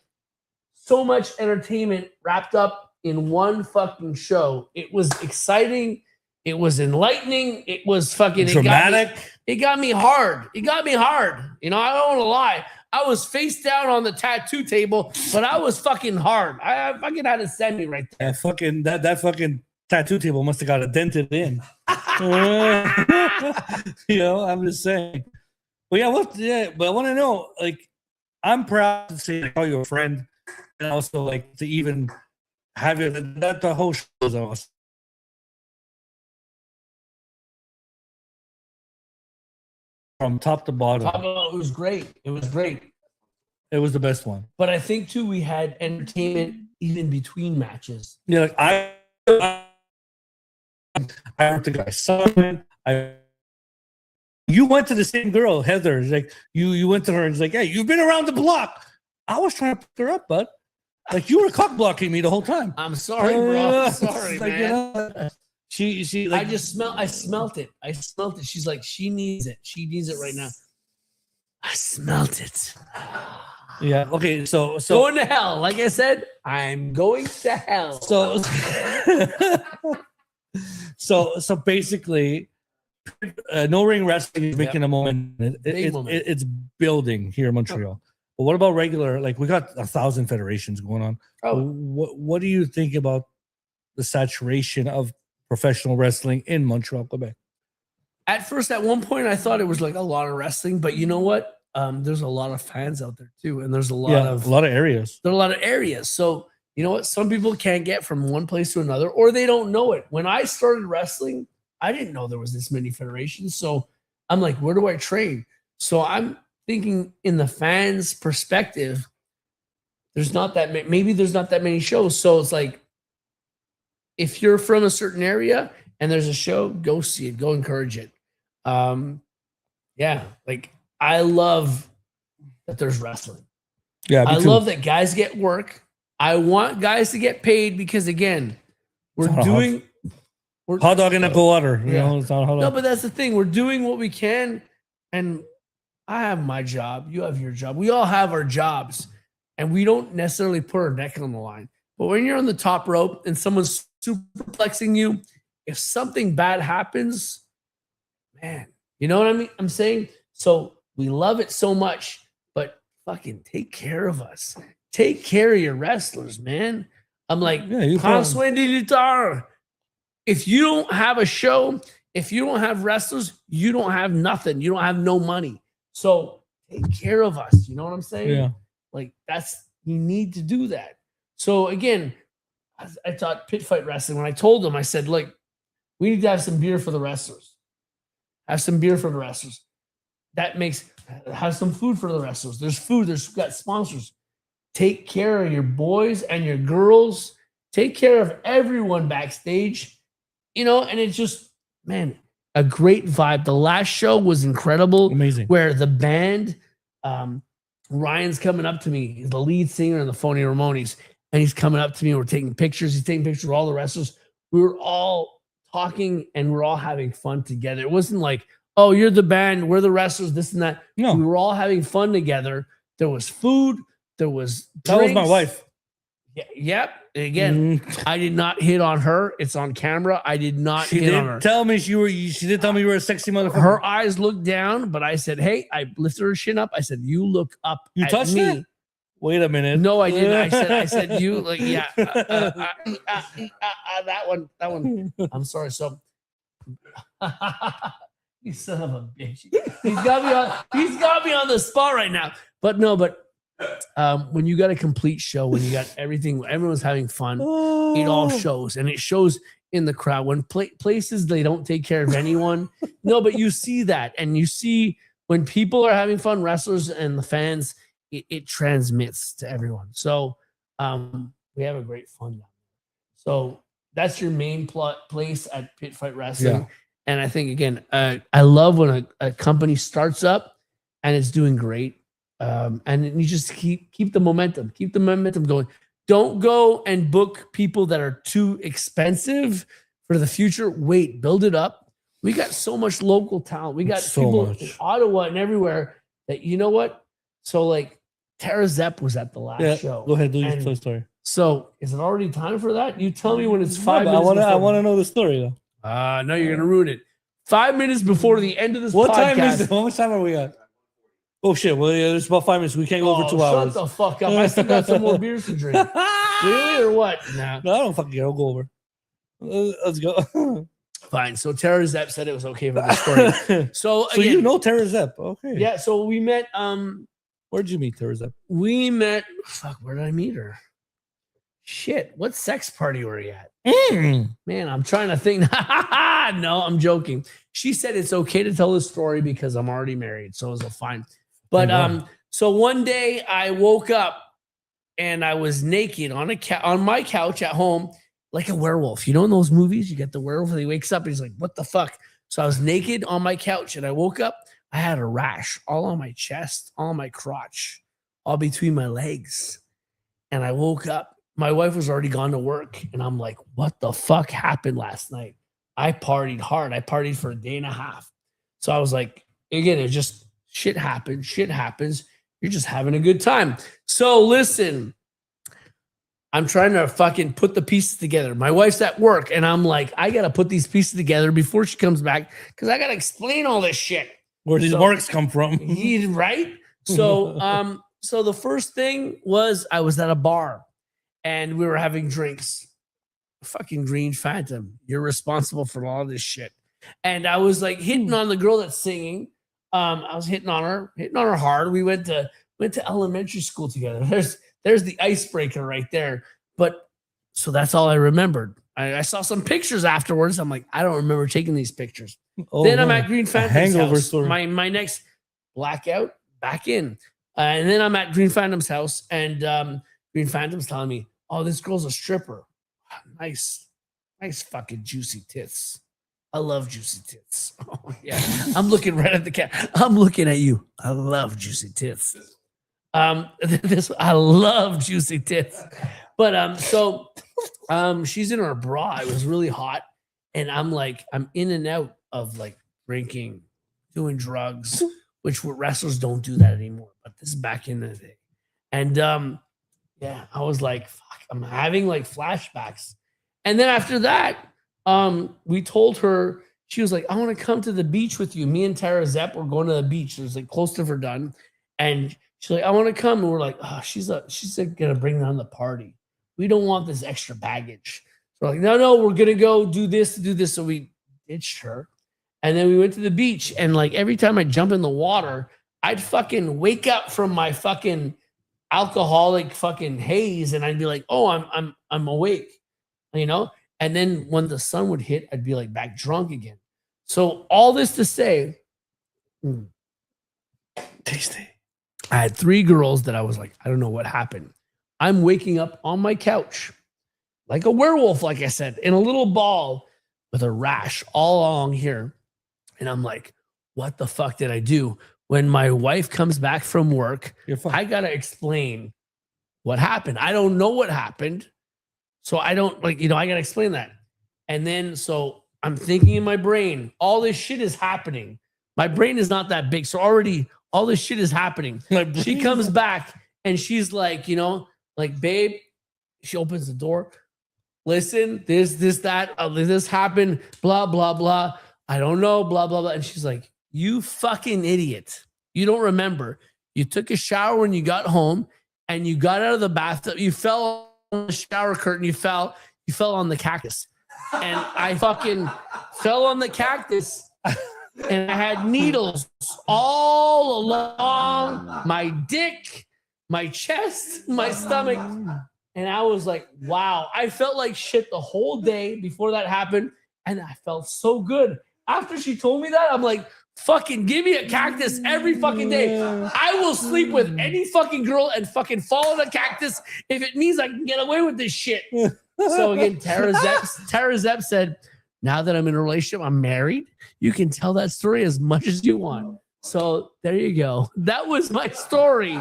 S4: so much entertainment wrapped up in one fucking show. It was exciting. It was enlightening. It was fucking
S3: dramatic.
S4: It got me hard. It got me hard. You know, I don't want to lie. I was face down on the tattoo table, but I was fucking hard. I fucking had a semi right there.
S3: That fucking tattoo table must have got dented in. You know, I'm just saying. But but I want to know, like, I'm proud to say I call you a friend, and also like to even have you. That the whole show was awesome. From top to bottom.
S4: It was great. It was great.
S3: It was the best one.
S4: But I think too, we had entertainment even between matches.
S3: Yeah, like I heard the guy son. You went to the same girl, Heather. It's like you went to her and it's like, hey, you've been around the block. I was trying to pick her up, bud. Like you were cock blocking me the whole time.
S4: I'm sorry, bro. I'm sorry,
S3: like,
S4: man.
S3: you know, she like
S4: I smelt it. She's like, she needs it. She needs it right now. I smelt it.
S3: yeah. Okay, so
S4: Going to hell. Like I said, I'm going to hell.
S3: So basically, no ring wrestling is making a moment. It's building here in Montreal. But what about regular? Like we got 1,000 federations going on.
S4: Oh.
S3: What do you think about the saturation of professional wrestling in Montreal, Quebec?
S4: At first, at one point, I thought it was like a lot of wrestling, but you know what? There's a lot of fans out there too, and there's a lot of
S3: areas.
S4: There are a lot of areas. So you know what? Some people can't get from one place to another, or they don't know it. When I started wrestling, I didn't know there was this many federations. So I'm like, where do I train? So I'm thinking in the fans' perspective, there's not that maybe there's not that many shows. So it's like, if you're from a certain area and there's a show, go see it, go encourage it. Yeah, like I love that there's wrestling.
S3: Yeah,
S4: I love that guys get work. I want guys to get paid because again, we're doing
S3: hot dog in apple water. You
S4: Yeah.
S3: know, it's not hot dog.
S4: No, but that's the thing. We're doing what we can, and I have my job. You have your job. We all have our jobs, and we don't necessarily put our neck on the line. But when you're on the top rope and someone's superplexing you, if something bad happens, man, you know what I mean? I'm saying? So we love it so much, but fucking take care of us. Take care of your wrestlers, man. I'm like, prends soin des lutteurs. If you don't have a show, if you don't have wrestlers, you don't have nothing. You don't have no money. So take care of us. You know what I'm saying?
S3: Yeah.
S4: Like you need to do that. So again, I taught pit fight wrestling. When I told them, I said, look, we need to have some beer for the wrestlers. Have some beer for the wrestlers. Have some food for the wrestlers. There's food. There's got sponsors. Take care of your boys and your girls. Take care of everyone backstage. You know, and it's just, man, a great vibe. The last show was incredible.
S3: Amazing.
S4: Where the band, Ryan's coming up to me. He's the lead singer in the Phony Ramones. And he's coming up to me. We're taking pictures. He's taking pictures of all the wrestlers. We were all talking and we're all having fun together. It wasn't like, oh, you're the band, we're the wrestlers, this and that.
S3: No.
S4: We were all having fun together. There was food. There was
S3: That was my
S4: drinks.
S3: wife.
S4: Yeah, yep. Again, I did not hit on her. It's on camera. I did not hit on her.
S3: She did tell me you were a sexy motherfucker.
S4: Her eyes looked down, but I said, hey, I lifted her chin up. I said, you look up
S3: You
S4: at
S3: touched
S4: me.
S3: her? Wait a minute.
S4: No, I didn't. I said, you like, yeah. That one. I'm sorry. So, you son of a bitch. He's got me on the spot right now. But when you got a complete show, when you got everything, everyone's having fun, it all shows, and it shows in the crowd. When places they don't take care of anyone, no, but you see that, and you see when people are having fun, wrestlers and the fans, it transmits to everyone. So we have a great fun now. So that's your main place at Pit Fight Wrestling.
S3: Yeah.
S4: And I think, again, I love when a company starts up and it's doing great. And you just keep the momentum, going. Don't go and book people that are too expensive for the future. Wait, build it up. We got so much local talent. We got
S3: So
S4: people
S3: much.
S4: in Ottawa and everywhere that, you know what? So like Tara Zepp was at the last show.
S3: Go ahead, do your
S4: And
S3: first story.
S4: so is it already time for that? You tell me when it's 5
S3: I
S4: minutes.
S3: want to know the story though.
S4: No, you're gonna ruin it. 5 minutes before the end of this
S3: What
S4: podcast.
S3: time is it? How much time are we at? Oh shit! Well, yeah, it's about 5 minutes. We can't go over 2 hours.
S4: Shut the fuck up! I still got some more beers to drink. Really or what? Nah.
S3: No, I don't fucking care. I'll go over. Let's go.
S4: Fine. So Tara Zepp said it was okay for the story. So
S3: So
S4: again,
S3: you know Tara Zepp? Okay.
S4: yeah. So we met.
S3: Where'd you meet Tara Zepp?
S4: We met. Fuck. Where did I meet her? Shit. What sex party were you at? Man, I'm trying to think. No, I'm joking. She said it's okay to tell the story because I'm already married, so it was fine. But so one day I woke up and I was naked on my couch at home, like a werewolf. You know, in those movies, you get the werewolf and he wakes up and he's like, "What the fuck?" So I was naked on my couch and I woke up. I had a rash all on my chest, all on my crotch, all between my legs. And I woke up. My wife was already gone to work, and I'm like, "What the fuck happened last night?" I partied hard. I partied for a day and a half. So I was like, again, it just shit happens. Shit happens. You're just having a good time. So listen, I'm trying to fucking put the pieces together. My wife's at work, and I'm like, I got to put these pieces together before she comes back because I got to explain all this shit.
S3: Where these marks come from?
S4: Right? So, so the first thing was I was at a bar, and we were having drinks. Fucking Green Phantom, you're responsible for all this shit. And I was like hitting on the girl that's singing. I was hitting on her hard. We went to elementary school together. There's the icebreaker right there. But so that's all I remembered. I saw some pictures afterwards. I'm like, I don't remember taking these pictures. Then I'm at Green Phantom's
S3: hangover
S4: house.
S3: story.
S4: My next blackout, back in. And then I'm at Green Phantom's house, and Green Phantom's telling me, "Oh, this girl's a stripper. Nice fucking juicy tits. I love juicy tits." Oh, yeah. I'm looking right at the cat. I'm looking at you. I love juicy tits. I love juicy tits. But so she's in her bra. It was really hot. And I'm like, I'm in and out of like drinking, doing drugs, which wrestlers don't do that anymore. But this is back in the day. And yeah, I was like, fuck, I'm having like flashbacks. And then after that, we told her, she was like, "I want to come to the beach with you." Me and Tara Zepp were going to the beach. It was like close to Verdun. And she's like, "I want to come." And we're like, "Oh, she's gonna bring down the party. We don't want this extra baggage." So we're like, no, we're gonna go do this. So we ditched her. And then we went to the beach. And like every time I jump in the water, I'd fucking wake up from my fucking alcoholic fucking haze, and I'd be like, "Oh, I'm awake," you know. And then when the sun would hit, I'd be like back drunk again. So all this to say, tasty. I had 3 girls that I was like, I don't know what happened. I'm waking up on my couch like a werewolf, like I said, in a little ball with a rash all along here, and I'm like, what the fuck did I do? When my wife comes back from work, I got to explain what happened. I don't know what happened. So I don't I got to explain that. And then, so I'm thinking in my brain, all this shit is happening. My brain is not that big. So already all this shit is happening. She comes back and she's like, babe, she opens the door. Listen, this happened, blah, blah, blah. I don't know, blah, blah, blah. And she's like, "You fucking idiot. You don't remember. You took a shower when you got home and you got out of the bathtub. You fell on the shower curtain. You fell on the cactus." And I fucking fell on the cactus and I had needles all along my dick, my chest, my stomach. And I was like, wow. I felt like shit the whole day before that happened. And I felt so good. After she told me that, I'm like, fucking give me a cactus every fucking day. I will sleep with any fucking girl and fucking fall in a cactus if it means I can get away with this shit. So again, Tara Zepp said, now that I'm in a relationship, I'm married, you can tell that story as much as you want. So there you go. That was my story.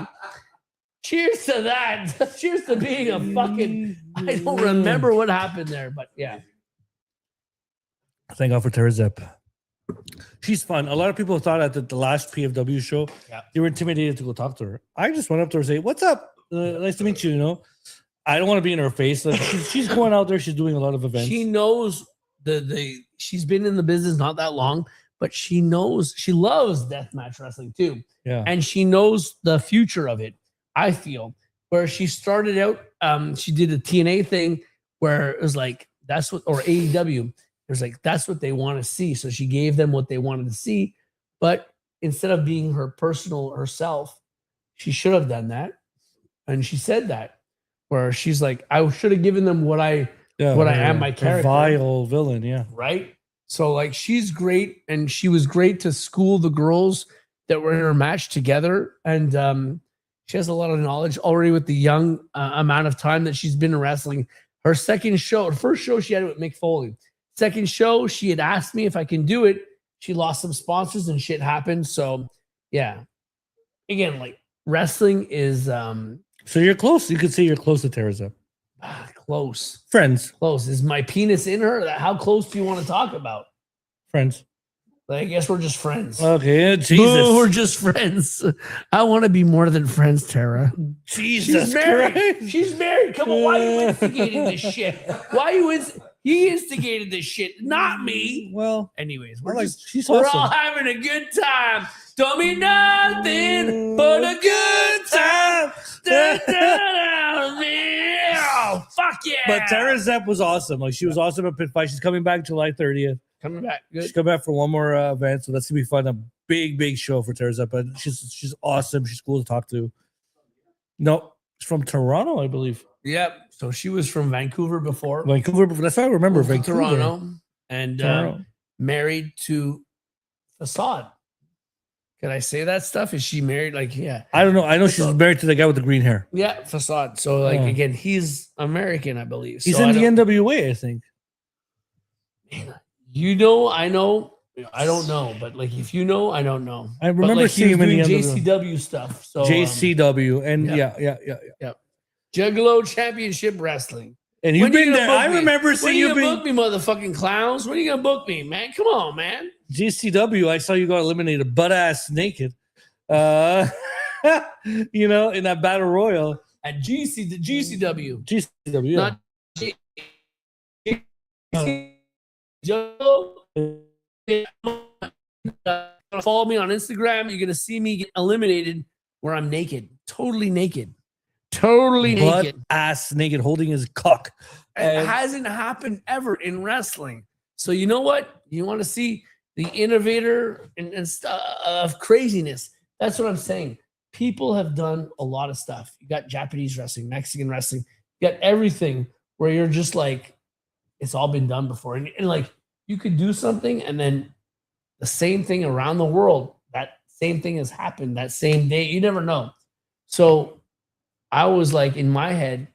S4: Cheers to that. Cheers to being a fucking, I don't remember what happened there, but yeah.
S3: Thank God for Tara Zepp. She's fun. A lot of people thought at the last PFW show, they were intimidated to go talk to her. I just went up to her and say, what's up? Nice to meet you, you know. I don't want to be in her face. Like, she's going out there. She's doing a lot of events.
S4: She knows she's been in the business not that long, but she knows, she loves deathmatch wrestling too.
S3: Yeah.
S4: And she knows the future of it, I feel. Where she started out, she did a TNA thing where it was like, that's what, or AEW, it was like, that's what they want to see. So she gave them what they wanted to see. But instead of being her personal herself, she should have done that. And she said that. Where she's like, I should have given them what I am, my character.
S3: Vile villain, yeah.
S4: Right? So, like, she's great, and she was great to school the girls that were in her match together. And she has a lot of knowledge already with the young amount of time that she's been in wrestling. Her second show, her first show, she had it with Mick Foley. Second show, she had asked me if I can do it. She lost some sponsors and shit happened. So, yeah. Again, like, wrestling is...
S3: So you're close. You could say you're close to Tara Zepp.
S4: Close.
S3: Friends.
S4: Close. Is my penis in her? How close do you want to talk about?
S3: Friends.
S4: I guess we're just friends.
S3: Okay, Jesus.
S4: Boo, we're just friends. I want to be more than friends, Tara.
S3: Jesus
S4: She's married.
S3: Christ.
S4: She's married. Come on, why are you instigating this shit? Why are you he instigated this shit, not me.
S3: Well,
S4: anyways,
S3: we're
S4: we're all having a good time. Don't mean nothing but a good time. Oh, fuck yeah.
S3: But Tara Zepp was awesome. Like, she was awesome at Pit Fight. She's coming back July 30th.
S4: Coming back. Good.
S3: She's coming back for one more event, so that's gonna be fun. A big show for Tara Zepp. But she's awesome. She's cool to talk to. No, she's from Toronto, I believe.
S4: Yep. So she was from Vancouver before.
S3: Vancouver. That's how I remember Vancouver.
S4: Toronto. And married to Facade. Can I say that stuff? Is she married? Like, yeah.
S3: I don't know. I know she's married to the guy with the green hair.
S4: Yeah, Facade. So, like, again, he's American, I believe.
S3: He's
S4: so
S3: in the NWA, I think.
S4: You know, I know. I don't know, but like, if you know, I don't know.
S3: I remember seeing him in the
S4: JCW stuff. So
S3: JCW, and yeah.
S4: Juggalo Championship Wrestling.
S3: And you've been there. I remember seeing you.
S4: When are you gonna book me, motherfucking clowns? When are you gonna book me, man? Come on, man.
S3: JCW, I saw you got eliminated butt ass naked. You know, in that battle royal
S4: at GCW.
S3: GCW,
S4: not Joe. Follow me on Instagram. You're gonna see me get eliminated where I'm naked, totally naked,
S3: butt ass naked, holding his cock.
S4: It hasn't happened ever in wrestling. So you know what? You want to see the innovator and stuff of craziness. That's what I'm saying. People have done a lot of stuff. You got Japanese wrestling, Mexican wrestling. You got everything where you're just like, it's all been done before. And like, you could do something and then the same thing around the world, that same thing has happened that same day. You never know. So I was like, in my head,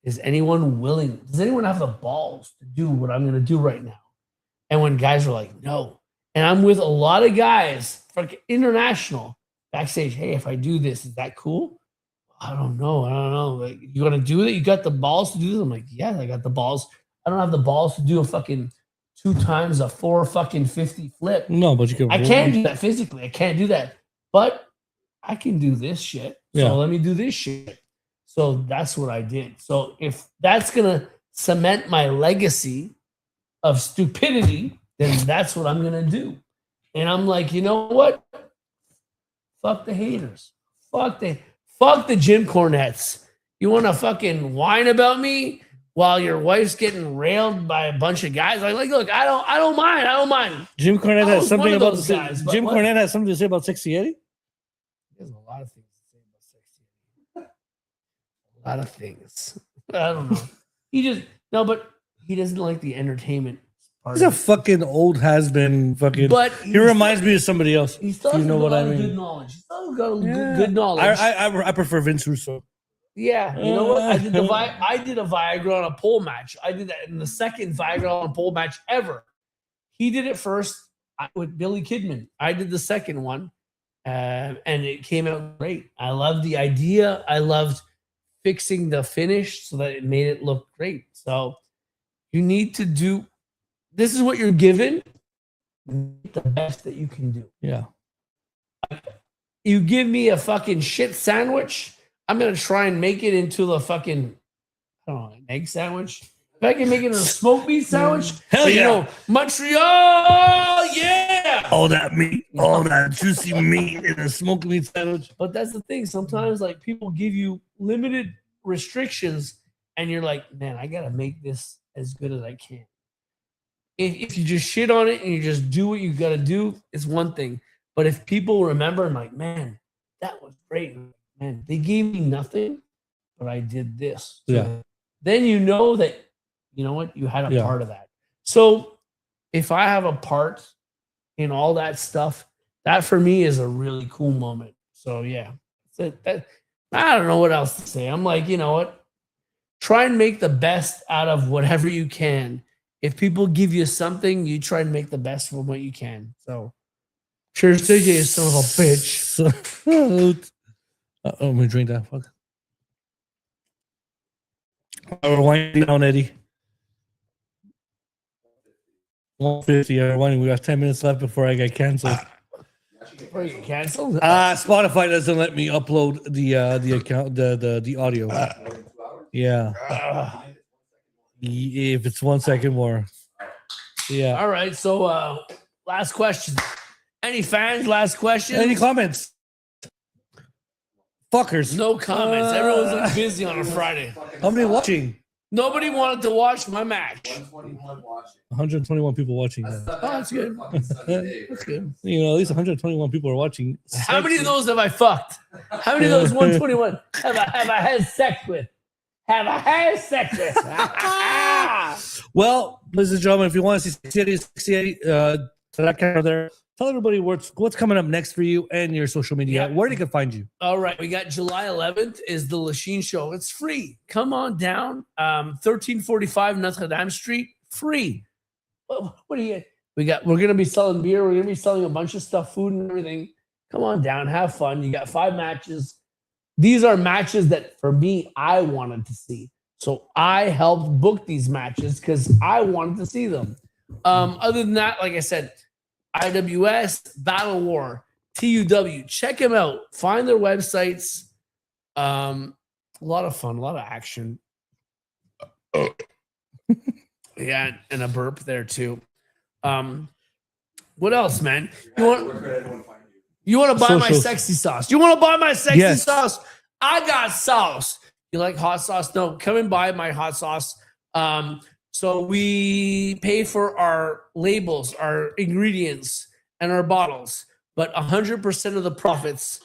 S4: is anyone willing? Does anyone have the balls to do what I'm going to do right now? And when guys are like, no. And I'm with a lot of guys, like international, backstage. Hey, if I do this, is that cool? I don't know. Like, you want to do it? You got the balls to do this? I'm like, yeah, I got the balls. I don't have the balls to do a fucking 2 times a 450 flip.
S3: No, but you can.
S4: I can't do that physically. I can't do that. But I can do this shit. So let me do this shit. So that's what I did. So if that's going to cement my legacy of stupidity, then that's what I'm going to do. And I'm like, you know what? Fuck the haters. Fuck the Jim Cornettes. You want to fucking whine about me while your wife's getting railed by a bunch of guys? Like look, I don't mind.
S3: Jim Cornette has something about
S4: those guys.
S3: Jim Cornette has something to say about SeXXXy Eddy?
S4: There's a lot of things to say about SeXXXy Eddy. A lot of things. I don't know. But he doesn't like the entertainment part.
S3: He's a fucking old has-been fucking.
S4: But
S3: he reminds me of somebody else.
S4: He still has good knowledge. He still got good knowledge.
S3: I prefer Vince Russo.
S4: Yeah, you know what? I did a Viagra on a pole match. I did that in the second Viagra on a pole match ever. He did it first with Billy Kidman. I did the second one, and it came out great. I loved the idea. I loved fixing the finish so that it made it look great. So you need to do. This is what you're given. The best that you can do.
S3: Yeah.
S4: You give me a fucking shit sandwich, I'm gonna try and make it into the fucking, I don't know, an egg sandwich. If I can make it into a smoked meat sandwich,
S3: hell yeah.
S4: You know, Montreal, yeah.
S3: All that meat, all that juicy meat in a smoked meat sandwich.
S4: But that's the thing. Sometimes, like, people give you limited restrictions, and you're like, man, I gotta make this as good as I can. If you just shit on it and you just do what you gotta do, it's one thing. But if people remember and like, man, that was great. Man, they gave me nothing, but I did this. So
S3: Yeah.
S4: then you know that, you know what, you had a part of that. So if I have a part in all that stuff, that for me is a really cool moment. So yeah, I don't know what else to say. I'm like, you know what? Try and make the best out of whatever you can. If people give you something, you try and make the best from what you can. So cheers to you, son of a bitch.
S3: Let me drink that. Fuck. We're winding down, Eddie. 150. We're winding. We got 10 minutes left before I get canceled.
S4: Before you get canceled?
S3: Spotify doesn't let me upload the account, the audio. Yeah. If it's 1 second more. Yeah.
S4: All right. So last question. Any fans? Last question.
S3: Any comments? Fuckers.
S4: No comments. Everyone's like busy on a Friday.
S3: How many watching?
S4: Nobody wanted to watch my match.
S3: 121 people watching.
S4: Oh, that's good. That's good.
S3: You know, at least 121 people are watching.
S4: How many of those have I fucked? How many of those 121 have I had sex with? Have I had sex with?
S3: Well, ladies and gentlemen, if you want to see SeXXXy Eddy, that camera there, tell everybody what's coming up next for you and your social media.
S4: Yeah.
S3: Where they can find you.
S4: All right, we got July 11th is the Lachine show. It's free. Come on down. 1345 Notre Dame Street. Free. What do you? We're gonna be selling beer. We're gonna be selling a bunch of stuff, food and everything. Come on down, have fun. You got 5 matches. These are matches that for me I wanted to see. So I helped book these matches because I wanted to see them. Other than that, like I said, IWS, Battle War, TUW. Check them out. Find their websites. A lot of fun, a lot of action. Yeah, and a burp there too. What else, man? You want to buy my sexy sauce? You want to buy my sexy sauce? I got sauce. You like hot sauce? No, come and buy my hot sauce. So we pay for our labels, our ingredients, and our bottles, but 100% of the profits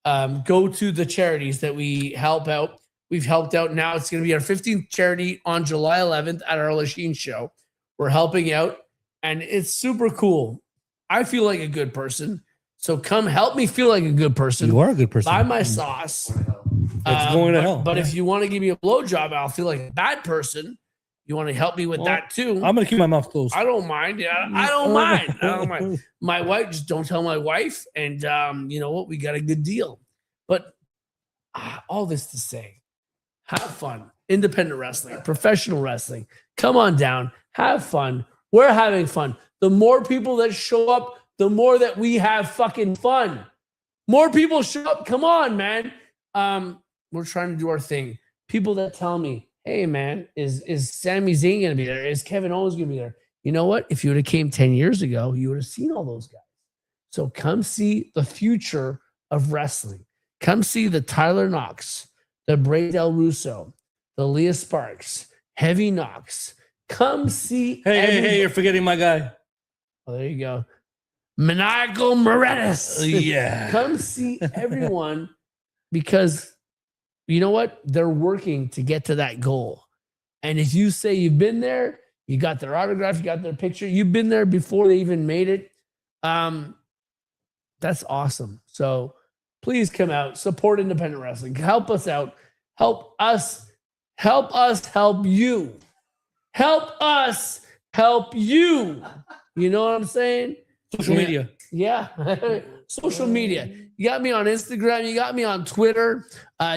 S4: go to the charities that we help out. We've helped out. Now it's going to be our 15th charity on July 11th at our Lachine show. We're helping out, and it's super cool. I feel like a good person, so come help me feel like a good person.
S3: You are a good person.
S4: Buy my sauce.
S3: It's going to hell.
S4: But if you want to give me a blowjob, I'll feel like a bad person. You want to help me with that too?
S3: I'm going to keep my mouth closed.
S4: I don't mind. Yeah, I don't mind. I don't mind. My wife, just don't tell my wife. And you know what? We got a good deal. But all this to say, have fun. Independent wrestling, professional wrestling. Come on down. Have fun. We're having fun. The more people that show up, the more that we have fucking fun. More people show up. Come on, man. We're trying to do our thing. People that tell me, hey, man, is Sami Zayn going to be there? Is Kevin Owens going to be there? You know what? If you would have came 10 years ago, you would have seen all those guys. So come see the future of wrestling. Come see the Tyler Knox, the Bray Del Russo, the Leah Sparks, Heavy Knox. Come see.
S3: Hey, you're forgetting my guy.
S4: Oh, there you go. Maniacal Moretus.
S3: Yeah.
S4: Come see everyone because you know what? They're working to get to that goal. And if you say you've been there, you got their autograph, you got their picture, you've been there before they even made it. That's awesome. So please come out, support independent wrestling, help us out, help us help you. Help us help you. You know what I'm saying?
S3: Social media.
S4: Yeah. Social media. You got me on Instagram. You got me on Twitter.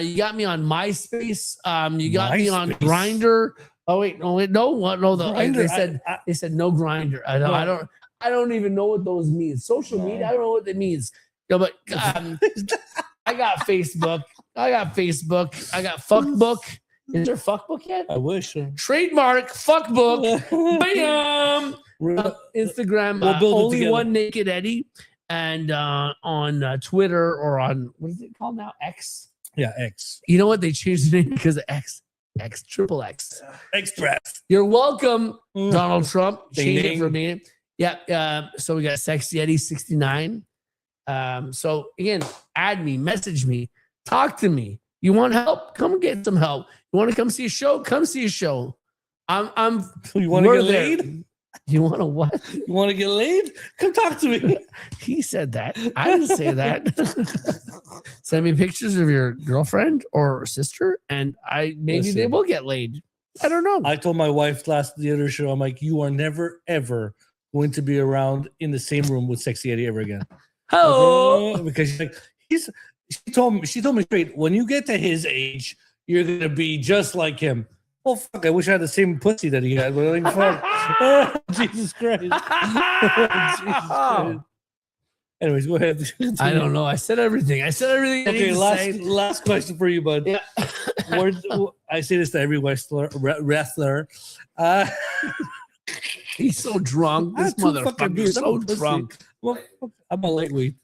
S4: You got me on MySpace. You got me on Grindr. Oh wait, no.
S3: Grindr,
S4: They said no Grindr. I don't even know what those mean. Social media. I don't know what that means. No, but I got Facebook. I got Fuckbook. Is there Fuckbook yet?
S3: I wish.
S4: Trademark Fuckbook. Bam. Instagram.
S3: We'll build it
S4: only
S3: together.
S4: one Naked Eddie, and on Twitter or on what is it called now? X.
S3: Yeah, X.
S4: You know what? They changed the name because of X. Triple X.
S3: Express.
S4: You're welcome,
S3: Mm.
S4: Donald Trump.
S3: Ding,
S4: Change
S3: ding.
S4: it for me. Yeah. So we got SeXXXy Eddy 69. So again, add me, message me, talk to me. You want help? Come get some help. You want to come see a show? Come see a show. I'm.
S3: You want to
S4: we're
S3: get
S4: there.
S3: laid?
S4: You want to what?
S3: You want to get laid? Come talk to me.
S4: He said that. I didn't say that. Send me pictures of your girlfriend or sister, and maybe they
S3: Listen.
S4: will get laid. I don't know.
S3: I told my wife the other show, I'm like, you are never ever going to be around in the same room with SeXXXy Eddy ever again.
S4: Oh,
S3: Because she's like, she told me straight, when you get to his age, you're gonna be just like him. Oh fuck! I wish I had the same pussy that he had. But like, fuck. Jesus Christ. Jesus Christ. Anyways, go ahead.
S4: I don't know. I said everything. I said everything. I
S3: Okay,
S4: need to say.
S3: last question for you, bud.
S4: Yeah.
S3: I say this to every wrestler.
S4: He's so drunk. This
S3: I have two fucking
S4: motherfucker's
S3: beers. I'm
S4: so
S3: a pussy.
S4: drunk.
S3: Well, I'm a lightweight.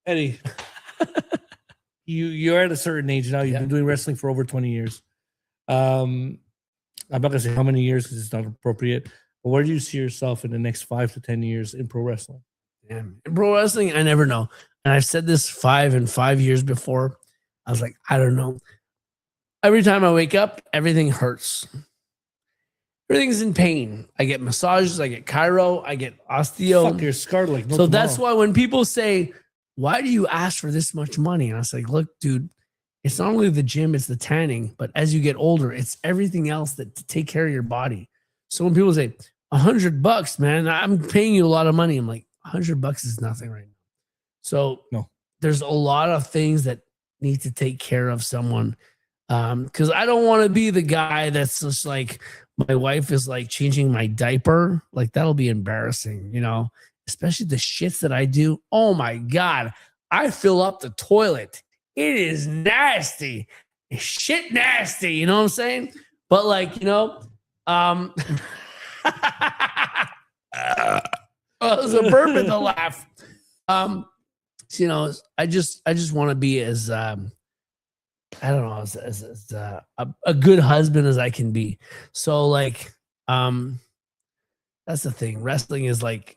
S3: Eddie, you're at a certain age now. You've
S4: Yeah.
S3: been doing wrestling for over 20 years. I'm not gonna say how many years because it's not appropriate. But where do you see yourself in the next 5 to 10 years in pro wrestling?
S4: Damn. In pro wrestling, I never know. And I've said this 5 years before. I was like, I don't know. Every time I wake up, everything hurts. Everything's in pain. I get massages, I get chiro, I get osteo.
S3: Fuck, you're scarred like no
S4: So that's
S3: tomorrow.
S4: why when people say, why do you ask for this much money? And I was like, look, dude, it's not only the gym, it's the tanning, but as you get older, it's everything else that to take care of your body. So when people say $100, man, I'm paying you a lot of money. I'm like, $100 is nothing right now. So
S3: No.
S4: there's a lot of things that need to take care of someone. Because I don't want to be the guy that's just like, my wife is like changing my diaper. Like that'll be embarrassing, you know, especially the shits that I do. Oh my God. I fill up the toilet. It is nasty. It's shit nasty. You know what I'm saying? But like, you know, oh, it was a burp in the laugh. So, you know, I just want to be as, I don't know, as a good husband as I can be. So like, that's the thing. Wrestling is like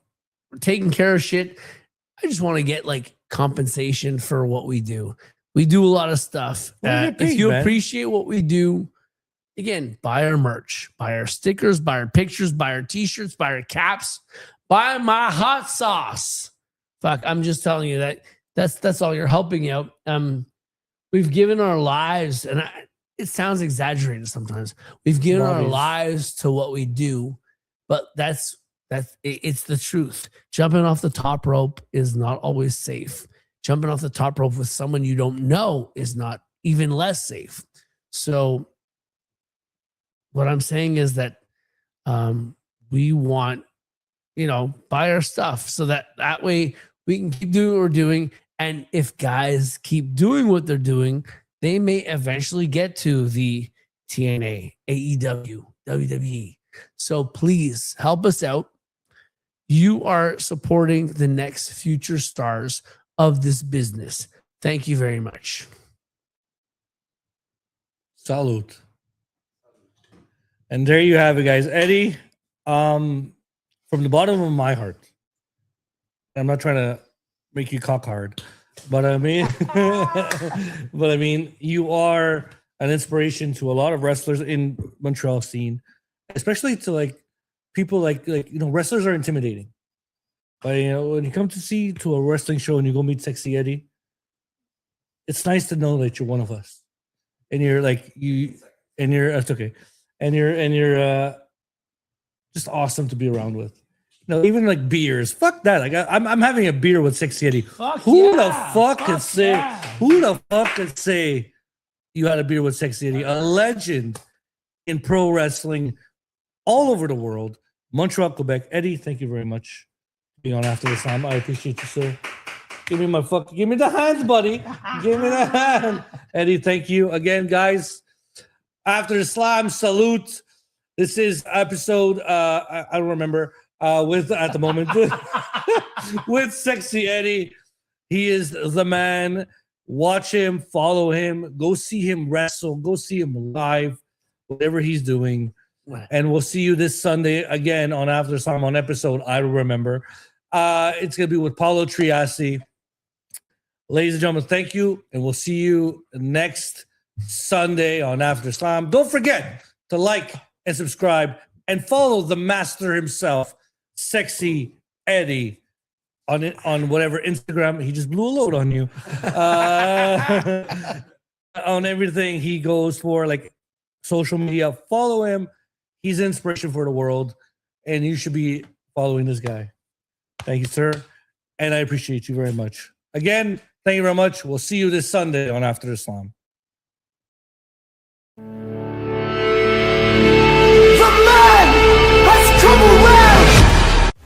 S4: taking care of shit. I just want to get like compensation for what we do. We do a lot of stuff.
S3: Well, you get paid,
S4: If you
S3: man.
S4: appreciate what we do, again, buy our merch, buy our stickers, buy our pictures, buy our t-shirts, buy our caps, buy my hot sauce. Fuck, I'm just telling you that's all. You're helping out. We've given our lives, and it sounds exaggerated sometimes. We've given our
S3: Obvious.
S4: lives to what we do, but it's the truth. Jumping off the top rope is not always safe. Jumping off the top rope with someone you don't know is not even less safe. So what I'm saying is that we want, you know, buy our stuff so that way we can keep doing what we're doing. And if guys keep doing what they're doing, they may eventually get to the TNA, AEW, WWE. So please help us out. You are supporting the next future stars of this business. Thank you very much.
S3: Salute. And there you have it, guys. Eddie, from the bottom of my heart, I'm not trying to make you cock hard. But I mean, you are an inspiration to a lot of wrestlers in Montreal scene, especially to like people like wrestlers are intimidating. But when you come to a wrestling show and you go meet SeXXXy Eddy, it's nice to know that you're one of us, and you're that's okay, and you're just awesome to be around with. Even like beers, fuck that. Like I'm having a beer with SeXXXy Eddy. Who the fuck could say you had a beer with SeXXXy Eddy, a legend in pro wrestling all over the world, Montreal, Quebec. Eddie, thank you very much for being on After the Slam. I appreciate you, sir. Give me the hands, buddy. Give me the hand. Eddie, thank you again, guys. After the Slam, salute. This is episode I don't remember with at the moment with SeXXXy Eddy. He is the man. Watch him, follow him, go see him wrestle, go see him live, whatever he's doing. And we'll see you this Sunday again on After the Slam on episode I remember. It's gonna be with Paulo Triassi. Ladies and gentlemen, thank you, and we'll see you next Sunday on After Slam. Don't forget to like and subscribe and follow the master himself, SeXXXy Eddy, on whatever Instagram. He just blew a load on you. On everything he goes for, like social media. Follow him. He's an inspiration for the world, and you should be following this guy. Thank you, sir, and I appreciate you very much. Again, thank you very much. We'll see you this Sunday on After the Slam.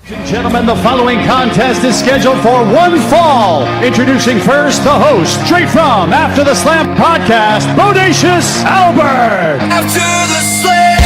S1: Ladies and gentlemen, the following contest is scheduled for one fall. Introducing first the host, straight from After the Slam podcast, Bodacious Albert.
S2: After the slam.